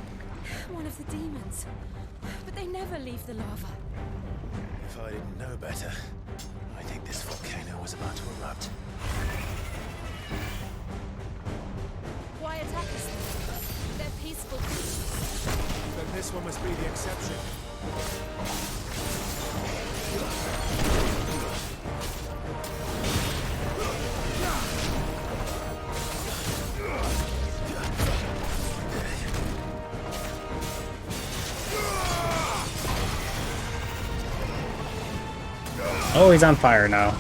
One of the demons. But they never leave the lava. If I didn't know better, I think this volcano was about to erupt. Why attack us? They're peaceful creatures. Then this one must be the exception. Oh, he's on fire now.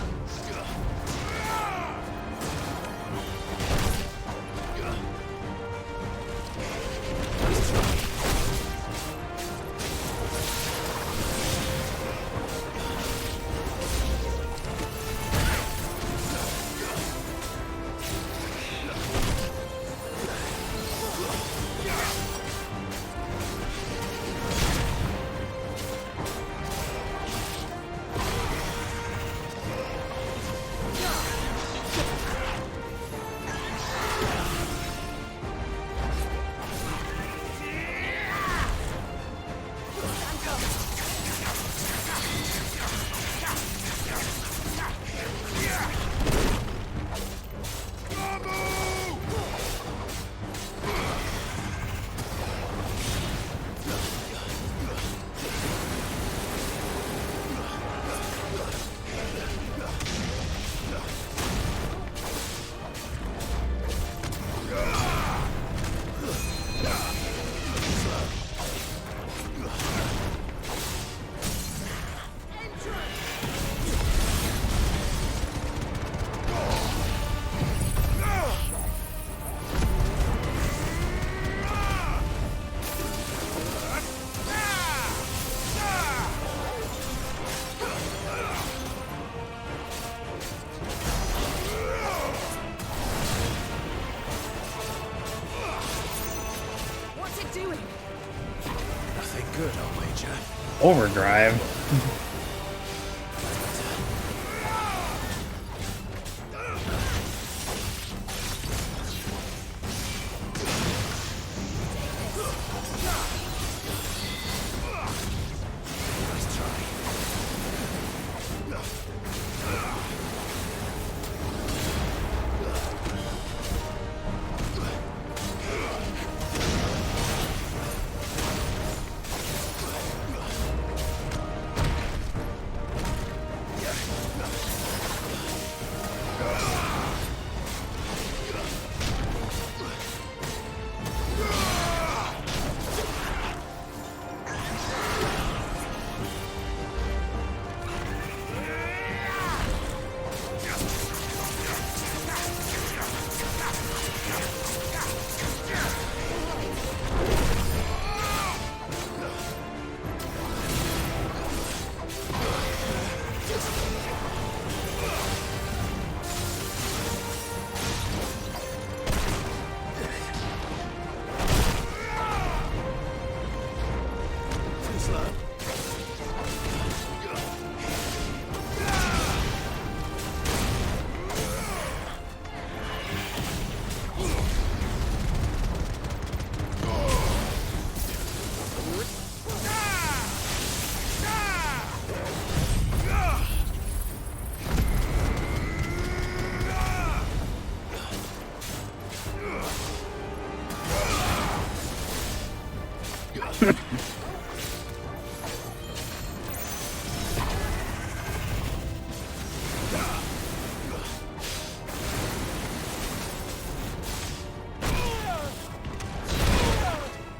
Overdrive.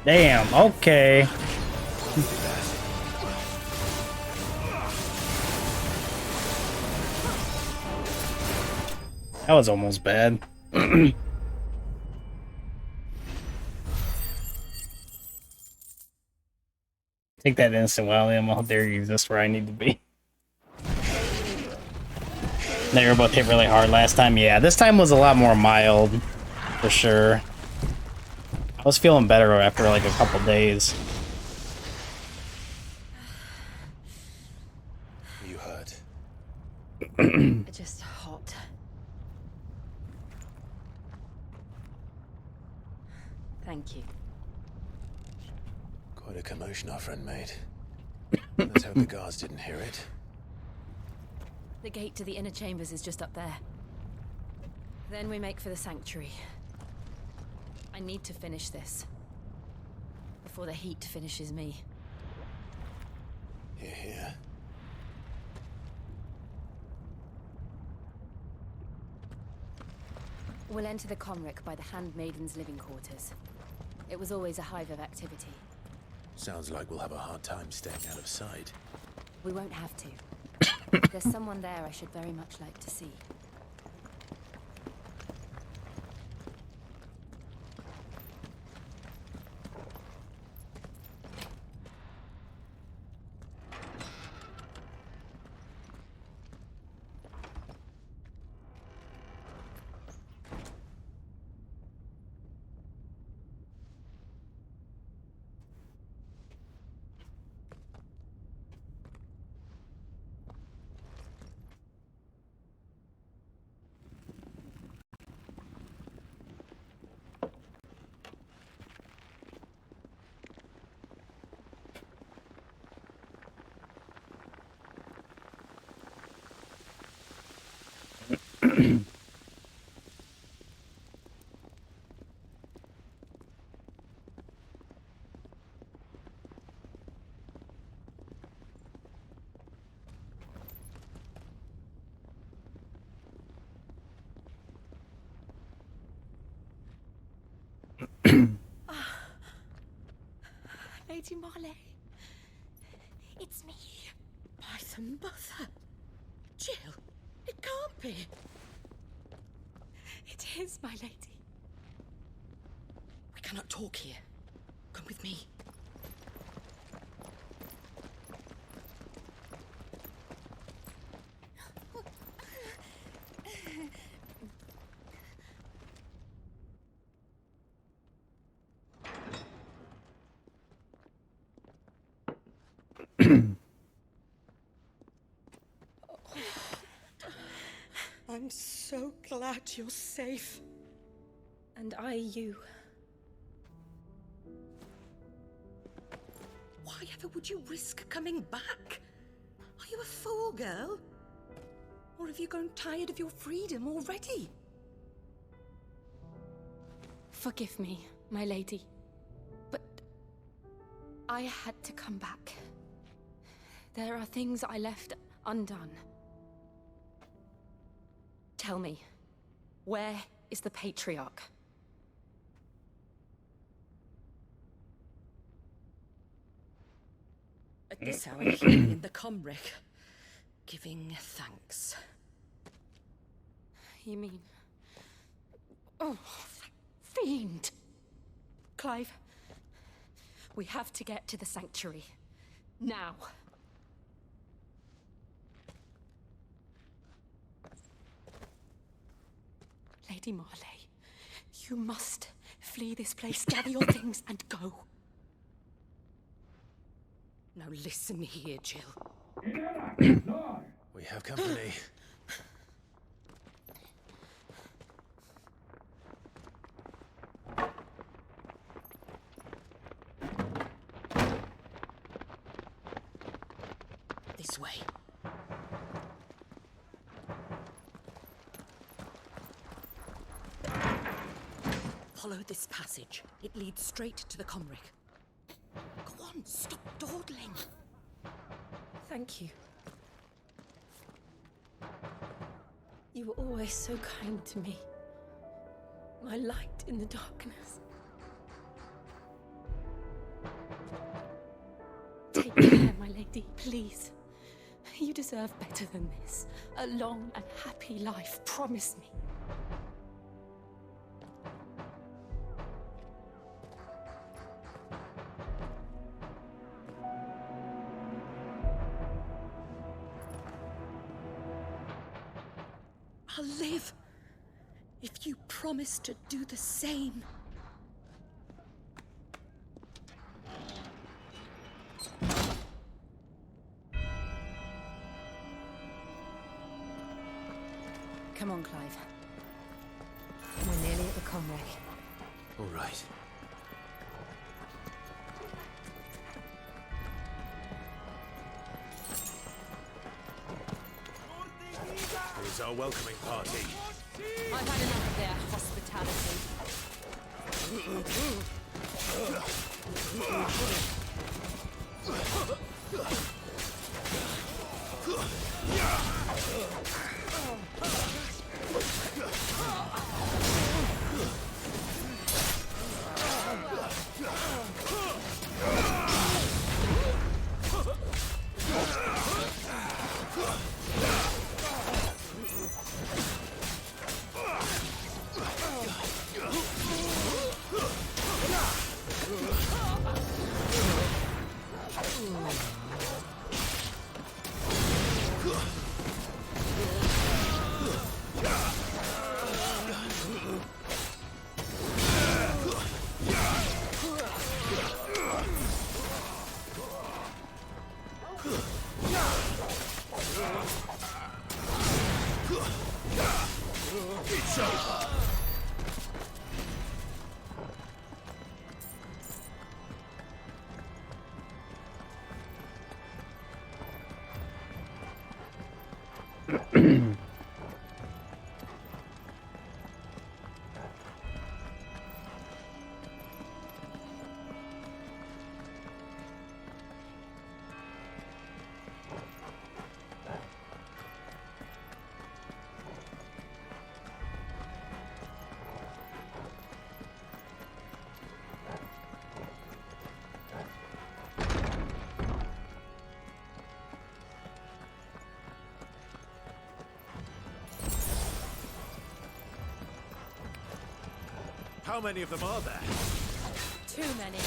Damn, okay. That was almost bad. Take that instant wild ammo. How dare you? That's where I need to be. They were both hit really hard last time. Yeah, this time was a lot more mild, for sure. I was feeling better after like a couple days. You hurt? Just hot. Thank you. Quite a commotion our friend made. Let's hope the guards didn't hear it. The gate to the inner chambers is just up there. Then we make for the sanctuary. I need to finish this. Before the heat finishes me. Hear, hear. We'll enter the Comric by the Handmaiden's living quarters. It was always a hive of activity. Sounds like we'll have a hard time staying out of sight. We won't have to. There's someone there I should very much like to see. Lady Marley. It's me. By the mother. Jill, it can't be. It is, my lady. We cannot talk here. Come with me. I'm so glad you're safe. And I you. Why ever would you risk coming back? Are you a fool, girl? Or have you grown tired of your freedom already? Forgive me, my lady. But I had to come back. There are things I left undone. Tell me, where is the Patriarch? At this hour here in the Comric, giving thanks. You mean... Oh, fiend! Clive, we have to get to the sanctuary. Now. Lady Marley, you must flee this place, gather your things, and go. Now listen here, Jill. We have company. This way. Follow this passage. It leads straight to the Comric. Go on, stop dawdling. Thank you. You were always so kind to me. My light in the darkness. Take care, my lady, please. You deserve better than this. A long and happy life, promise me. I'll live if you promise to do the same. Come on, Clive. We're nearly at the Comric. All right. is our welcoming party. I've had enough of their hospitality. It's over. How many of them are there? Too many.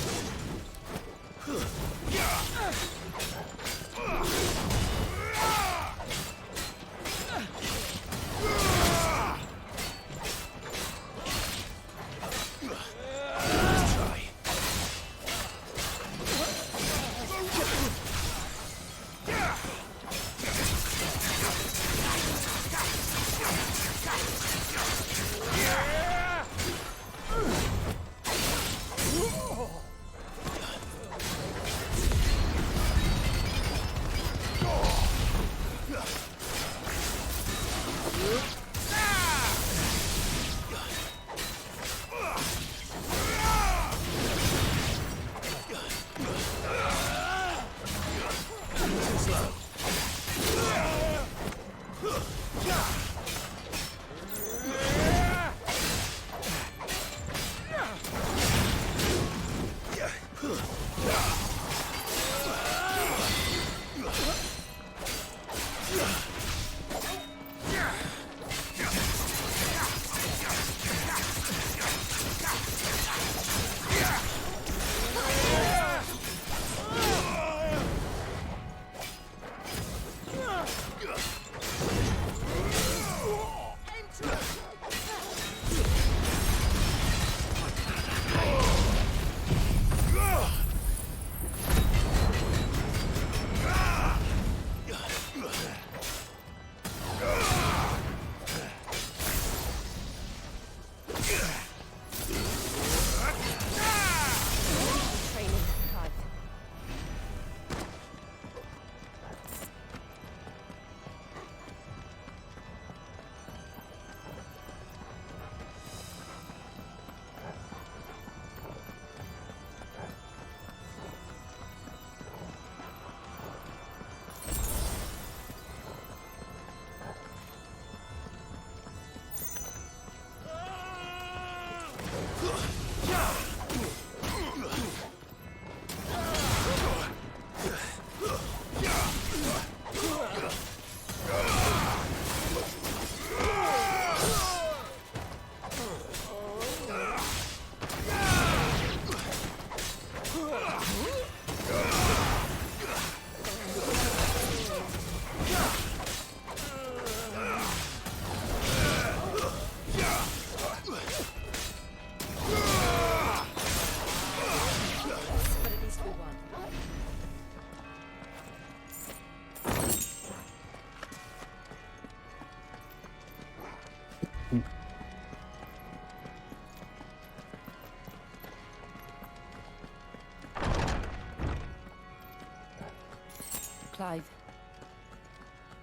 Clive,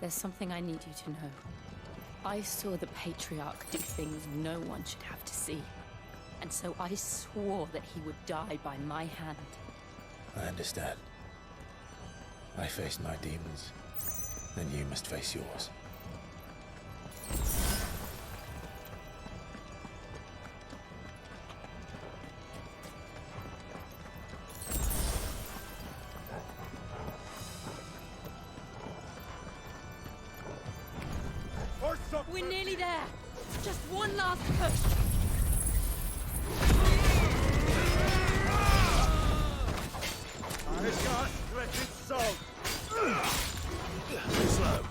there's something I need you to know. I saw the Patriarch do things no one should have to see. And so I swore that he would die by my hand. I understand. I faced my demons. Then you must face yours. We're nearly there. Just one last push. This guy's stretching soul. Slow.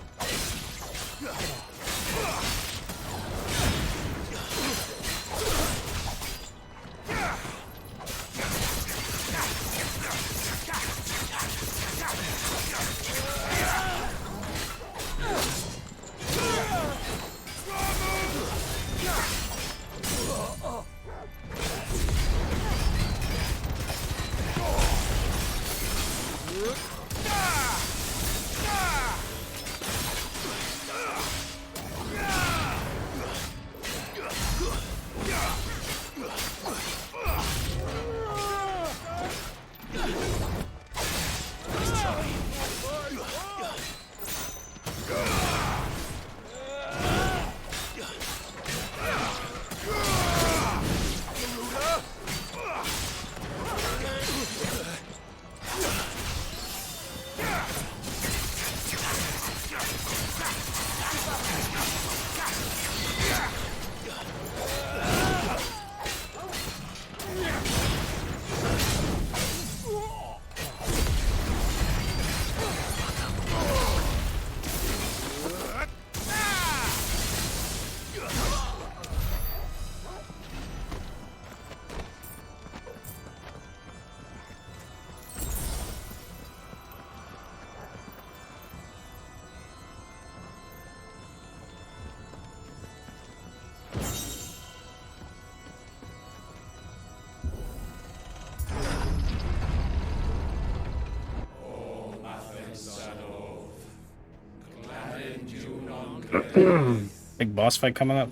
Big boss fight coming up.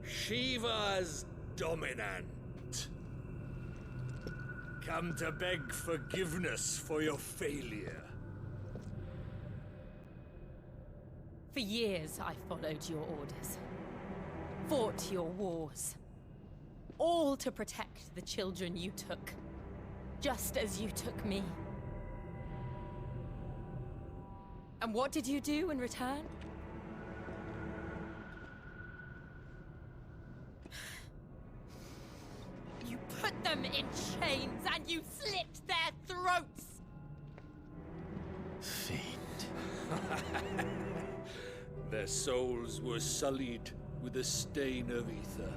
Shiva's dominant. Come to beg forgiveness for your failure. For years, I followed your orders. Fought your wars. All to protect the children you took. Just as you took me. And what did you do in return? You put them in chains and you slit their throats! Their souls were sullied with the stain of ether.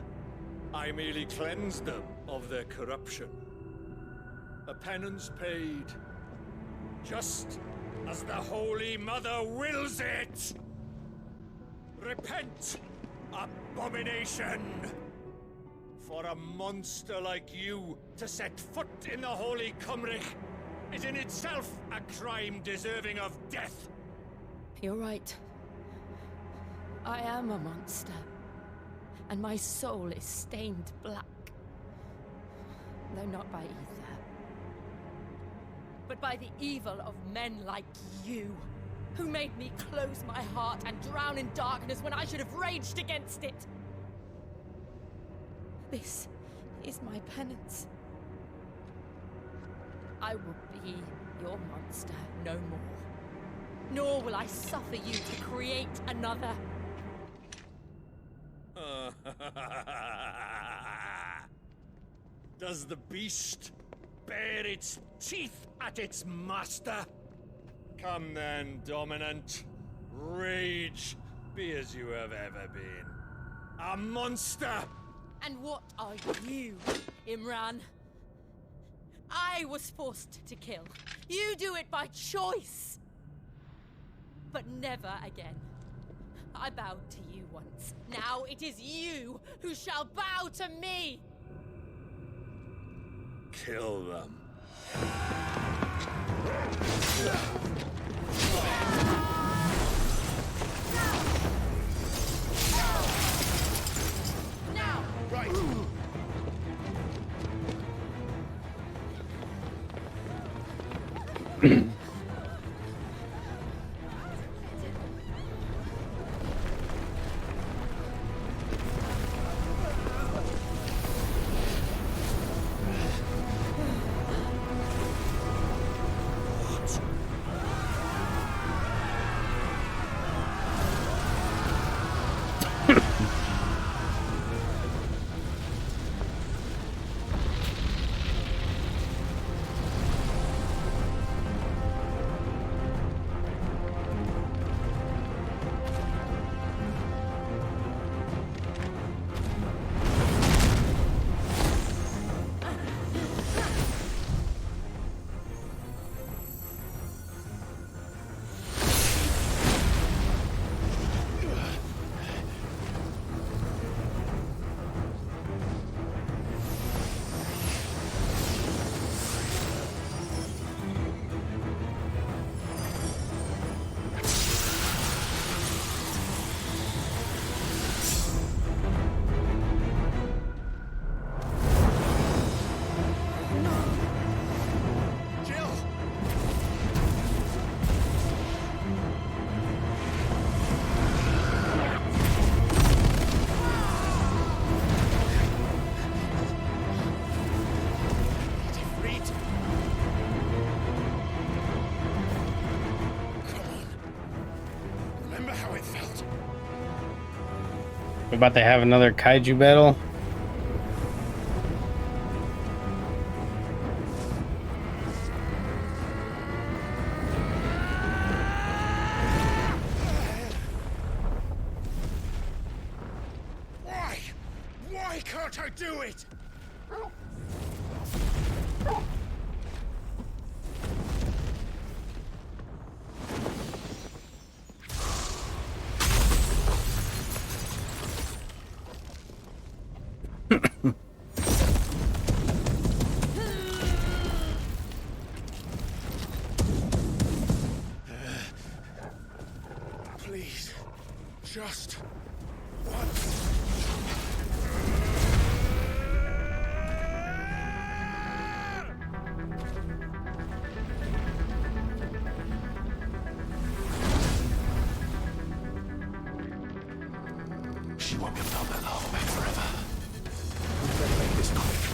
I merely cleansed them of their corruption. A penance paid, just as the Holy Mother wills it! Repent, abomination! For a monster like you to set foot in the Holy Cymric is in itself a crime deserving of death. You're right. I am a monster. And my soul is stained black. Though not by ether. but by the evil of men like you, who made me close my heart and drown in darkness when I should have raged against it. This is my penance. I will be your monster no more. Nor will I suffer you to create another. Does the beast bare its teeth at its master? Come then, Dominant. Rage, be as you have ever been. A monster! And what are you, Imran? I was forced to kill. You do it by choice. But never again. I bowed to you once. Now it is you who shall bow to me! Kill them. Now! Right! We're about to have another kaiju battle. Why? Why can't I do it? Please, just once. She won't be able to hold that lava back forever. We better make this quick.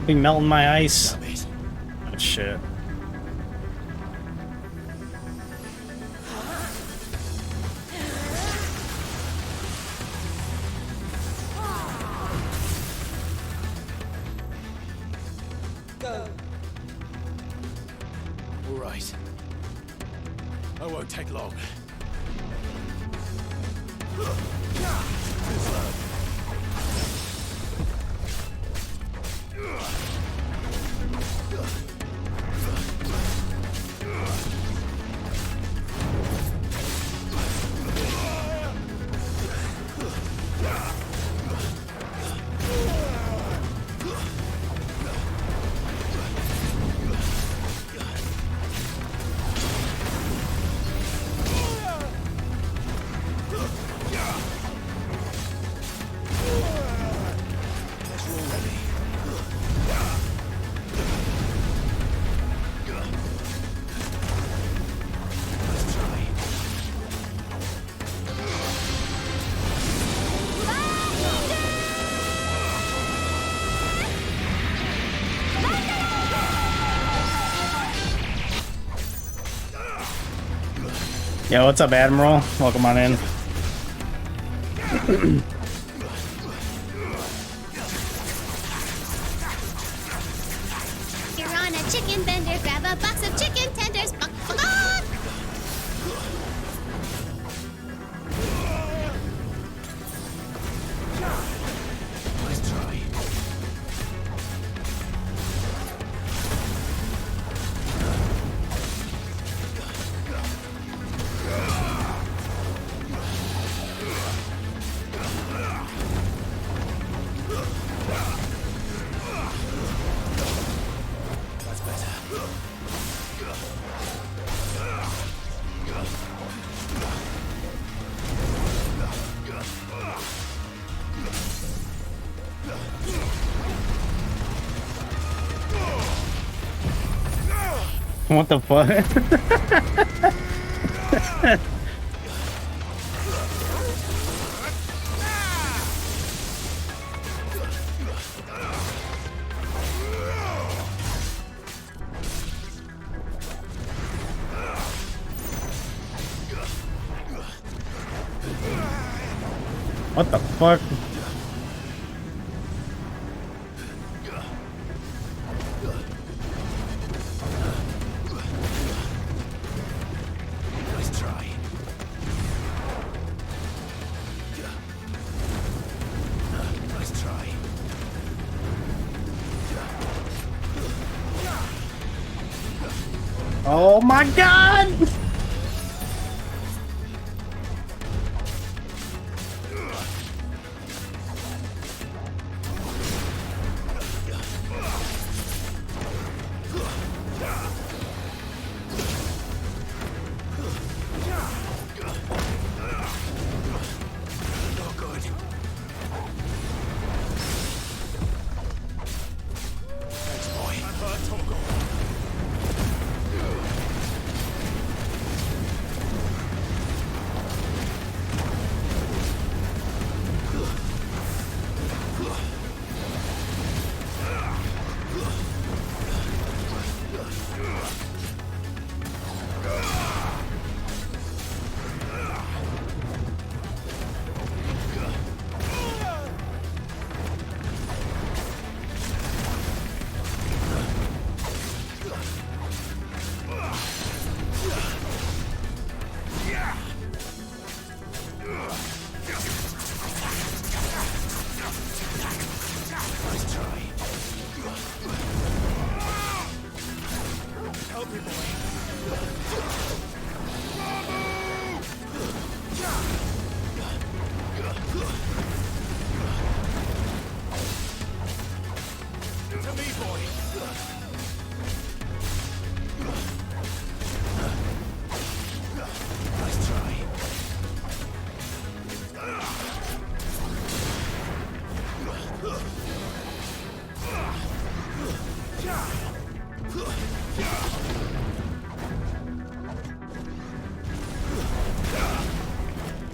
Be melting my ice. Oh shit. Go. All right. I won't take long. Yo, what's up, Admiral? Welcome on in. You're on a chicken vendor, grab a box of chicken tenders. Bonk, bonk, bonk. Nice try. That's better. What the fuck? What the fuck? Nice try. Nice try. Oh my god! No good. Thanks, boy. I'm hurt, Torgal. Nice try. Help me, boy. To me, boy. Nice try.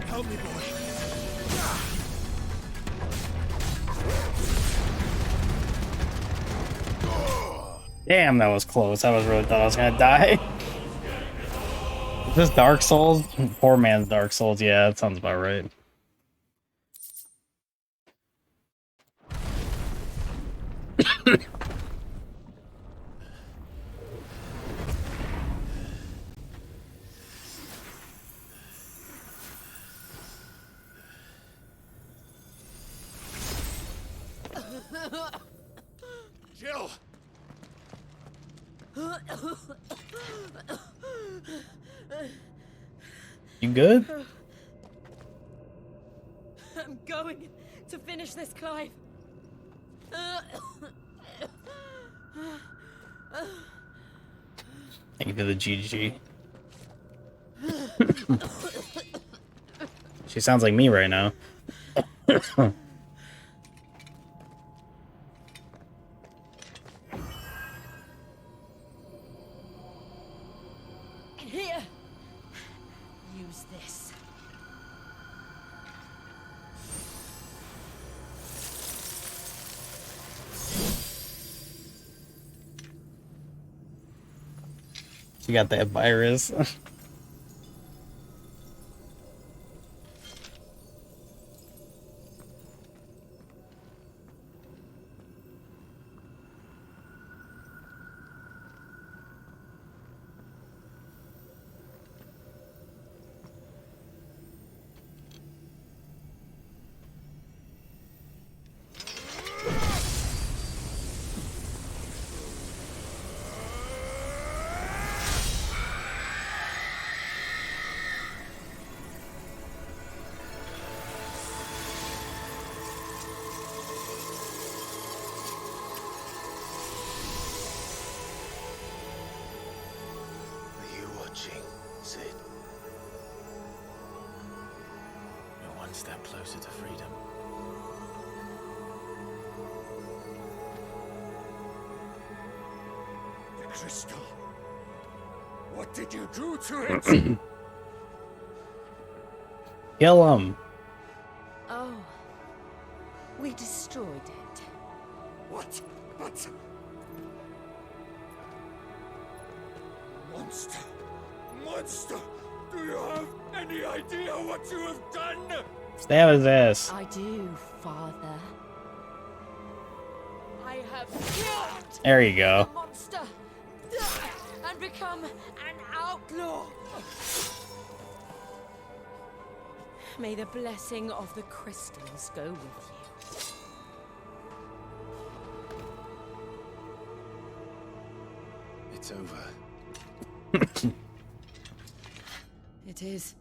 Help me, boy. Damn, that was close. I was really thought I was gonna die. Is this Dark Souls? Poor man's Dark Souls. Yeah, that sounds about right. Jill! You good? I'm going to finish this, Clive. Thank you for the GG. She sounds like me right now. Here. Use this. She got that virus. Are you watching, Sid? You're one step closer to freedom. The crystal. What did you do to it? Kill him. Oh. We destroyed it. What? But... Monster! Monster! Do you have any idea what you have done? Stab his ass. I do, Father. I have killed There you go. a monster and become an outlaw. May the blessing of the crystals go with you. It's over. It is.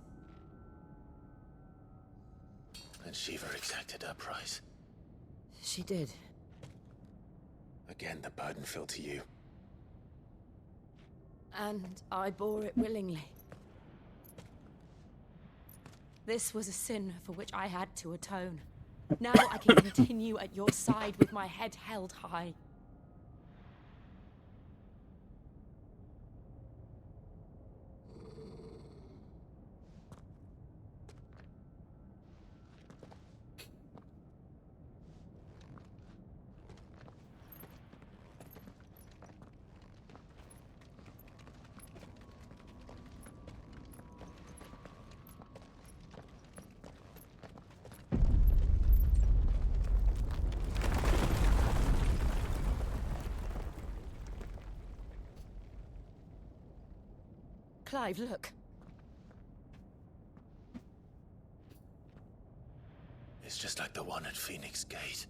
And Shiva exacted her price. She did. Again, the burden fell to you. And I bore it willingly. This was a sin for which I had to atone. Now I can continue at your side with my head held high. Clive, look. It's just like the one at Phoenix Gate.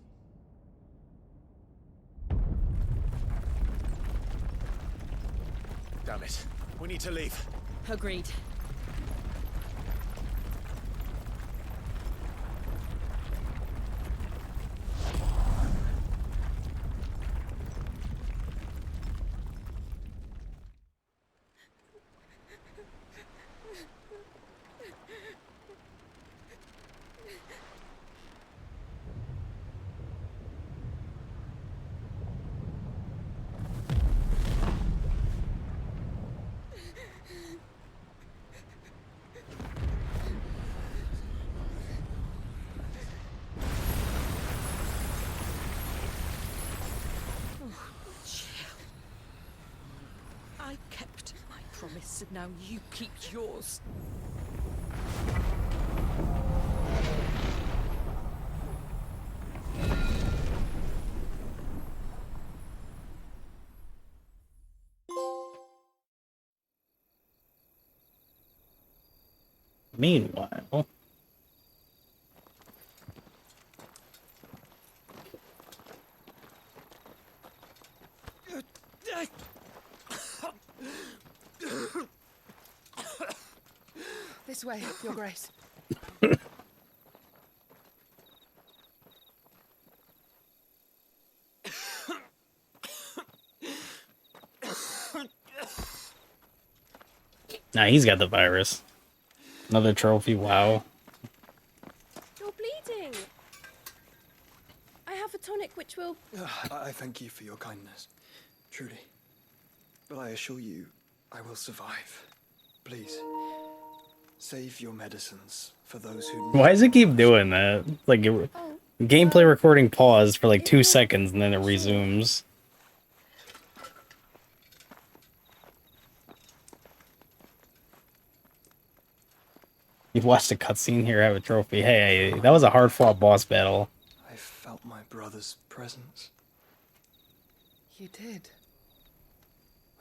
Damn it. We need to leave. Agreed. so now you keep yours. Meanwhile, This way, Your Grace. nah, he's got the virus. Another trophy, wow. You're bleeding. I have a tonic which will... I thank you for your kindness, truly. But I assure you, I will survive. Please, save your medicines for those who... Why does it keep doing that? Like, gameplay recording paused for like 2 seconds and then it resumes. You've watched a cutscene here, have a trophy. Hey, that was a hard-fought boss battle. I felt my brother's presence. You did.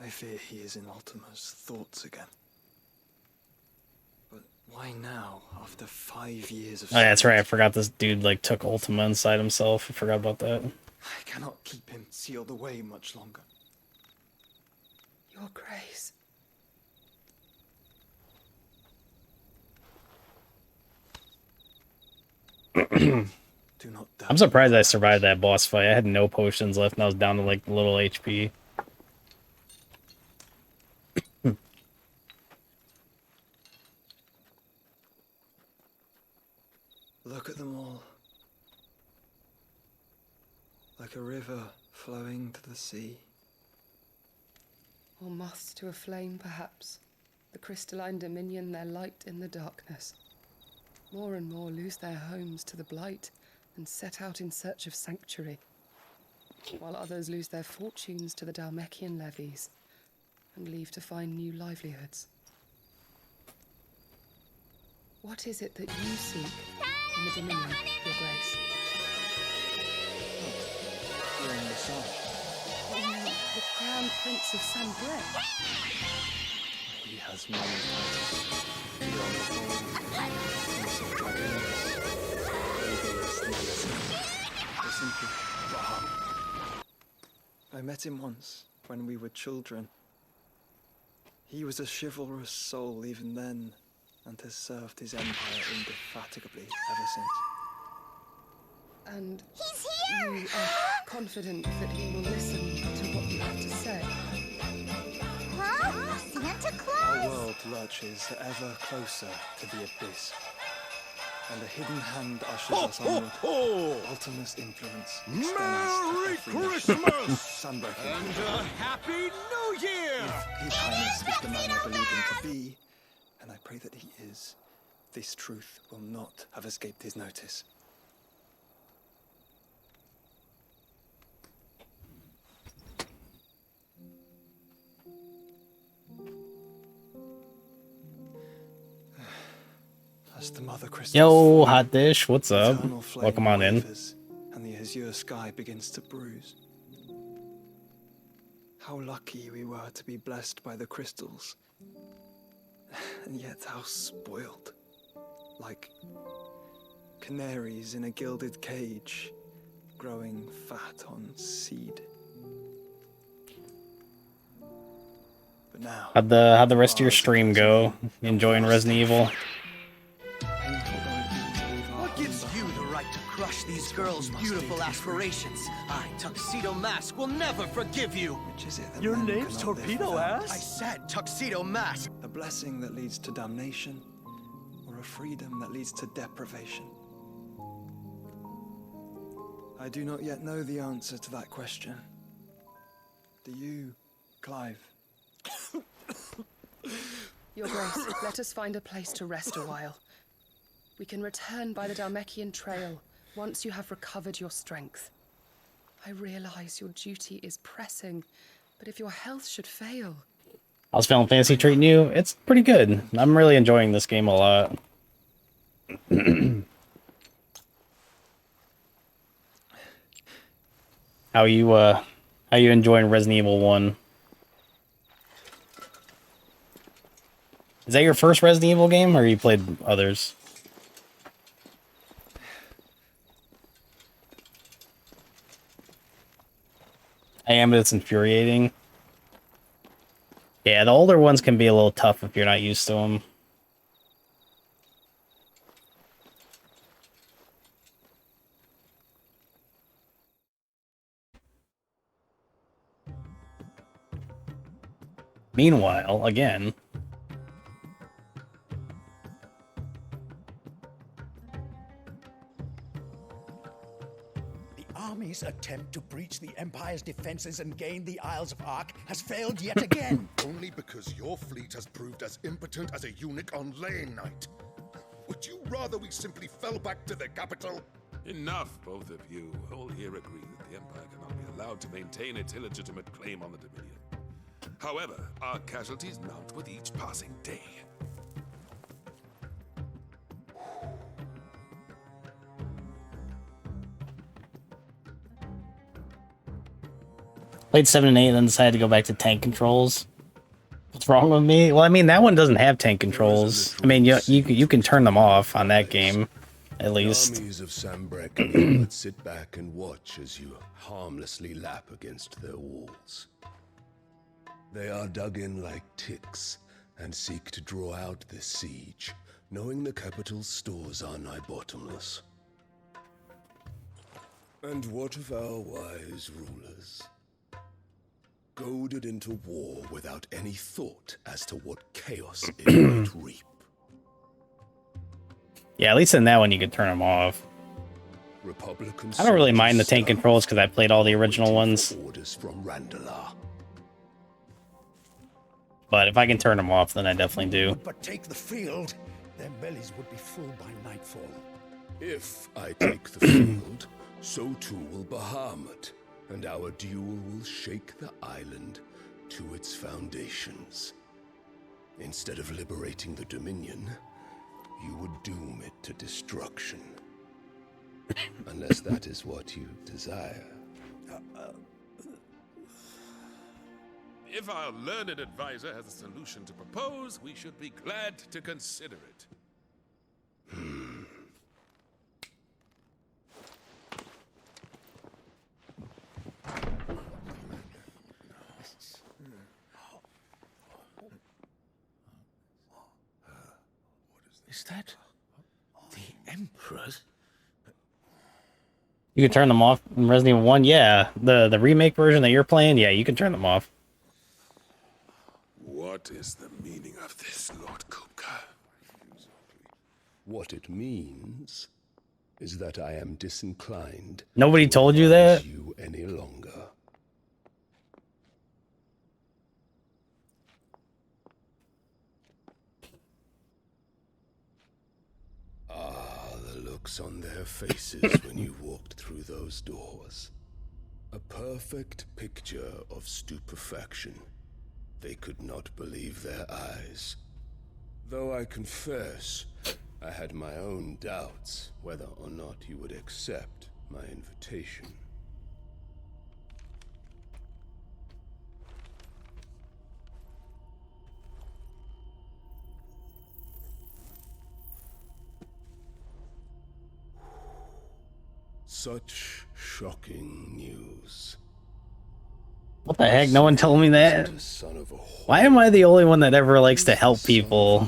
I fear he is in Ultima's thoughts again. But why now, after 5 years of... Oh, yeah, that's right. I forgot this dude like took Ultima inside himself. I forgot about that. I cannot keep him sealed away much longer. Your Grace. I'm surprised I survived that boss fight. I had no potions left and I was down to like little HP. Look at them all. Like a river flowing to the sea. Or moths to a flame, perhaps. The crystalline dominion, their light in the darkness. More and more lose their homes to the blight and set out in search of sanctuary, while others lose their fortunes to the Dhalmekian levies and leave to find new livelihoods. What is it that you seek in the Dominion, Your Grace? You're in the sun. The Crown Prince of Sanbreque. He has many titles. Beyond the Fall, Prince of Dragoons, Herbalist Medicine, or simply Baham. I met him once, when we were children. He was a chivalrous soul even then, and has served his empire indefatigably ever since. And you are confident that he will listen to what you have to say? Huh? Santa Claus? Our world lurches ever closer to the abyss, and a hidden hand ushers us onward. Ultima's influence Merry extends to every nation. Christmas! Sunbreak And a Happy New Year! If His Highness is the man I believe him to be, and I pray that he is, this truth will not have escaped his notice. As the Mother Crystals Yo, fall, Hot Dish, what's up? eternal flame Welcome on in. wavers, and the azure sky begins to bruise. How lucky we were to be blessed by the crystals, and yet how spoiled. Like canaries in a gilded cage, growing fat on seed. But now, How'd the rest of your stream go? Enjoying Resident Evil? What gives you the right to crush these girls' beautiful aspirations? I, Tuxedo Mask, will never forgive you! Which is it that Your men name's cannot live Torpedo without? Ass? I said Tuxedo Mask! A blessing that leads to damnation, or a freedom that leads to deprivation? I do not yet know the answer to that question. Do you, Clive? Your Grace, let us find a place to rest a while. We can return by the Dhalmekian trail once you have recovered your strength. I realize your duty is pressing, but if your health should fail... How's Final Fantasy treating you? It's pretty good. I'm really enjoying this game a lot. How you enjoying Resident Evil 1? Is that your first Resident Evil game, or you played others? I am, but it's infuriating. Yeah, the older ones can be a little tough if you're not used to them. Meanwhile, again... Army's attempt to breach the Empire's defenses and gain the Isles of Ark has failed yet again. Only because your fleet has proved as impotent as a eunuch on Lane Night. Would you rather we simply fell back to the capital? Enough, both of you. All here agree that the Empire cannot be allowed to maintain its illegitimate claim on the Dominion. However, our casualties mount with each passing day. Played 7 and 8, then decided to go back to tank controls. What's wrong with me? Well, I mean, that one doesn't have tank controls. I mean, you can turn them off on that game, at least. The armies of Sanbreque would sit back and watch as you harmlessly lap against their walls. They are dug in like ticks and seek to draw out this siege, knowing the capital's stores are nigh bottomless. And what of our wise rulers? Goaded into war without any thought as to what chaos it might reap. Yeah, at least in that one you could turn them off. I don't really mind the tank controls because I played all the original ones. Orders from Randalar. But if I can turn them off, then I definitely do. But take the field, their bellies would be full by nightfall. If I take the field, so too will Bahamut. And our duel will shake the island to its foundations. Instead of liberating the Dominion, you would doom it to destruction. Unless that is what you desire. If our learned advisor has a solution to propose, we should be glad to consider it. Is that the Emperor's? You can turn them off in Resident Evil 1? Yeah. The remake version that you're playing? Yeah, you can turn them off. What is the meaning of this, Lord Kupka? What it means is that I am disinclined. Nobody told you that? You any longer. The looks on their faces when you walked through those doors. A perfect picture of stupefaction. They could not believe their eyes. Though I confess, I had my own doubts whether or not you would accept my invitation. Such shocking news. What the heck? No one told me that? Why am I the only one that ever likes to help people?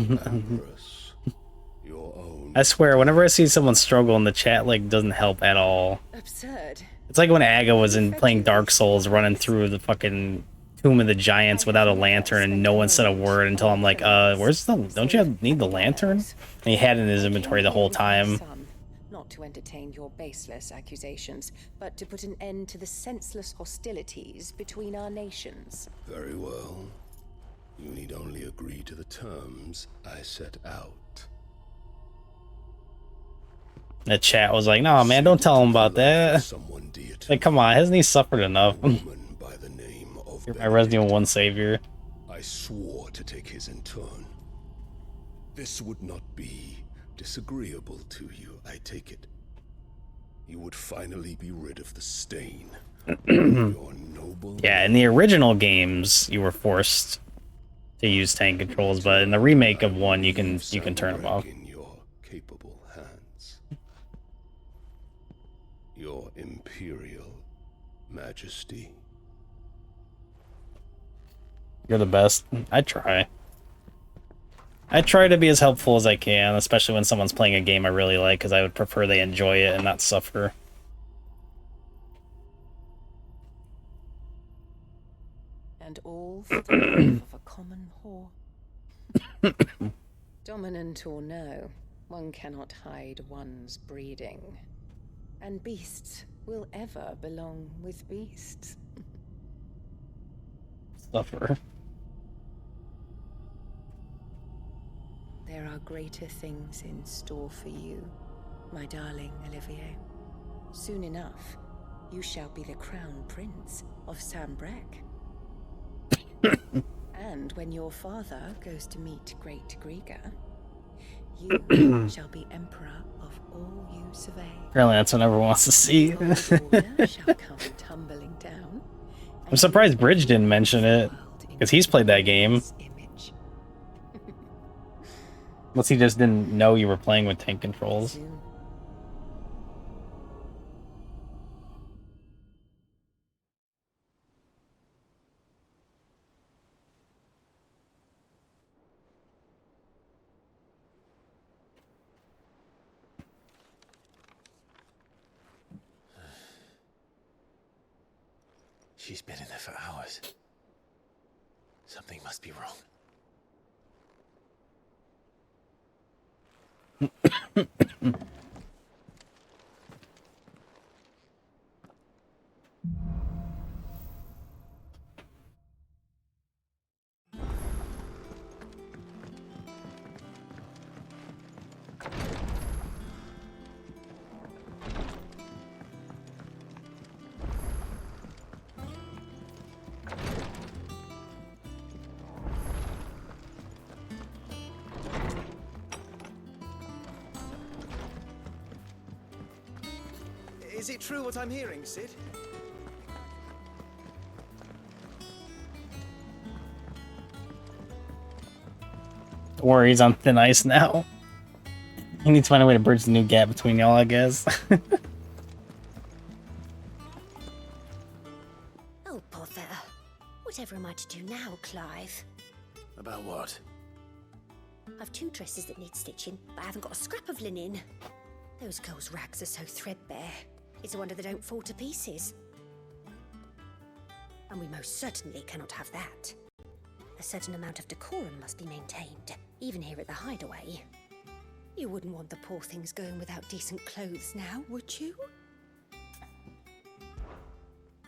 I swear, whenever I see someone struggle in the chat, like, doesn't help at all. Absurd. It's like when Aga was in playing Dark Souls, running through the fucking Tomb of the Giants without a lantern, and no one said a word until I'm like, where's the... Don't you need the lantern? And he had it in his inventory the whole time. Not to entertain your baseless accusations, but to put an end to the senseless hostilities between our nations. Very well. You need only agree to the terms I set out. The chat was like, no, man, don't tell him about that. Like, come on, hasn't he suffered enough? You're my Resident Evil 1 savior. I I swore to take his in turn. This would not be disagreeable to you, I take it. You would finally be rid of the stain. Your noble... Yeah, in the original games, you were forced to use tank controls, but in the remake of 1, you can turn them off. In your capable hands. Your Imperial Majesty. You're the best. I try. I try to be as helpful as I can, especially when someone's playing a game I really like, because I would prefer they enjoy it and not suffer. And all for the love of a common whore. Dominant or no, one cannot hide one's breeding. And beasts will ever belong with beasts. Suffer. There are greater things in store for you, my darling Olivier. Soon enough, you shall be the crown prince of Sambrec. And when your father goes to meet Great Griga, you shall be emperor of all you survey. Apparently that's what everyone wants to see. Shall come tumbling down. I'm surprised Bridge didn't mention it, because he's played that game. Unless he just didn't know you were playing with tank controls. She's been in there for hours. Something must be wrong. Is it true what I'm hearing, Cid? Don't worry, he's on thin ice now. He needs to find a way to bridge the new gap between y'all, I guess. Oh, bother. Whatever am I to do now, Clive? About what? I've 2 dresses that need stitching, but I haven't got a scrap of linen. Those girls' rags are so threadbare. It's a wonder they don't fall to pieces. And we most certainly cannot have that. A certain amount of decorum must be maintained, even here at the Hideaway. You wouldn't want the poor things going without decent clothes now, would you?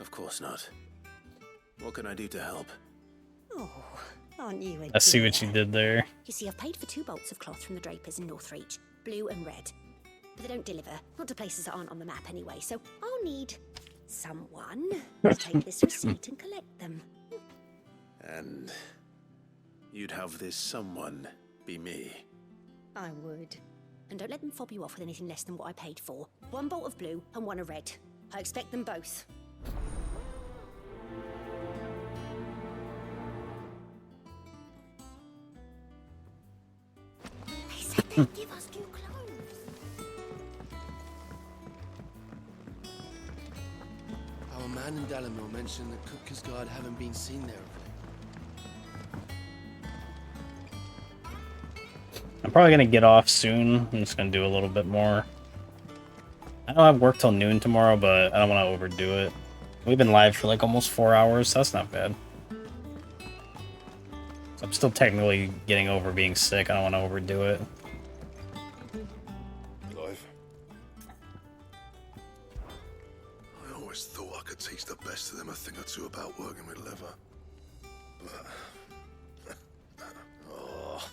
Of course not. What can I do to help? Oh, aren't you a I see dear? what you did there. You see, I've paid for 2 bolts of cloth from the drapers in Northreach, blue and red. But they don't deliver, not to places that aren't on the map anyway, so I'll need someone to take this receipt and collect them. And you'd have this someone be me. I would. And don't let them fob you off with anything less than what I paid for. 1 bolt of blue and 1 of red. I expect them both. They said they'd give us new clothes. Our man in Dalamore mentioned that Kupka's guard haven't been seen there of late. I'm probably gonna get off soon. I'm just gonna do a little bit more. I know I have work till noon tomorrow, but I don't want to overdo it. We've been live for like almost 4 hours, so that's not bad. So I'm still technically getting over being sick. I don't want to overdo it. Clive. I always thought I could teach the best of them a thing or two about working with leather. But... oh.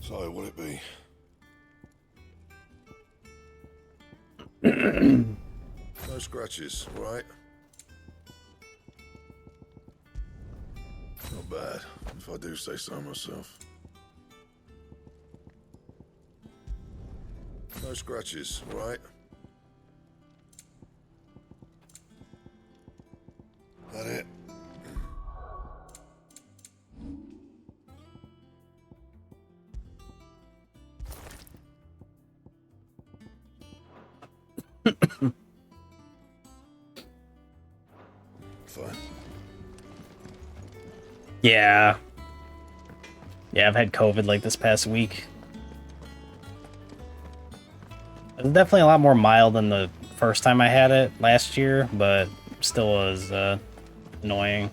So, will it be? No scratches, right? if I do say so myself. No scratches, right? That it? Fine. Yeah. Yeah, I've had COVID like this past week. It was definitely a lot more mild than the first time I had it last year, but still was annoying.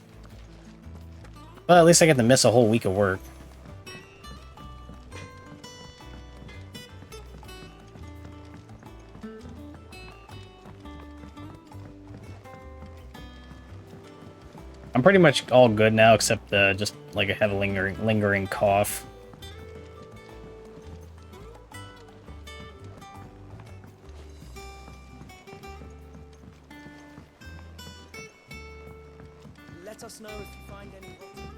But at least I get to miss a whole week of work. I'm pretty much all good now, except just like I have a lingering cough. Let us know if you find any rotten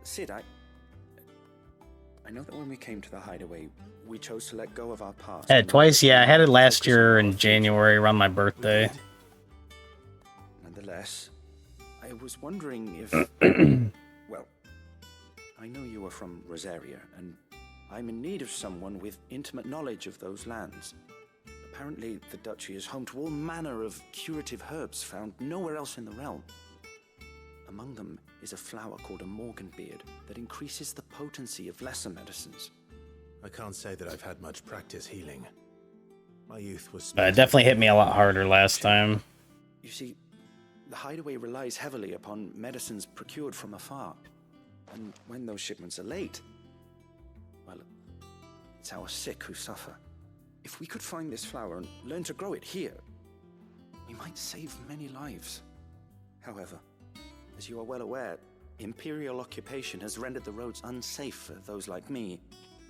Sid, I know that when we came to the hideaway, we chose to let go of our past. Had it twice, yeah. I had it last year in January around my birthday. Nonetheless, I was wondering if... well, I know you are from Rosaria, and I'm in need of someone with intimate knowledge of those lands. Apparently, the Duchy is home to all manner of curative herbs found nowhere else in the realm. Among them is a flower called a Morganbeard that increases the potency of lesser medicines. I can't say that I've had much practice healing. My youth was... It definitely hit me a lot harder last time. You see, the hideaway relies heavily upon medicines procured from afar. And when those shipments are late, well, it's our sick who suffer. If we could find this flower and learn to grow it here, we might save many lives. However, as you are well aware, Imperial occupation has rendered the roads unsafe for those like me,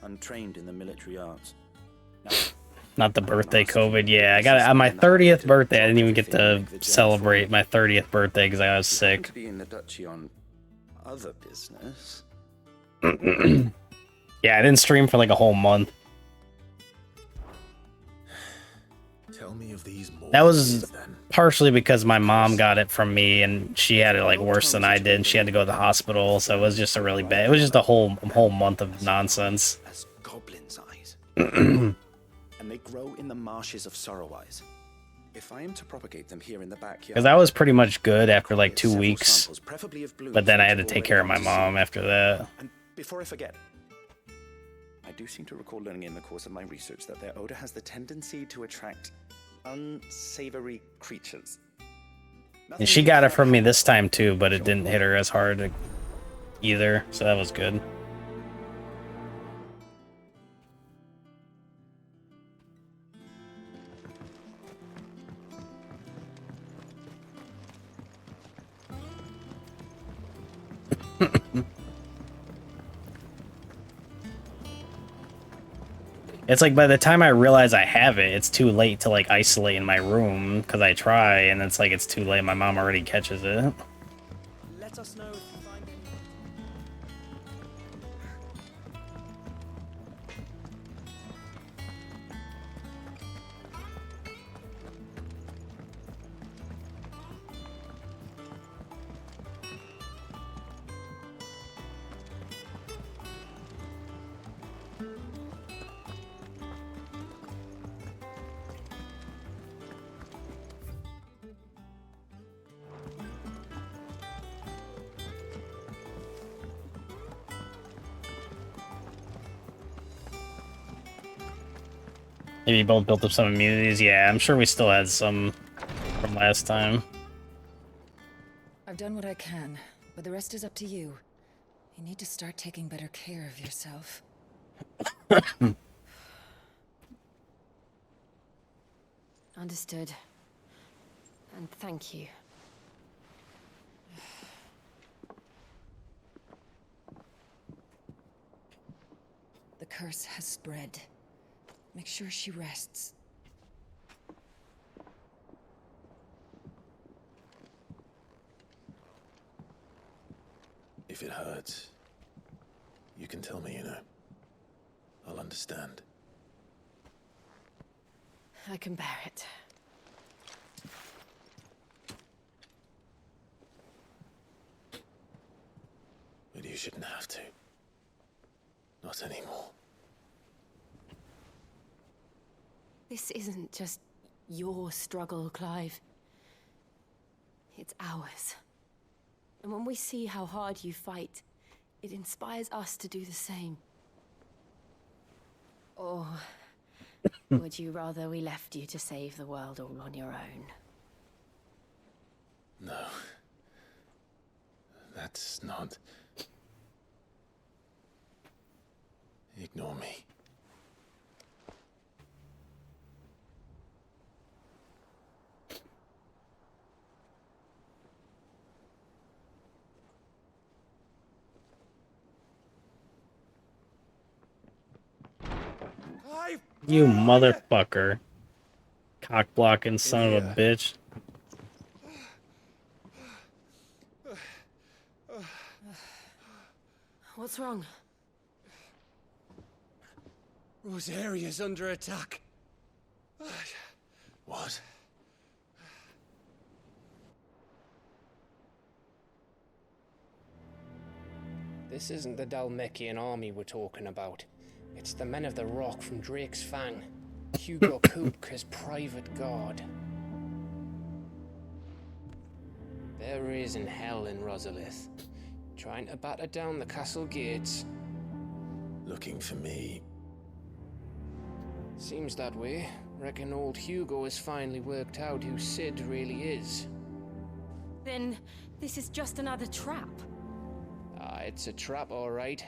untrained in the military arts. Now, Not the birthday COVID. Yeah, I got it on my 30th birthday. I didn't even get to celebrate my 30th birthday because I was sick. to be in the Duchy on other business. Yeah, I didn't stream for like a whole month. Tell me of these more. That was partially because my mom got it from me, and she had it like worse than I did, and she had to go to the hospital. So it was just a really bad. It was just a whole month of nonsense. As goblins' eyes. And they grow in the marshes of Sorrowise. If I am to propagate them here in the backyard, Because I was pretty much good after like 2 weeks, but then I had to take care of my mom after that. And before I forget, I do seem to recall learning in the course of my research that their odor has the tendency to attract unsavory creatures. And she got it from me this time too, but it didn't hit her as hard either, so that was good. It's like by the time I realize I have it, it's too late to like isolate in my room because I try, and it's like it's too late. My mom already catches it. Let us know if you find any. Maybe you both built up some immunities. Yeah, I'm sure we still had some from last time. I've done what I can, but the rest is up to you. You need to start taking better care of yourself. Understood. And thank you. The curse has spread. Make sure she rests. If it hurts, you can tell me, you know. I'll understand. I can bear it. But you shouldn't have to. Not anymore. This isn't just your struggle, Clive. It's ours. And when we see how hard you fight, it inspires us to do the same. Or would you rather we left you to save the world all on your own? No. That's not... Ignore me. You motherfucker. Cock blocking son of a bitch. What's wrong? Rosaria's under attack. What? This isn't the Dhalmekian army we're talking about. It's the Men of the Rock from Drake's Fang. Hugo Kupka's private guard. There is in hell in Rosalith, trying to batter down the castle gates. Looking for me. Seems that way. Reckon old Hugo has finally worked out who Sid really is. Then this is just another trap. Ah, it's a trap, all right.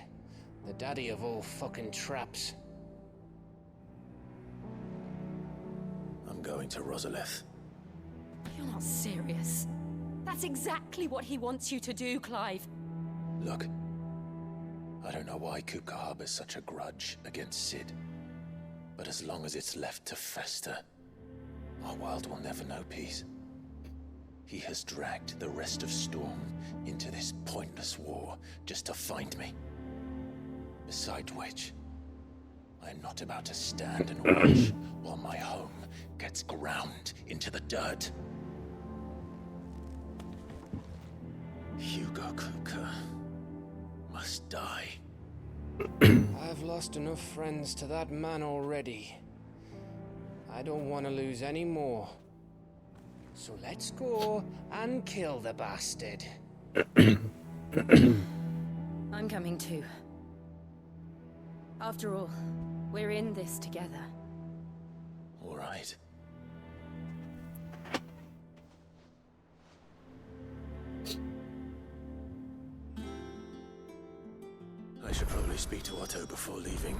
The daddy of all fucking traps. I'm going to Rosalith. You're not serious. That's exactly what he wants you to do, Clive. Look, I don't know why Kupka harbors such a grudge against Sid. But as long as it's left to fester, our world will never know peace. He has dragged the rest of Storm into this pointless war just to find me. Besides which, I am not about to stand and watch while my home gets ground into the dirt. Hugo Kupka must die. I've lost enough friends to that man already. I don't want to lose any more. So let's go and kill the bastard. I'm coming too. After all, we're in this together. All right. I should probably speak to Otto before leaving.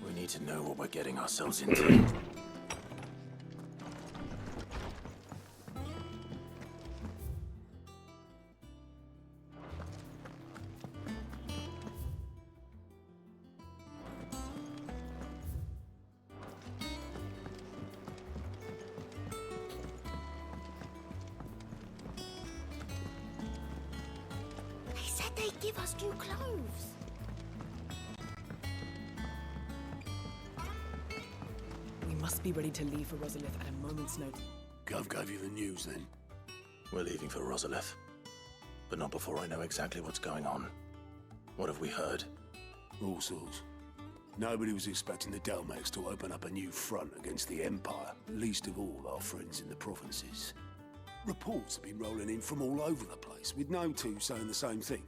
We need to know what we're getting ourselves into. They said they'd give us new clothes. We must be ready to leave for Rosalith at a moment's notice. Gov gave you the news then? We're leaving for Rosalith, but not before I know exactly what's going on. What have we heard? All sorts. Nobody was expecting the Dhalmekians to open up a new front against the Empire, least of all our friends in the provinces. Reports have been rolling in from all over the place, with no two saying the same thing.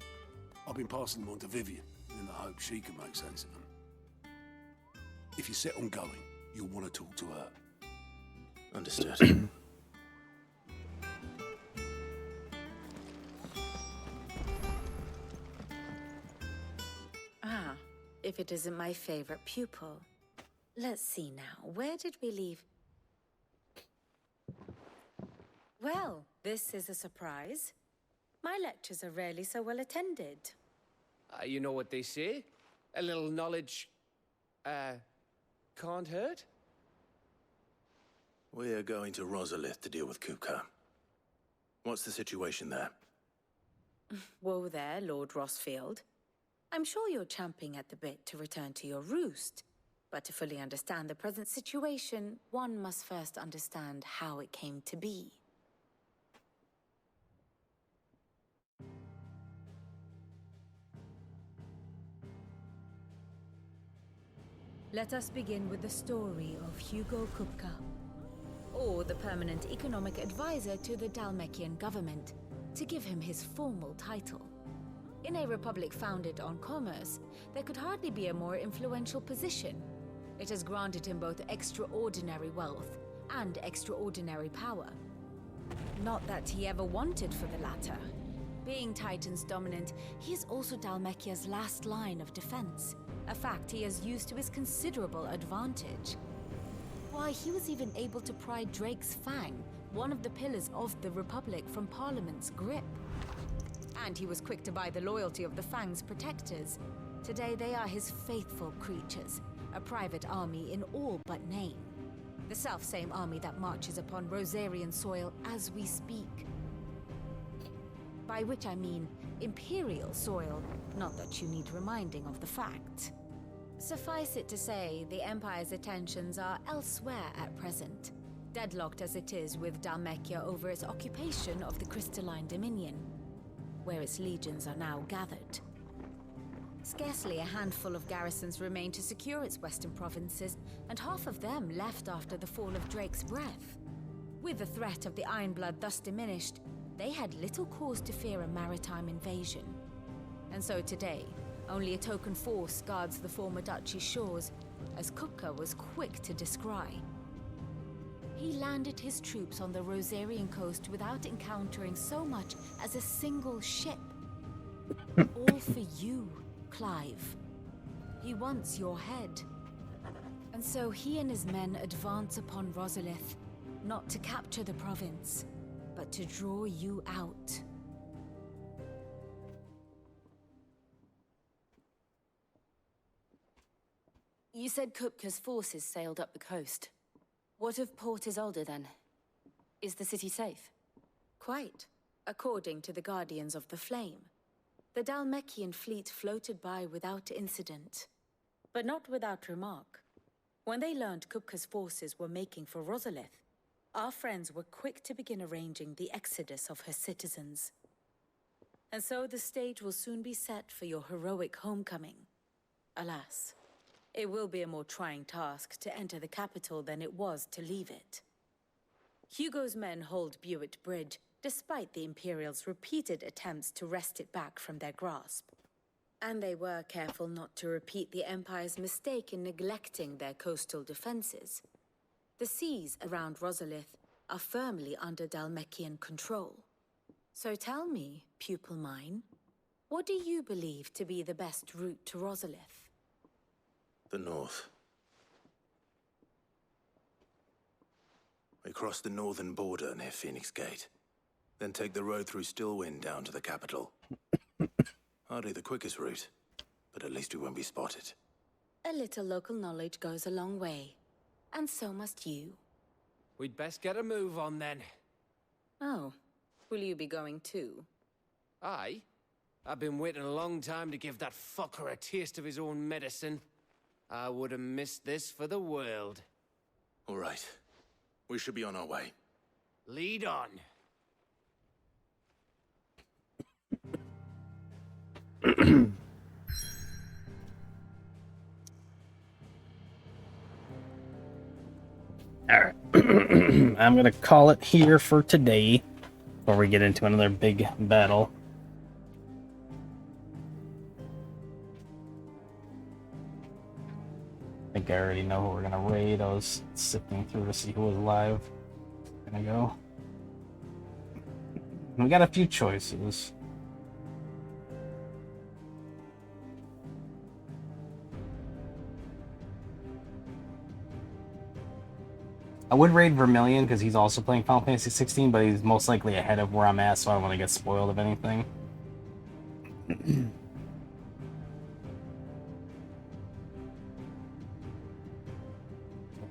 I've been passing them on to Vivian, in the hope she can make sense of them. If you're set on going, you'll want to talk to her. Understood. Ah, if it isn't my favorite pupil. Let's see now, where did we leave? Well, this is a surprise. My lectures are rarely so well attended. You know what they say? A little knowledge, can't hurt? We're going to Rosalith to deal with Kupka. What's the situation there? Whoa there, Lord Rossfield. I'm sure you're champing at the bit to return to your roost. But to fully understand the present situation, one must first understand how it came to be. Let us begin with the story of Hugo Kupka, or the permanent economic advisor to the Dhalmekian government, to give him his formal title. In a republic founded on commerce, there could hardly be a more influential position. It has granted him both extraordinary wealth and extraordinary power. Not that he ever wanted for the latter. Being Titan's dominant, he is also Dhalmekia's last line of defense, a fact he has used to his considerable advantage. Why, he was even able to pry Drake's Fang, one of the pillars of the Republic, from Parliament's grip. And he was quick to buy the loyalty of the Fang's protectors. Today they are his faithful creatures, a private army in all but name. The self-same army that marches upon Rosarian soil as we speak. By which I mean Imperial soil, not that you need reminding of the fact. Suffice it to say, the Empire's attentions are elsewhere at present, deadlocked as it is with Dhalmekia over its occupation of the Crystalline Dominion, where its legions are now gathered. Scarcely a handful of garrisons remain to secure its western provinces, and half of them left after the fall of Drake's Breath. With the threat of the Ironblood thus diminished, they had little cause to fear a maritime invasion. And so today, only a token force guards the former duchy's shores, as Kupka was quick to descry. He landed his troops on the Rosarian coast without encountering so much as a single ship. All for you, Clive. He wants your head. And so he and his men advance upon Rosalith, not to capture the province, but to draw you out. You said Kupka's forces sailed up the coast. What of Port Isolde, then? Is the city safe? Quite, according to the Guardians of the Flame. The Dhalmekian fleet floated by without incident, but not without remark. When they learned Kupka's forces were making for Rosalith, our friends were quick to begin arranging the exodus of her citizens. And so the stage will soon be set for your heroic homecoming. Alas, it will be a more trying task to enter the capital than it was to leave it. Hugo's men hold Buet Bridge, despite the Imperials' repeated attempts to wrest it back from their grasp. And they were careful not to repeat the Empire's mistake in neglecting their coastal defenses. The seas around Rosalith are firmly under Dhalmekian control. So tell me, pupil mine, what do you believe to be the best route to Rosalith? The north. We cross the northern border near Phoenix Gate. Then take the road through Stillwind down to the capital. Hardly the quickest route, but at least we won't be spotted. A little local knowledge goes a long way. And so must you. We'd best get a move on then. Oh, will you be going too? Aye. I've been waiting a long time to give that fucker a taste of his own medicine. I would have missed this for the world. All right. We should be on our way. Lead on. Alright. I'm gonna call it here for today before we get into another big battle. think I already know who we're gonna raid. I was sifting through to see who was live. Gonna go. We got a few choices. I would raid Vermilion because he's also playing Final Fantasy 16, but he's most likely ahead of where I'm at, so I don't want to get spoiled of anything.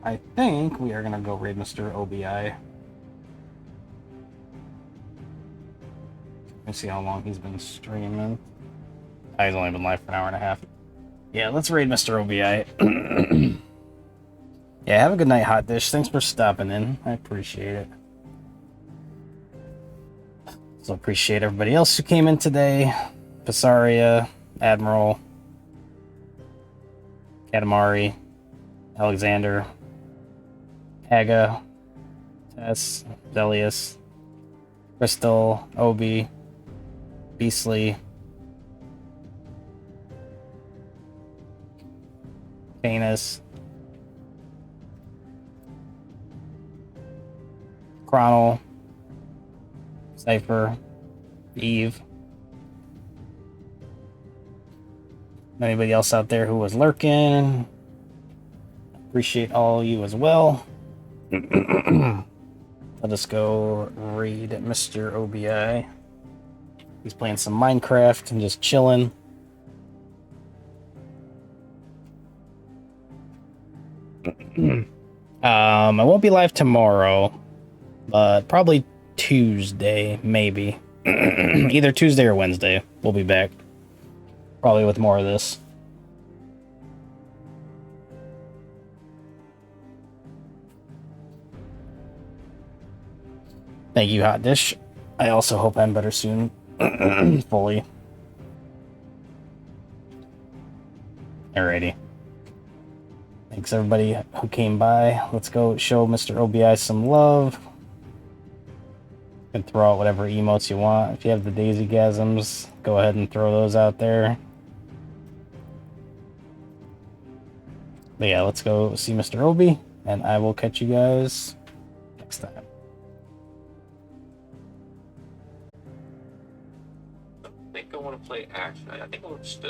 I think we are gonna go raid Mr. OBI. Let me see how long he's been streaming. Oh, he's only been live for an hour and a half. Yeah, let's raid Mr. OBI. Yeah, have a good night, Hot Dish. Thanks for stopping in. I appreciate it. Also appreciate everybody else who came in today. Pasaria, Admiral, Katamari, Alexander, Haga, Tess, Zelius, Crystal, Obi, Beastly, Canis, Chronal, Cypher, Eve. Anybody else out there who was lurking? Appreciate all you as well. Let us go raid Mr. OBI. He's playing some Minecraft and just chilling. I won't be live tomorrow, but probably Tuesday, maybe. Either Tuesday or Wednesday, we'll be back. Probably with more of this. Thank you, Hot Dish. I also hope I'm better soon. Fully. Alrighty. Thanks everybody who came by. Let's go show Mr. OBI some love. You can throw out whatever emotes you want. If you have the Daisy-gasms, go ahead and throw those out there. But yeah, let's go see Mr. Obi, and I will catch you guys next time. I think I want to play action. I think I'll just